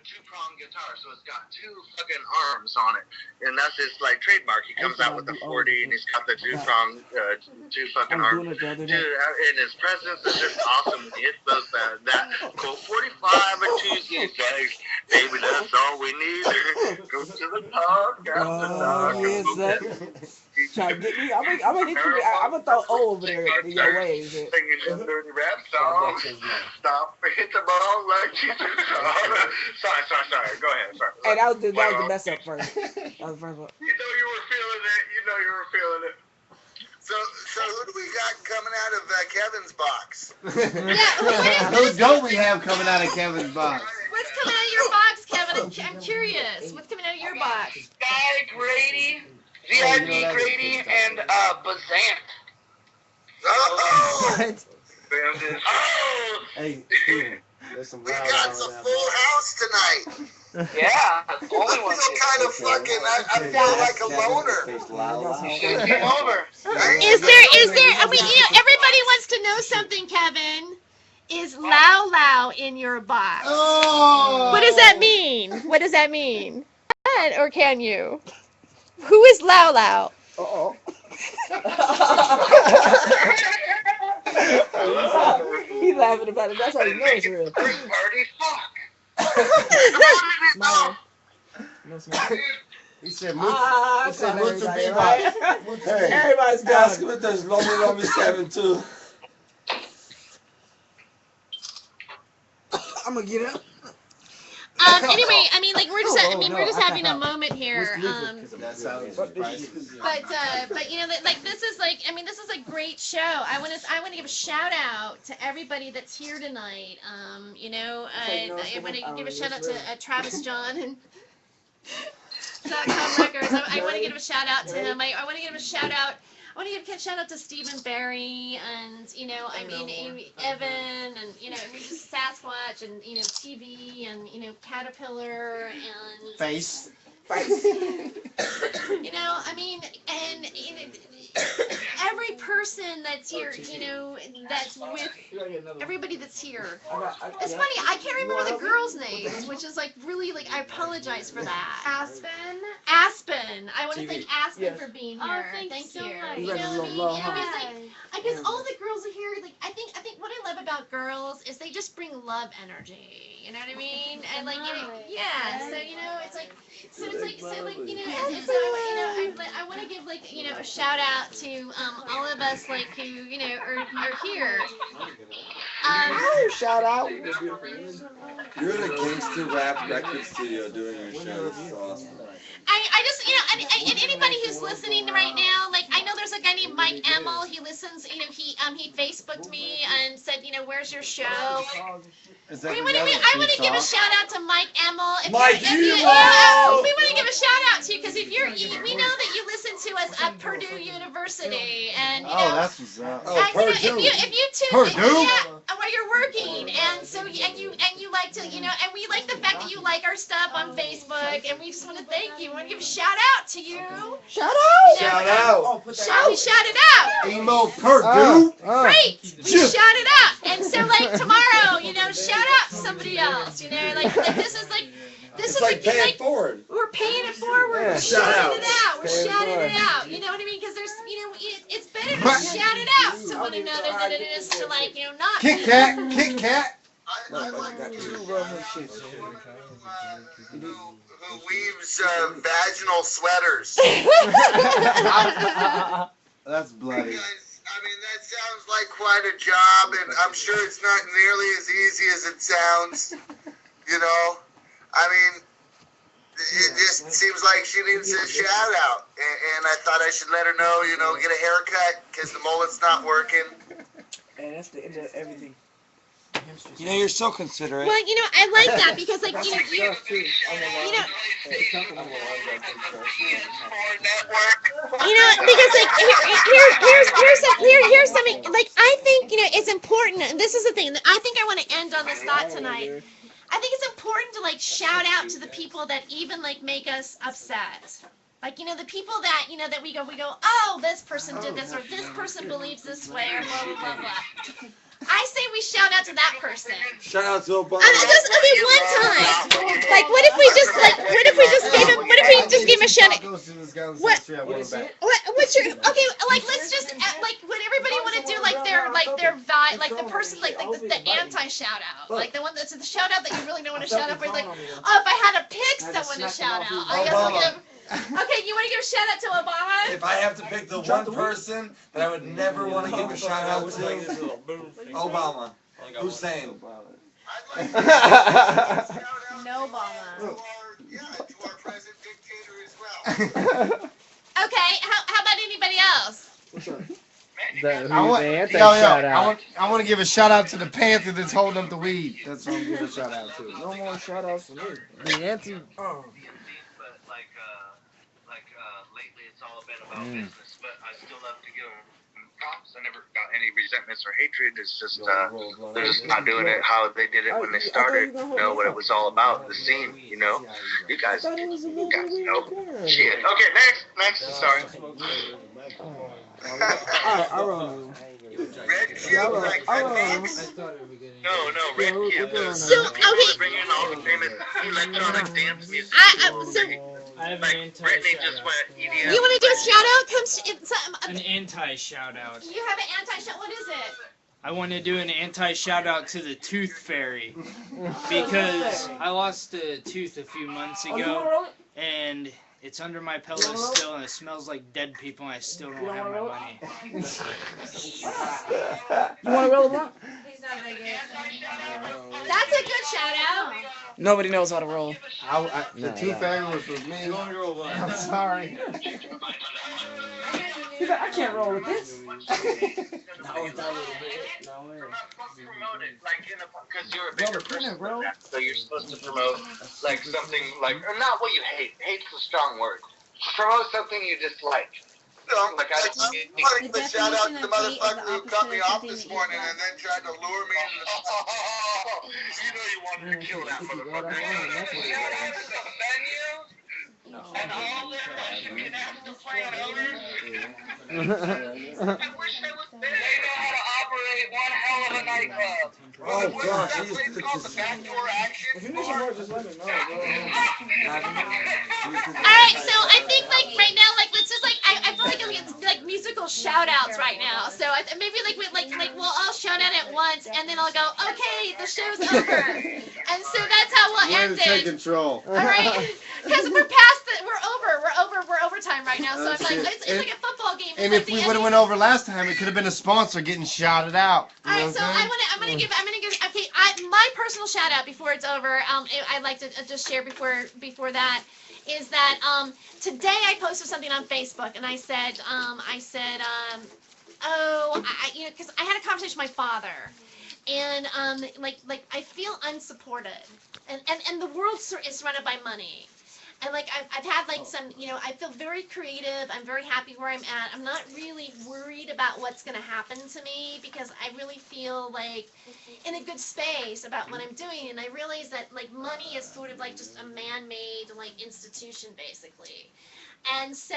two-prong guitar, so it's got two fucking arms on it, and that's his like trademark. He comes out with the 40, and he's got the two-prong, two fucking I'm arms. doing it the other Dude, day. and his presence is just awesome. He hits those that go 45 and Tuesdays, like, baby, that's all we need. Go to the park after dark. yes, that. Try to get me. I'm gonna hit you. I'm gonna throw O over there in your waves. Singing this dirty rap song. Stop, hit the ball like Jesus. Sorry. Go ahead. Sorry. Hey, that was the mess up first. That was the first one. You know you were feeling it. So who do we got coming out of Kevin's box? Who don't we have coming out of Kevin's box? What's coming out of your box, Kevin? I'm curious. What's coming out of your box? Guy Grady, VIP Grady, and Bazant. Oh! What? Oh! Hey, Steven. some We loud got hour a down full house tonight. Yeah, I feel kind of fucking, I feel like a loner. Game over. Is there, I mean, everybody wants to know something, Kevin. Is Lao Lao in your box? Oh! What does that mean? What does that mean? Or can you? Who is Lao Lao? Uh-oh. He's laughing about it. That's how you know it's real. Party fuck. Smile. No smile. He said, Come what's on, the everybody, big right? box? Hey, Everybody's ask gone. him if there's Lomi 7 too. I'm gonna get up. Anyway, I mean, like we're just, we're just having a moment here. That sounds But you know, like this is like, I mean, this is a great show. I want to give a shout out to everybody that's here tonight. You know, I want to give a shout out to Travis John and .com Records. I want to give a shout out to him. I want to give a shout out. I want to give a shout out to Stephen Barry and, you know, I mean, Evan and, you know, just Sasquatch and, you know, TV and, you know, Caterpillar and Face. you know, I mean, and you know, every person that's here, you know, that's with everybody that's here. It's funny, I can't remember the girls' names, which is like really like, I apologize for that. Aspen. Aspen. I want to thank Aspen for being here. Thank Thank you so you. much. You know what I mean? You know, because like, I guess all the girls are here. Like, I think what I love about girls is they just bring love energy. You know what I mean? And like, you know, yeah. So you know, it's like, so you know, and so you know, I want to give like, you know, a shout out to all of us like who, you know, are here. Shout out. You're in a gangster rap record studio doing your show. This is awesome. I just, you know, and anybody who's listening right now, like, I know there's a guy named Mike Emmel. He listens, you know, he Facebooked me and said, you know, where's your show? Is that I want to give a shout out to Mike Emmel. We want to give a shout out to you because if you're, we know that you listen to us at Purdue University, and you know, Oh, that's what's up. and, you know, if you tune, yeah, while you're working, and so and you like to, you know, and we like the fact that you like our stuff on Facebook, and we just want to thank you. We want to give a shout out to you. Shout out. Shout out. We shout it out. Emo Purdue. Great. We shout it out. And so like tomorrow, you know, shout out to somebody else. You know, like this is like. This It's is like paying it forward. We're paying it forward. Yeah, We're shout shouting out. it out. We're shouting it out. You know what I mean? Because there's, you know, it's better to shout it out to one another than it is to like, you know, not. Kit Kat. Kit Kat. I like to be who weaves vaginal sweaters. That's bloody. Because, I mean, that sounds like quite a job, and I'm sure it's not nearly as easy as it sounds. You know, I mean, it just seems like she needs a shout out, and I thought I should let her know, you know, get a haircut because the mullet's not working. And that's the end of everything. You know, you're so considerate. Well, you know, I like that because, like, you know, because like here's something. Like, I think, you know, it's important, and this is the thing. I think I want to end on this thought tonight. I think it's important to like shout out to the people that even like make us upset. Like, you know, the people that, you know, that we go, oh, this person did this, or this person believes this way, or blah, blah, blah, blah. I say we shout out to that person. Shout out to Obama. I mean, one time. Like, what if we just gave him a shout out? What's your, okay, like, let's just, like, would everybody want to do, like, their vibe, like, the person, like the anti-shout out, like, the one that's the shout out that you really don't want to shout out, where it's like, oh, if I had to pick someone to shout out, I guess I'll give, okay, you want to give a shout out to Obama? If I have to pick the one person that I would never want to give a shout out to, Obama. Hussein. No Obama. Yeah, to our present dictator as well. Okay, how about anybody else? I want to give a shout out to the Panther that's holding up the weed. That's what I'm giving a shout out to. No more shout outs for me. The anti. But lately it's all been about business. But I still love to give cops. I never got any resentments or hatred. It's just they're just not doing it how they did it when they started. You know what it was all about, the scene. You know, you guys know. Shit. Okay, next. Sorry. Alright, I'll roll. Red Cube, like Red Fox? No, Red Cube. So, okay. Bringing all the famous electronic dance music. I have Like an anti Britney shout just out. went EDM. You want to do a shout out? An anti shout out. You have an anti shout. What is it? I want to do an anti shout out to the Tooth Fairy because I lost a tooth a few months ago and it's under my pillow still and it smells like dead people and I still don't have my money. You want to roll a blunt? That's a good shout out. Nobody knows how to roll. The Tooth Fairy was with me. I'm sorry. He's like, I can't roll with this. Not with that little bit. No way. Promote it, like because you're a bigger person, so you're supposed to promote like something like, or not what you hate. Hate's a strong word. Promote something you dislike. Like I want to give a shout out to the motherfucker who cut me off this morning and then tried to lure me into the. You know you wanted to kill that motherfucker. And all their national plan owners. I wish I was there. They know how to operate one hell of a nightclub. Oh gosh, That place called the Backdoor Action. If you need some more, just let me know, bro. Alright, so I think like right now, like let's just like I feel like it's like musical shout outs right now. So maybe like we'll all shout out at once and then I'll go, okay, the show's over. And so that's how we'll end Take it. control. Alright? Because we're past the we're overtime right now, so I'm like it's like a football game. And if we would have went over last time, it could have been a sponsor getting shouted out. Alright, so I'm gonna give okay, my personal shout out before it's over. I'd like to just share before that is that today I posted something on Facebook and I said because I had a conversation with my father and like I feel unsupported and the world is surrounded by money. And like I've had like some, I feel very creative. I'm very happy where I'm at. I'm not really worried about what's going to happen to me because I really feel like in a good space about what I'm doing. And I realize that like money is sort of like just a man-made like institution basically. And so,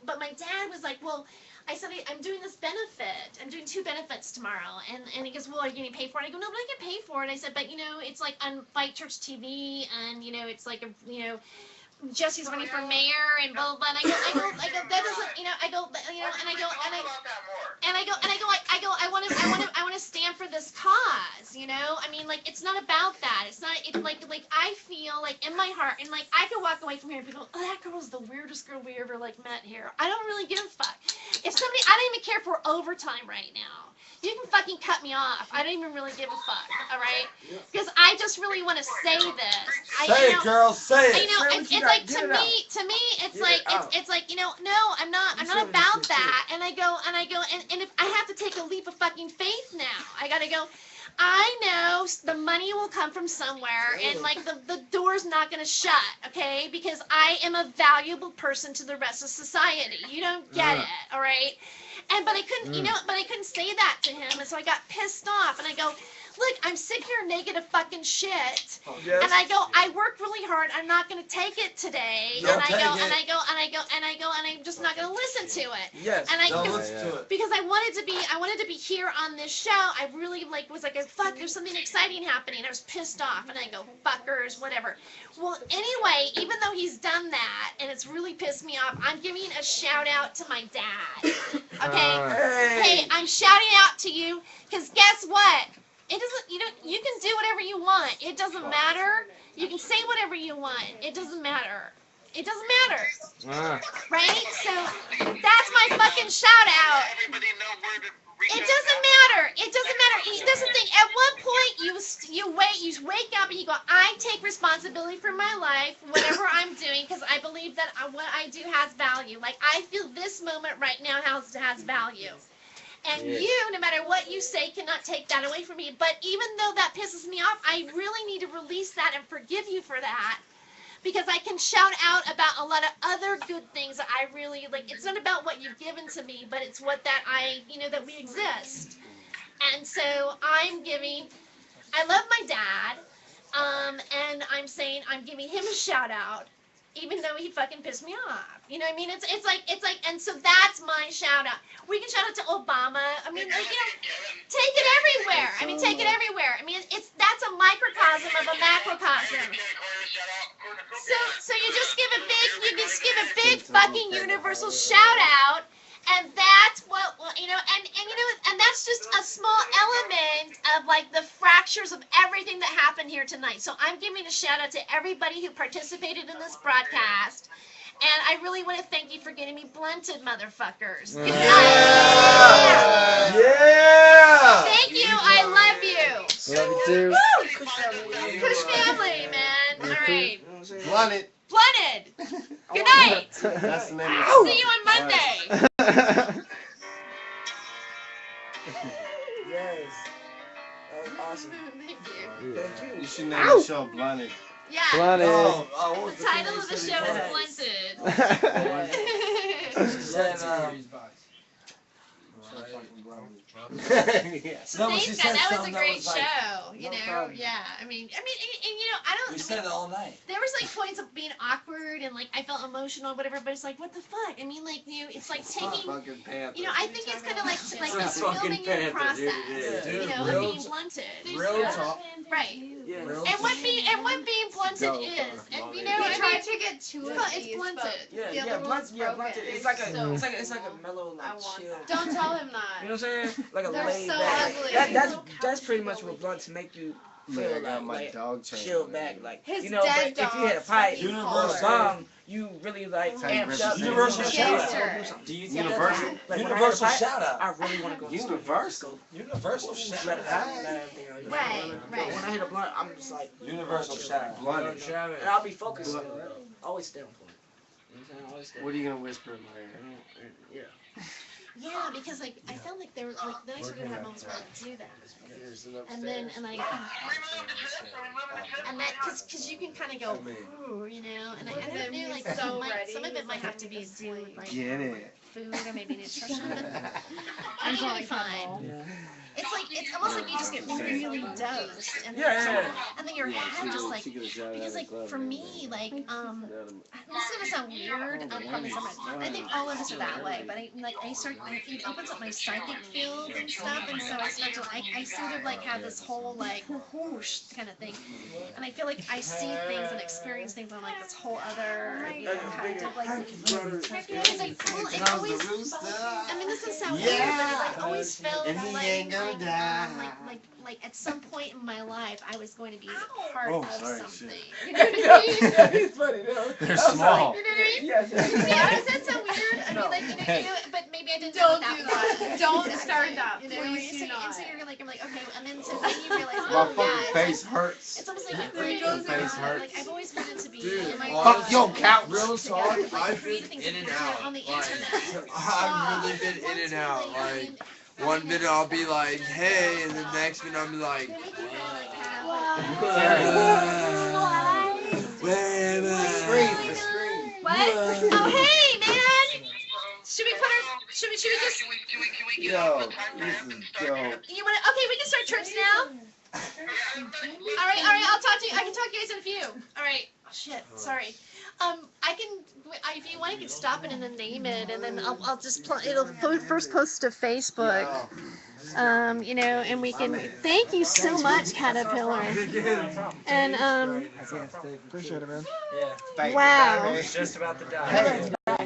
but my dad was like, well, I said, I'm doing this benefit. I'm doing 2 benefits tomorrow. And he goes, well, are you going to pay for it? I go, no, but I can pay for it. I said, but, it's like on Fight Church TV, and, it's like, Jesse's running for mayor, and blah, blah, blah. And I go, that doesn't, I want to stand for this cause, I mean, like, it's not about that. It's not, like, I feel, like, in my heart, and, like, I could walk away from here and people, oh, that girl's the weirdest girl we ever, like, met here. I don't really give a fuck. If somebody, I don't even care for overtime right now. You can fucking cut me off. I don't even really give a fuck, all right? Because I just really want to say this. Say it, girl. Say it. It's like to me, it's like no, I'm not about that. And I go, and if I have to take a leap of fucking faith now, I gotta go. I know the money will come from somewhere, and like the door's not gonna shut, okay? Because I am a valuable person to the rest of society. You don't get it, all right? But I couldn't, but I couldn't say that to him, and so I got pissed off, and I go, look, I'm sick of your negative fucking shit. Yes. And I go, I worked really hard. I'm not gonna take it today. And I'm just not gonna listen to it. Yes. And because I wanted to be here on this show. I really was like, fuck, there's something exciting happening. I was pissed off, and I go, fuckers, whatever. Well, anyway, even though he's done that, and it's really pissed me off, I'm giving a shout out to my dad. Okay. Hey, I'm shouting out to you, because guess what? It doesn't, you can do whatever you want. It doesn't matter. You can say whatever you want. It doesn't matter. It doesn't matter. Right? So, that's my fucking shout out. It doesn't matter. It doesn't matter. There's the thing. At one point, you wake up and you go, I take responsibility for my life, whatever I'm doing, because I believe that what I do has value. Like, I feel this moment right now has value. And you, no matter what you say, cannot take that away from me. But even though that pisses me off, I really need to release that and forgive you for that. because I can shout out about a lot of other good things that I really like. It's not about what you've given to me, but it's what that that we exist. And so I'm giving, I love my dad, and I'm saying I'm giving him a shout out, even though he fucking pissed me off. You know what I mean? It's like, and so that's my shout out. We can shout out to Obama. I mean, take it everywhere. I mean, take it everywhere. I mean, that's a microcosm of a macrocosm. So you just give a big fucking universal shout out. And that's what, and that's just a small element of like the fractures of everything that happened here tonight. So I'm giving a shout out to everybody who participated in this broadcast. And I really want to thank you for getting me blunted, motherfuckers. Yeah! Thank you. I love you. Love you too. Woo! Kush family, man. All right. Blunted. Blunted. Good night. That's the name of I'll see you on Monday. Yes. That was awesome. Thank you. Thank you. You should name the show Blunted. Yeah. Blunted. The title of the show is Blunted. Thanks, guys. That was a great show. Yeah. I mean, and I don't. We said it all night. There was like points of being awkward and like I felt emotional, whatever. But it's like, what the fuck? I mean, like it's like taking. I think it's kind of like it's filming your process. Of being blunted. Real talk. Right. Yeah. And what being blunted is, and We tried to get two of these, it's blunted. Yeah, blunted. It's like a mellow, like chill. Don't tell him that. You know what I'm saying? Like a They're laid so back. ugly. That's pretty much what blunts make you feel like chill back, like His but dead if you hit a dog's pipe fucking or a hard. song, you really like amped up. Universal shout out. Gangster. Do you Universal? Like, when I hit a Universal pipe, shout out. I really want to go. Universal. Universal Just shout let it out. out. Let everything out. Right, right. When I hit a blunt, I'm just like Universal shout out. Blunted. and I'll be focused. Still. Always stay on point. You know what I'm saying? Always stay. What are you gonna whisper in my ear? Yeah. Yeah, because like I felt like there was like then I started to have moments where I would do that, and then and like and that because you can kind of go ooh, and I don't know like so some of it might have to be to do with like Get it. food or maybe nutrition. I'm totally fine. It's almost like you just get really dosed, and then your head just like because like for me like this is gonna sound weird from the summer. I think all of us are that way, but it opens up my psychic field and stuff, and so I start to I sort of like have this whole like whoosh kind of thing, and I feel like I see things and experience things on like this whole other kind of like because it always. I mean, this is sound weird, but I always felt like at some point in my life, I was going to be part of something. You know what I mean? It's funny, They're small. You know what I mean? Yes. Yeah, does that sound weird? I mean, but maybe I didn't Don't do do that. that. Don't start that. And Please do so not. you're like, I'm like, okay, and then so then you realize, My oh fucking yeah, face hurts. it's almost like There goes your face hurts. like I've always wanted to be. Dude, in my Fuck your couch. Real talk, I've been create things in and on out. the Like, internet. I've really been in and out. Like, one minute I'll be like, hey, and the next minute I'll be like, What? Oh hey man! Should we just? Yo, this is dope. You wanna? Okay, we can start church now. All right. I'll talk to you. I can talk to you guys in a few. All right. Oh, shit. Sorry. I can. If you want, I can stop it and then name it, and then I'll just. It'll first post to Facebook. And we can. Thank you so much, Caterpillar. And Appreciate it, man. Yeah. wow. It's just about to die.